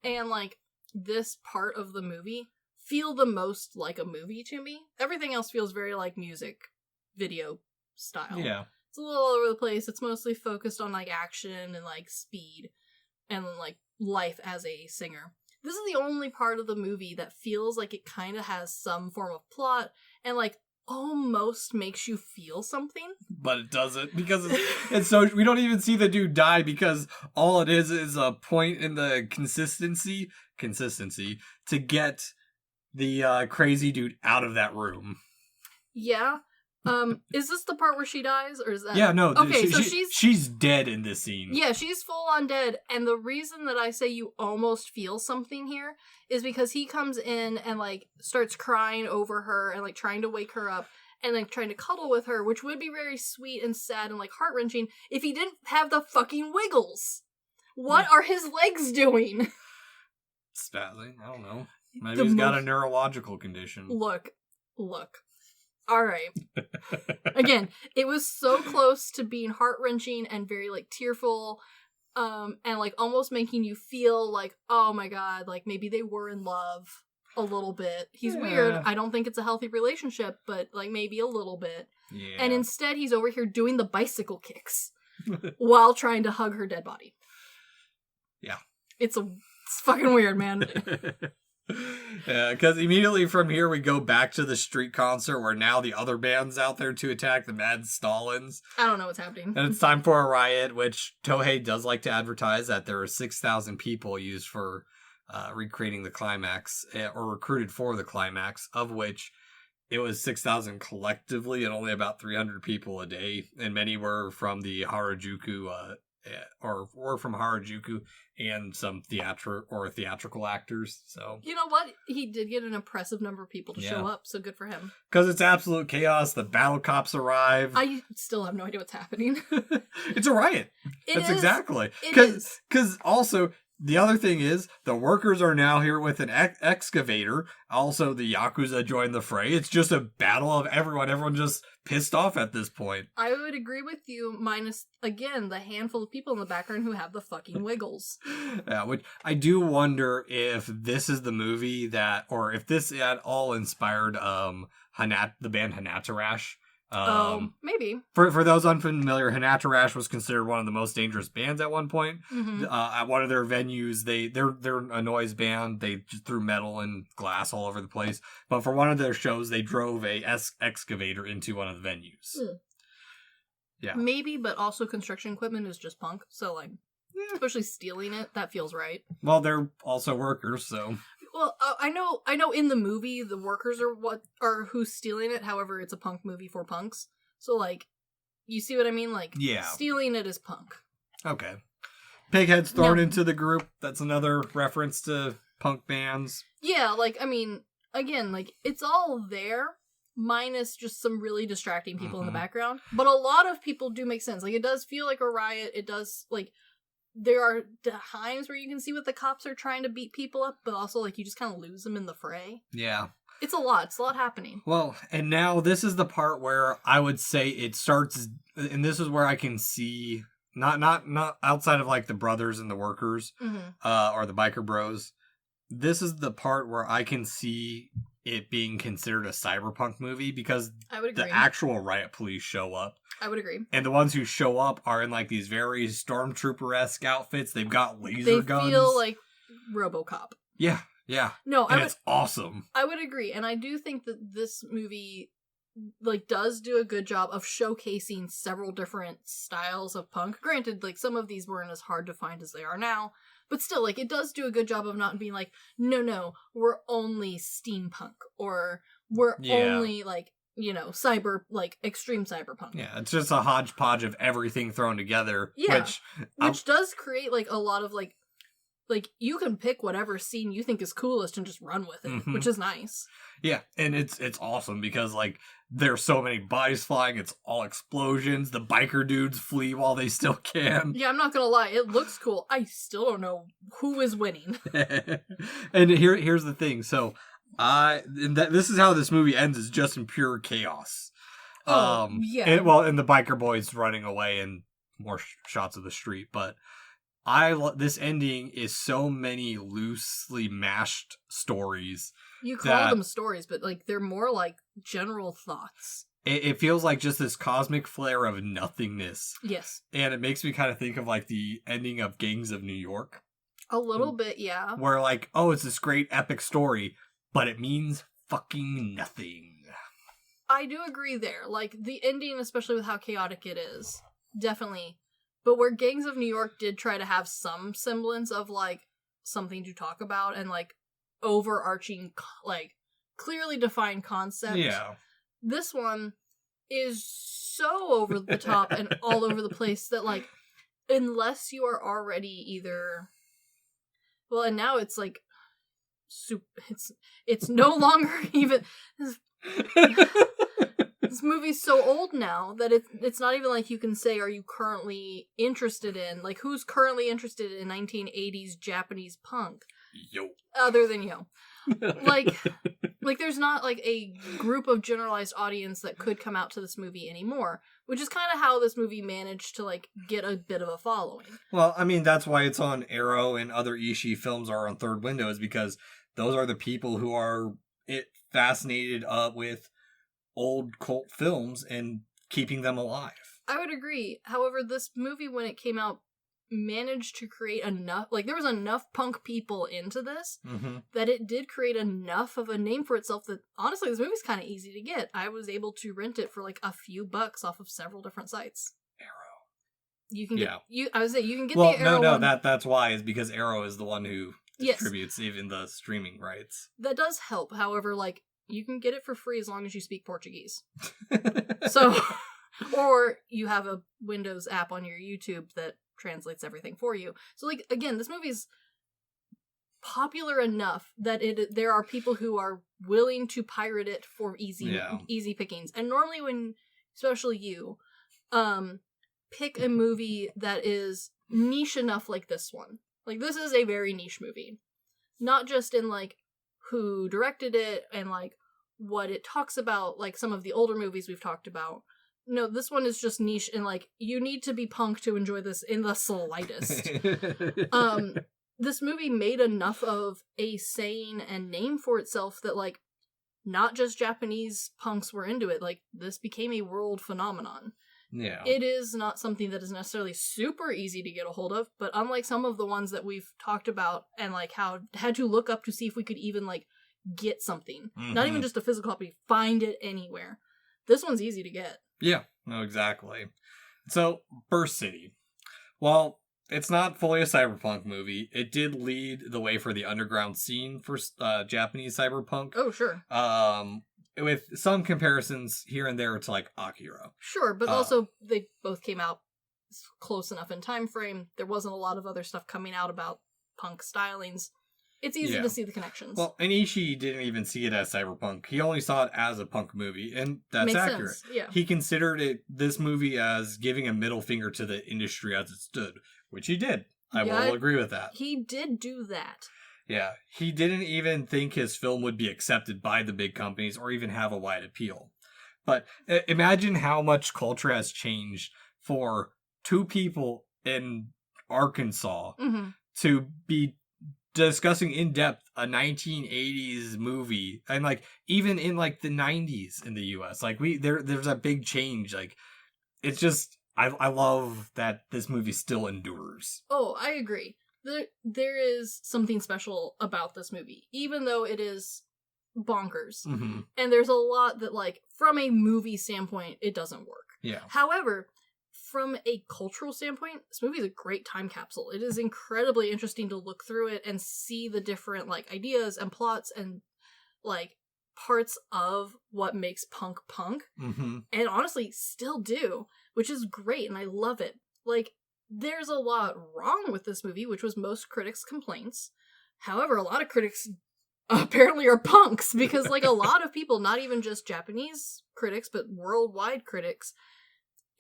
and, like, this part of the movie feel the most like a movie to me. Everything else feels very like music video style. Yeah. It's a little all over the place. It's mostly focused on, like, action and, like, speed and, like, life as a singer. This is the only part of the movie that feels like it kind of has some form of plot and, like, almost makes you feel something. But it doesn't, because it's so, we don't even see the dude die, because all it is a point in the consistency to get the crazy dude out of that room. Yeah. Is this the part where she dies, or is that... Yeah, no. Okay, so she's dead in this scene. Yeah, she's full on dead, and the reason that I say you almost feel something here is because he comes in and, like, starts crying over her and, like, trying to wake her up and, like, trying to cuddle with her, which would be very sweet and sad and, like, heart-wrenching if he didn't have the fucking wiggles. What are his legs doing? Spazzing? I don't know. Maybe he's got a neurological condition. Look. Alright. Again, it was so close to being heart-wrenching and very, like, tearful, and, like, almost making you feel like, oh my god, like, maybe they were in love a little bit. He's weird. I don't think it's a healthy relationship, but, like, maybe a little bit. Yeah. And instead, he's over here doing the bicycle kicks while trying to hug her dead body. Yeah. It's fucking weird, man. Yeah, because immediately from here we go back to the street concert where now the other band's out there to attack the Mad Stalins. I don't know what's happening. And it's time for a riot, which Tohei does like to advertise that there are 6,000 people used for recreating the climax, or recruited for the climax, of which it was 6,000 collectively and only about 300 people a day. And many were from the Harajuku, or were from Harajuku, and some theatrical actors. So you know what? He did get an impressive number of people to show up, so good for him. Because it's absolute chaos. The battle cops arrive. I still have no idea what's happening. It's a riot. It is. Exactly. It is. Because also, the other thing is, the workers are now here with an excavator. Also, the Yakuza join the fray. It's just a battle of everyone. Everyone just pissed off at this point. I would agree with you, minus, again, the handful of people in the background who have the fucking wiggles. Yeah, which I do wonder if this is the movie that, or if this at all inspired the band Hanatarash. Maybe. For those unfamiliar, Hanatarash was considered one of the most dangerous bands at one point. Mm-hmm. At one of their venues, they're a noise band. They just threw metal and glass all over the place. But for one of their shows, they drove a excavator into one of the venues. Yeah, maybe, but also construction equipment is just punk. So especially stealing it, that feels right. Well, they're also workers, so. Well, I know in the movie the workers are who's stealing it. However, it's a punk movie for punks. So you see what I mean? Stealing it is punk. Okay. Pighead's thrown into the group. That's another reference to punk bands. Yeah, again, it's all there, minus just some really distracting people in the background. But a lot of people do make sense. It does feel like a riot. It does, there are times where you can see what the cops are trying to beat people up, but also, you just kind of lose them in the fray. Yeah. It's a lot. It's a lot happening. Well, and now this is the part where I would say it starts, and this is where I can see, not outside of, the brothers and the workers, or the biker bros, this is the part where I can see it being considered a cyberpunk movie, because I would agree. The actual riot police show up. I would agree. And the ones who show up are in these very stormtrooper-esque outfits. They've got laser guns. They feel like RoboCop. Yeah. No, it's awesome. I would agree, and I do think that this movie does do a good job of showcasing several different styles of punk. Granted, some of these weren't as hard to find as they are now, but still, it does do a good job of not being no, we're only steampunk, or we're only cyber, extreme cyberpunk. Yeah, it's just a hodgepodge of everything thrown together. Yeah, which does create a lot of you can pick whatever scene you think is coolest and just run with it, which is nice. Yeah, and it's awesome because there's so many bodies flying. It's all explosions. The biker dudes flee while they still can. Yeah, I'm not gonna lie, it looks cool. I still don't know who is winning. And here's the thing. So this is how this movie ends, is just in pure chaos. Yeah. And the biker boys running away and more shots of the street, but this ending is so many loosely mashed stories. You call them stories, but they're more general thoughts. It feels like just this cosmic flare of nothingness. Yes. And it makes me kind of think of the ending of Gangs of New York. A little bit, yeah. Where it's this great epic story, but it means fucking nothing. I do agree there. The ending, especially with how chaotic it is, definitely. But where Gangs of New York did try to have some semblance of something to talk about and overarching clearly defined concept. Yeah. This one is so over the top and all over the place that unless you are already either, well, and now it's it's no longer even this movie's so old now that it's not even you can say, are you currently interested in, who's currently interested in 1980s Japanese punk? Yo. Other than yo. There's not a group of generalized audience that could come out to this movie anymore, which is kind of how this movie managed to get a bit of a following. Well, I mean, that's why it's on Arrow and other Ishii films are on Third Window, is because those are the people who are fascinated with old cult films and keeping them alive. I would agree. However, this movie, when it came out, managed to create enough, like, there was enough punk people into this that it did create enough of a name for itself that, honestly, this movie's kind of easy to get. I was able to rent it for, like, a few bucks off of several different sites. Arrow. You can get, I would say, you can get the Arrow one. That's why, is because Arrow is the one who distributes even the streaming rights. That does help, however, like, you can get it for free as long as you speak Portuguese. So, or you have a Windows app on your YouTube that translates everything for you. So, like, again, this movie's popular enough that there are people who are willing to pirate it for easy pickings. And normally when, especially you, pick a movie that is niche enough like this one. Like, this is a very niche movie. Not just in, like, who directed it and, like, what it talks about, like some of the older movies we've talked about. No, this one is just niche and, like, you need to be punk to enjoy this in the slightest. This movie made enough of a saying and name for itself that, like, not just Japanese punks were into it. Like, this became a world phenomenon. Yeah. It is not something that is necessarily super easy to get a hold of, but unlike some of the ones that we've talked about and, like, how had to look up to see if we could even, like, get something. Not even just a physical copy, find it anywhere. This one's easy to get. Yeah, no, exactly. So, Burst City. Well, it's not fully a cyberpunk movie. It did lead the way for the underground scene for Japanese cyberpunk. Oh, sure. With some comparisons here and there to, like, Akira. Sure, but also they both came out close enough in time frame. There wasn't a lot of other stuff coming out about punk stylings. It's easy to see the connections. Well, and Ishii didn't even see it as cyberpunk. He only saw it as a punk movie, and that's Makes accurate. Sense. Yeah. He considered this movie as giving a middle finger to the industry as it stood, which he did. I will agree with that. He did do that. Yeah. He didn't even think his film would be accepted by the big companies or even have a wide appeal. But imagine how much culture has changed for two people in Arkansas to be discussing in depth a 1980s movie, and, like, even in, like, the 90s in the US, like, there's a big change. Like, it's just I love that this movie still endures. Oh, I agree. There is something special about this movie, even though it is bonkers. And there's a lot that, like, from a movie standpoint, it doesn't work. Yeah. However, from a cultural standpoint, this movie is a great time capsule. It is incredibly interesting to look through it and see the different, like, ideas and plots and, like, parts of what makes punk. And honestly, still do, which is great, and I love it. Like, there's a lot wrong with this movie, which was most critics' complaints. However, a lot of critics apparently are punks, because, like, a lot of people, not even just Japanese critics, but worldwide critics,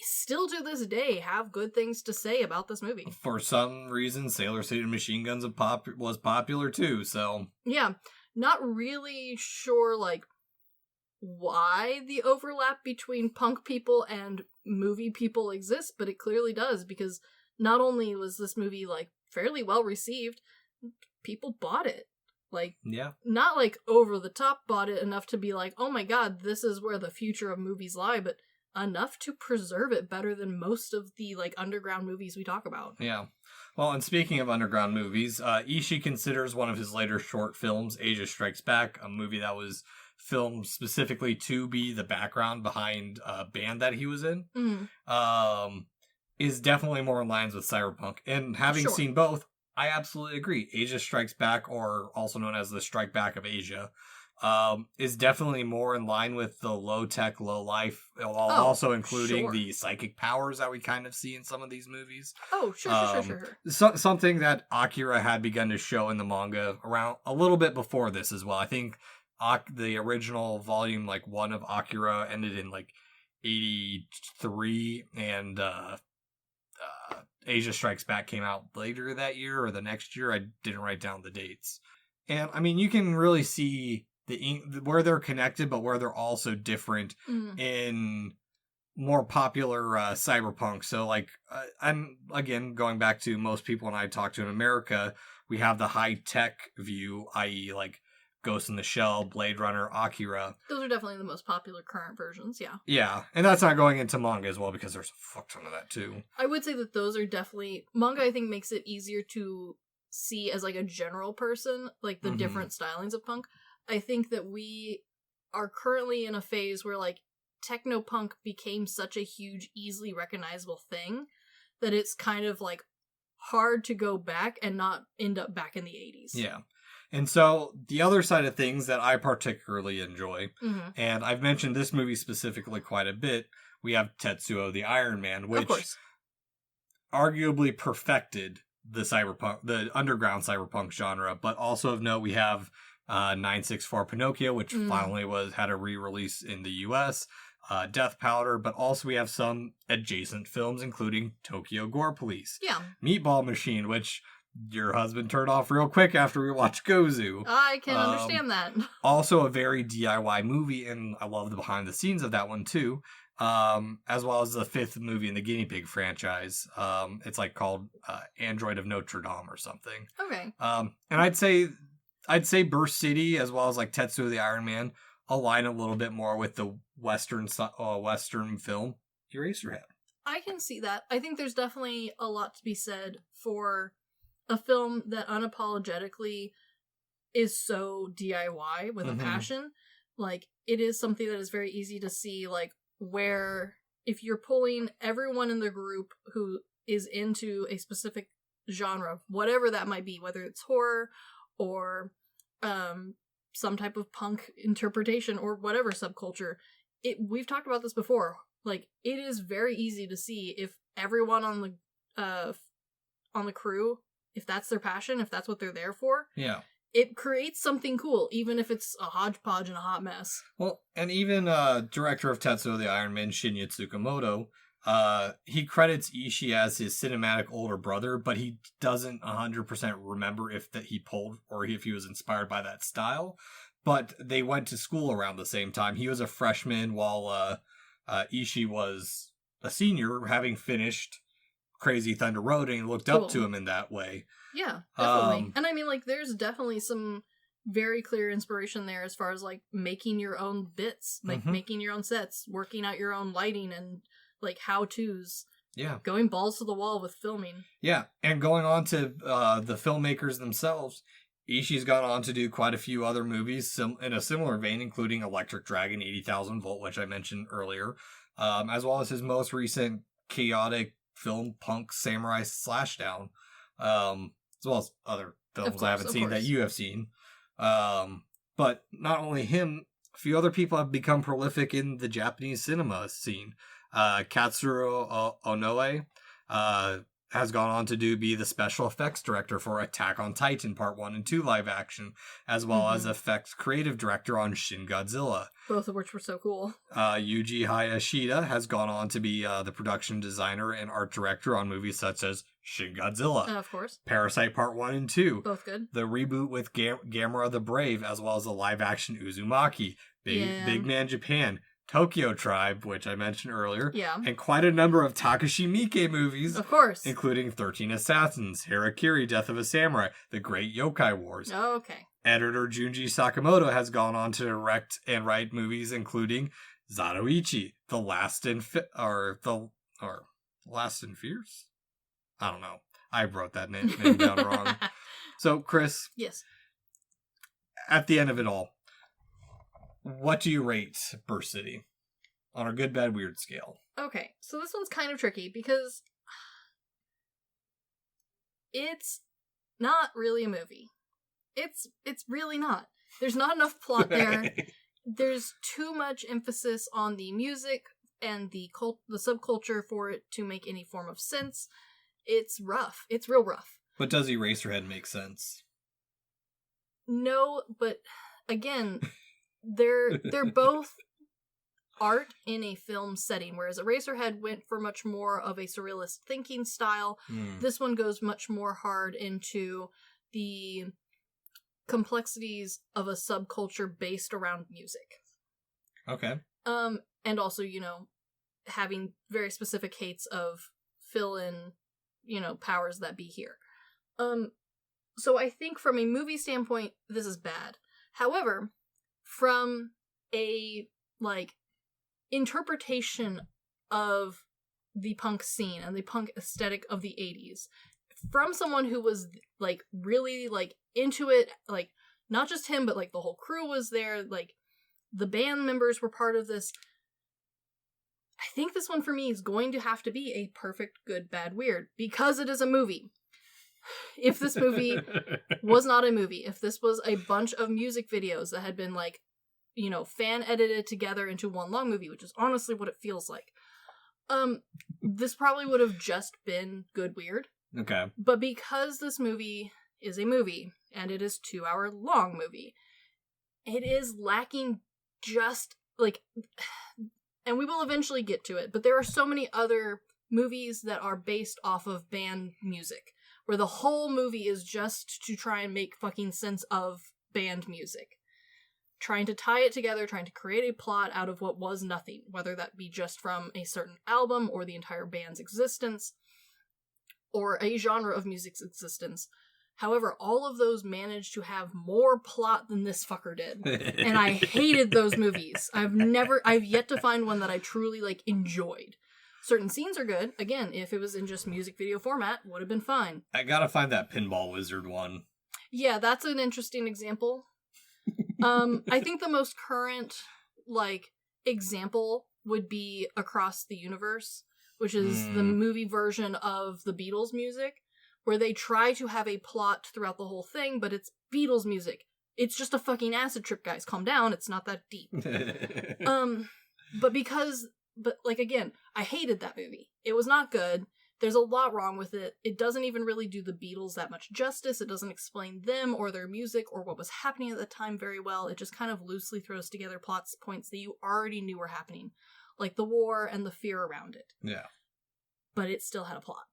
still to this day have good things to say about this movie. For some reason, Sailor Suit and Machine Guns was popular too, so... Yeah, not really sure, like, why the overlap between punk people and movie people exists, but it clearly does, because not only was this movie, like, fairly well received, people bought it. Like, not, like, over the top bought it enough to be like, oh my god, this is where the future of movies lie, but enough to preserve it better than most of the, like, underground movies we talk about. Yeah. Well, and speaking of underground movies, Ishii considers one of his later short films, Asia Strikes Back, a movie that was filmed specifically to be the background behind a band that he was in, is definitely more in lines with cyberpunk. And having seen both, I absolutely agree. Asia Strikes Back, or also known as the Strike Back of Asia, is definitely more in line with the low-tech, low-life, while also including the psychic powers that we kind of see in some of these movies. Oh, sure. Something that Akira had begun to show in the manga around a little bit before this as well. I think the original volume, like, 1 of Akira ended in, like, 83, and Asia Strikes Back came out later that year or the next year. I didn't write down the dates. And, I mean, you can really see where they're connected, but where they're also different in more popular cyberpunk. So, like, I'm, again, going back to most people when I talk to in America, we have the high-tech view, i.e., like, Ghost in the Shell, Blade Runner, Akira. Those are definitely the most popular current versions, yeah. Yeah, and that's not going into manga as well because there's a fuck ton of that too. I would say that those are definitely... Manga, I think, makes it easier to see as, like, a general person, like, the different stylings of punk. I think that we are currently in a phase where, like, techno-punk became such a huge, easily recognizable thing that it's kind of, like, hard to go back and not end up back in the 80s. Yeah. And so the other side of things that I particularly enjoy, and I've mentioned this movie specifically quite a bit, we have Tetsuo the Iron Man, which arguably perfected the underground cyberpunk genre. But also of note, we have 964 Pinocchio, which finally had a re-release in the US, Death Powder, but also we have some adjacent films, including Tokyo Gore Police, Meatball Machine, which your husband turned off real quick after we watched Gozu. I can understand that. Also a very DIY movie, and I love the behind the scenes of that one too. As well as the 5th movie in the Guinea Pig franchise. It's like called Android of Notre Dame or something. Okay. And I'd say Burst City as well as like Tetsuo the Iron Man align a little bit more with the Western film Eraserhead. I can see that. I think there's definitely a lot to be said for a film that unapologetically is so DIY with a passion. Like, it is something that is very easy to see, like, where if you're pulling everyone in the group who is into a specific genre, whatever that might be, whether it's horror or some type of punk interpretation or whatever subculture, we've talked about this before. Like, it is very easy to see if everyone on the crew, if that's their passion, if that's what they're there for, it creates something cool, even if it's a hodgepodge and a hot mess. Well, and even director of Tetsuo the Iron Man, Shinya Tsukamoto, he credits Ishii as his cinematic older brother, but he doesn't 100% remember if he pulled or if he was inspired by that style. But they went to school around the same time. He was a freshman while Ishii was a senior, having finished Crazy Thunder Road, and looked up to him in that way. Yeah, definitely. And I mean, like, there's definitely some very clear inspiration there as far as, like, making your own bits, like, making your own sets, working out your own lighting and, like, how-tos. Yeah. Going balls to the wall with filming. Yeah, and going on to the filmmakers themselves, Ishii's gone on to do quite a few other movies in a similar vein, including Electric Dragon, 80,000 Volt, which I mentioned earlier, as well as his most recent chaotic film, Punk Samurai Slashdown, as well as other films I haven't seen that you have seen. But not only him, a few other people have become prolific in the Japanese cinema scene. Katsuro Onoe has gone on to be the special effects director for Attack on Titan Part 1 and 2 live action, as well as effects creative director on Shin Godzilla. Both of which were so cool. Yuji Hayashida has gone on to be the production designer and art director on movies such as Shin Godzilla. Of course. Parasite Part 1 and 2. Both good. The reboot with Gamera the Brave, as well as the live action Uzumaki. Big Man Japan. Tokyo Tribe, which I mentioned earlier, and quite a number of Takashi Miike movies, of course, including 13 Assassins, Harakiri, Death of a Samurai, The Great Yokai Wars. Oh, okay. Editor Junji Sakamoto has gone on to direct and write movies including Zatoichi, The Last in Fears? I don't know. I wrote that name down wrong. So, Chris. Yes. At the end of it all, what do you rate Burst City on a good, bad, weird scale? Okay, so this one's kind of tricky because it's not really a movie. It's really not. There's not enough plot there. There's too much emphasis on the music and the subculture for it to make any form of sense. It's rough. It's real rough. But does Eraserhead make sense? No, but again, they're both art in a film setting, whereas Eraserhead went for much more of a surrealist thinking style. This one goes much more hard into the complexities of a subculture based around music. Okay. And also, having very specific hates of fill-in, powers that be here. So I think from a movie standpoint, this is bad. However, from a, interpretation of the punk scene and the punk aesthetic of the 80s, from someone who was, really, into it, not just him, but, the whole crew was there, the band members were part of this. I think this one for me is going to have to be a perfect, good, bad, weird, because it is a movie. If this movie was not a movie, if this was a bunch of music videos that had been, fan edited together into one long movie, which is honestly what it feels like, this probably would have just been good, weird. Okay. But because this movie is a movie, and it is 2-hour long movie, it is lacking just, and we will eventually get to it, but there are so many other movies that are based off of band music, where the whole movie is just to try and make fucking sense of band music. Trying to tie it together, trying to create a plot out of what was nothing, whether that be just from a certain album, or the entire band's existence, or a genre of music's existence. However, all of those managed to have more plot than this fucker did. And I hated those movies. I've yet to find one that I truly, enjoyed. Certain scenes are good. Again, if it was in just music video format, would have been fine. I gotta find that Pinball Wizard one. Yeah, that's an interesting example. I think the most current, example would be Across the Universe, which is the movie version of the Beatles music, where they try to have a plot throughout the whole thing, but it's Beatles music. It's just a fucking acid trip, guys. Calm down. It's not that deep. But again, I hated that movie. It was not good. There's a lot wrong with it. It doesn't even really do the Beatles that much justice. It doesn't explain them or their music or what was happening at the time very well. It just kind of loosely throws together plot points that you already knew were happening, like the war and the fear around it. Yeah. But it still had a plot.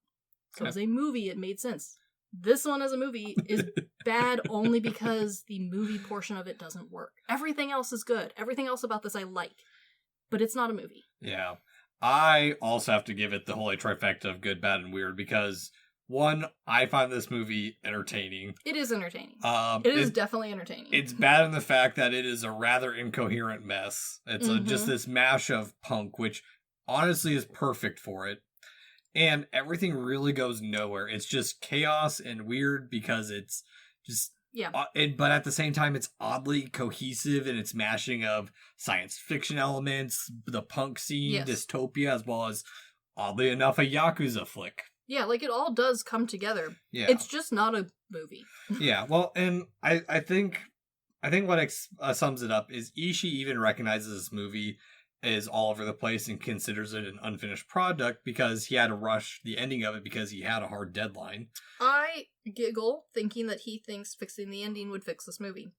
So as a movie, it made sense. This one as a movie is bad only because the movie portion of it doesn't work. Everything else is good. Everything else about this I like. But it's not a movie. Yeah. I also have to give it the holy trifecta of good, bad, and weird because, one, I find this movie entertaining. It is entertaining. It is definitely entertaining. It's bad in the fact that it is a rather incoherent mess. It's just this mash of punk, which honestly is perfect for it. And everything really goes nowhere. It's just chaos and weird because it's just... Yeah. But at the same time, it's oddly cohesive in its mashing of science fiction elements, the punk scene, dystopia, as well as, oddly enough, a Yakuza flick. Yeah, it all does come together. Yeah. It's just not a movie. Yeah, well, and I think what sums it up is Ishii even recognizes this movie is all over the place and considers it an unfinished product because he had to rush the ending of it because he had a hard deadline. I giggle thinking that he thinks fixing the ending would fix this movie.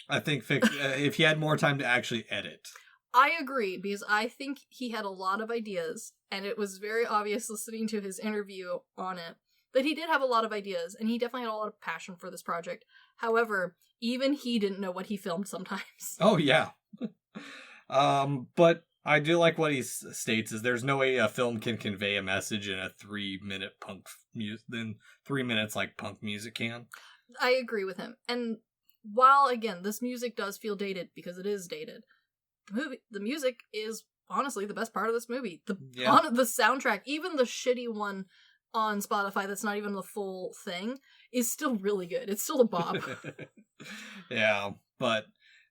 I think if he had more time to actually edit. I agree, because I think he had a lot of ideas, and it was very obvious listening to his interview on it that he did have a lot of ideas, and he definitely had a lot of passion for this project. However, even he didn't know what he filmed sometimes. Oh, yeah. But I do like what he states is there's no way a film can convey a message in a 3-minute punk music than 3 minutes like punk music can. I agree with him. And while, again, this music does feel dated because it is dated, the music is honestly the best part of this movie. The soundtrack, even the shitty one on Spotify that's not even the full thing, is still really good. It's still a bop. Yeah, but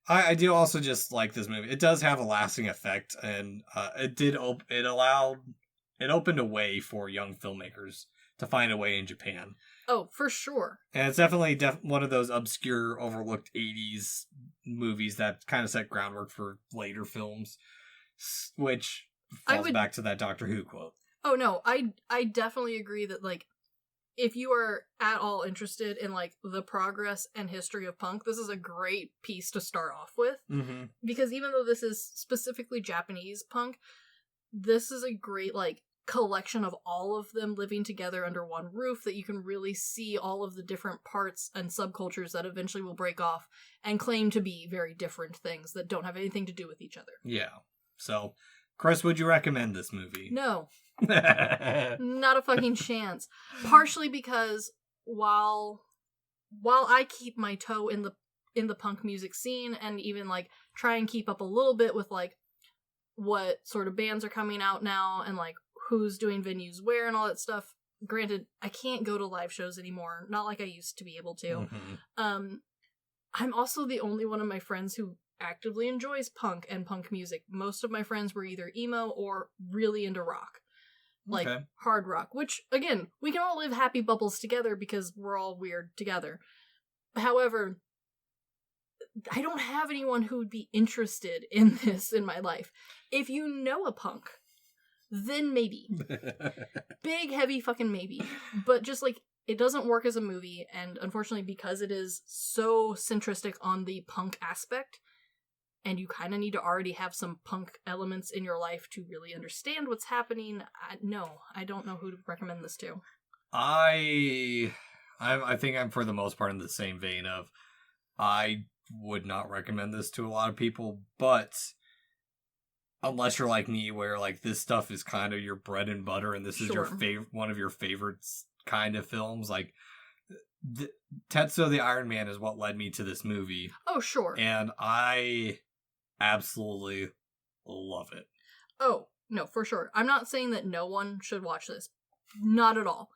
I do also just like this movie. It does have a lasting effect, and it opened a way for young filmmakers to find a way in Japan. Oh, for sure. And it's definitely one of those obscure, overlooked 80s movies that kind of set groundwork for later films, which falls back to that Doctor Who quote. Oh, no, I definitely agree that, if you are at all interested in, the progress and history of punk, this is a great piece to start off with. Mm-hmm. Because even though this is specifically Japanese punk, this is a great, collection of all of them living together under one roof that you can really see all of the different parts and subcultures that eventually will break off and claim to be very different things that don't have anything to do with each other. Yeah. So, Chris, would you recommend this movie? No. Not a fucking chance. Partially because while I keep my toe in in the punk music scene and even like try and keep up a little bit with like what sort of bands are coming out now and like who's doing venues where and all that stuff. Granted, I can't go to live shows anymore, not like I used to be able to. I'm also the only one of my friends who actively enjoys punk and punk music. Most of my friends were either emo or really into rock. Like hard rock, which again, we can all live happy bubbles together because we're all weird together. However, I don't have anyone who would be interested in this in my life. If you know a punk, then maybe. Big, heavy fucking maybe. But just like, it doesn't work as a movie, and unfortunately because it is so centristic on the punk aspect, and you kind of need to already have some punk elements in your life to really understand what's happening, I don't know who to recommend this to. I think I'm for the most part in the same vein of, I would not recommend this to a lot of people, but unless you're like me, where like this stuff is kind of your bread and butter, and this is your one of your favorites kind of films, like Tetsuo the Iron Man is what led me to this movie. Oh, sure. And I absolutely love it. Oh, no, for sure. I'm not saying that no one should watch this. Not at all.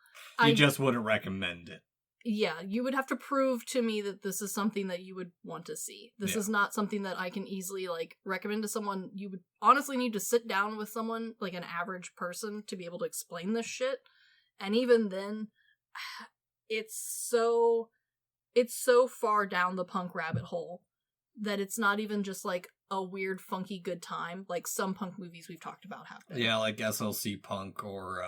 You just wouldn't recommend it. Yeah, you would have to prove to me that this is something that you would want to see. This is not something that I can easily, like, recommend to someone. You would honestly need to sit down with someone, like an average person, to be able to explain this shit. And even then, it's so far down the punk rabbit hole that it's not even just, like, a weird, funky good time, like some punk movies we've talked about have been. Yeah, like SLC Punk or,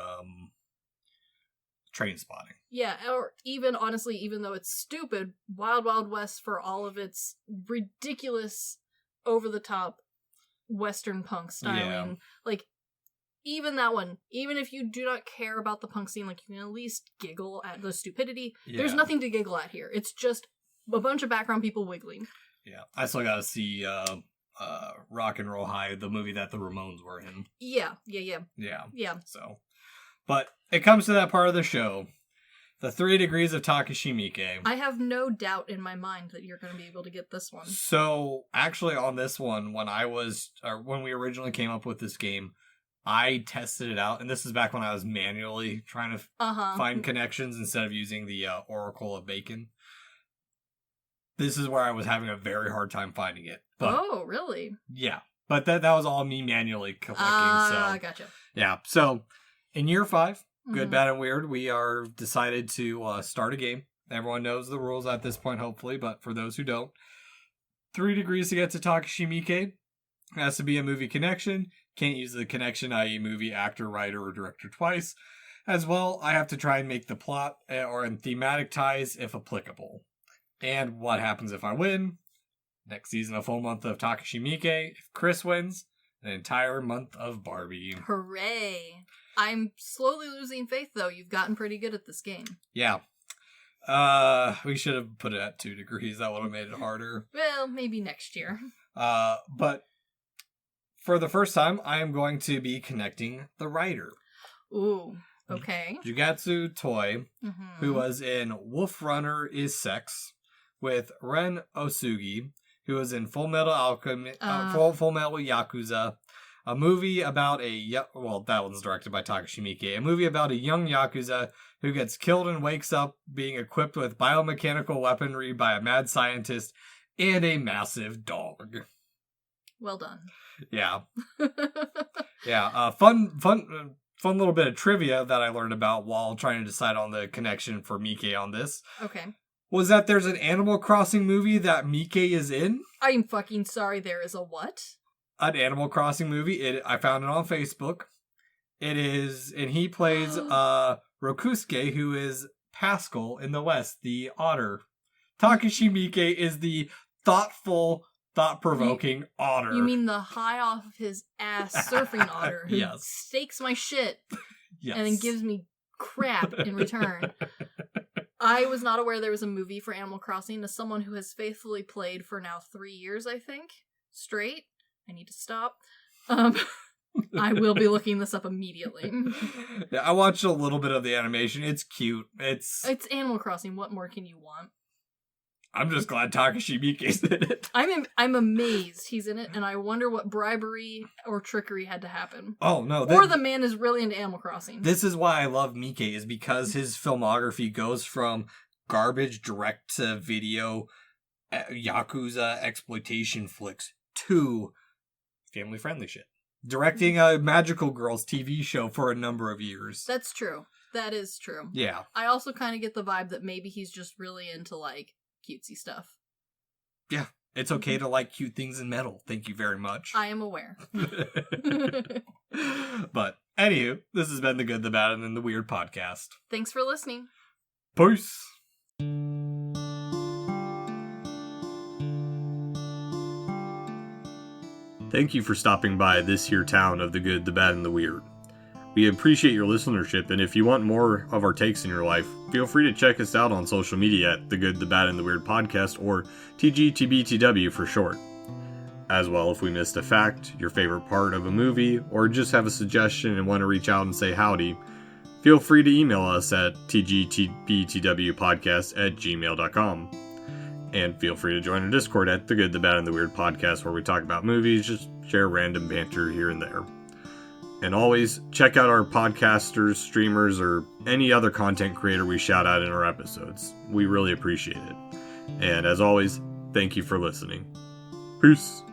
Trainspotting. Yeah, or even, honestly, even though it's stupid, Wild Wild West, for all of its ridiculous, over-the-top Western punk styling, like, even that one, even if you do not care about the punk scene, like, you can at least giggle at the stupidity. Yeah. There's nothing to giggle at here. It's just a bunch of background people wiggling. Yeah, I still gotta see, Rock and Roll High, the movie that the Ramones were in. Yeah. So, but it comes to that part of the show, the 3 Degrees of Takashi Miike. I have no doubt in my mind that you're going to be able to get this one. So, actually on this one, when we originally came up with this game, I tested it out, and this is back when I was manually trying to find connections instead of using the Oracle of Bacon. This is where I was having a very hard time finding it. But, oh, really? Yeah. But that was all me manually collecting. I gotcha. Yeah. So, in year 5, Good, Bad, and Weird, we are decided to start a game. Everyone knows the rules at this point, hopefully, but for those who don't, 3 degrees to get to Takashi Miike. Has to be a movie connection. Can't use the connection, i.e. movie, actor, writer, or director twice. As well, I have to try and make the plot or in thematic ties if applicable. And what happens if I win? Next season, a full month of Takashi Miike. If Chris wins, an entire month of Barbie. Hooray. I'm slowly losing faith, though. You've gotten pretty good at this game. Yeah. We should have put it at 2 degrees. That would have made it harder. Well, maybe next year. But for the first time, I am going to be connecting the writer. Ooh, okay. Jugatsu Toi, who was in Wolf Runner is Sex, with Ren Osugi, who was in Full Metal Full Metal Yakuza, a movie about that one's directed by Takashi Miike, a movie about a young Yakuza who gets killed and wakes up being equipped with biomechanical weaponry by a mad scientist and a massive dog. Well done. Yeah. Yeah, fun little bit of trivia that I learned about while trying to decide on the connection for Miike on this. Okay. Was that there's an Animal Crossing movie that Miike is in? I'm fucking sorry, there is a what? An Animal Crossing movie. I found it on Facebook. It is, and he plays Rokusuke, who is Pascal in the West, the otter. Takashi Miike is the thoughtful, thought-provoking otter. You mean the high off of his ass surfing otter who stakes my shit and then gives me crap in return. I was not aware there was a movie for Animal Crossing. As someone who has faithfully played for now 3 years, I think, straight. I need to stop. I will be looking this up immediately. Yeah, I watched a little bit of the animation. It's cute. It's Animal Crossing. What more can you want? I'm just glad Takashi Miike's in it. I'm amazed he's in it, and I wonder what bribery or trickery had to happen. Oh, no. Or the man is really into Animal Crossing. This is why I love Miike, is because his filmography goes from garbage direct-to-video Yakuza exploitation flicks to family-friendly shit. Directing a Magical Girls TV show for a number of years. That's true. That is true. Yeah. I also kind of get the vibe that maybe he's just really into, like, cutesy stuff. Yeah. It's okay to like cute things in metal. Thank you very much. I am aware. But, anywho, this has been the Good, the Bad, and the Weird podcast. Thanks for listening. Peace! Thank you for stopping by this here town of the good, the bad, and the weird. We appreciate your listenership, and if you want more of our takes in your life, feel free to check us out on social media at The Good, the Bad, and the Weird Podcast, or TGTBTW for short. As well, if we missed a fact, your favorite part of a movie, or just have a suggestion and want to reach out and say howdy, feel free to email us at tgtbtwpodcast@gmail.com. And feel free to join our Discord at The Good, the Bad, and the Weird Podcast, where we talk about movies, just share random banter here and there. And always, check out our podcasters, streamers, or any other content creator we shout out in our episodes. We really appreciate it. And as always, thank you for listening. Peace!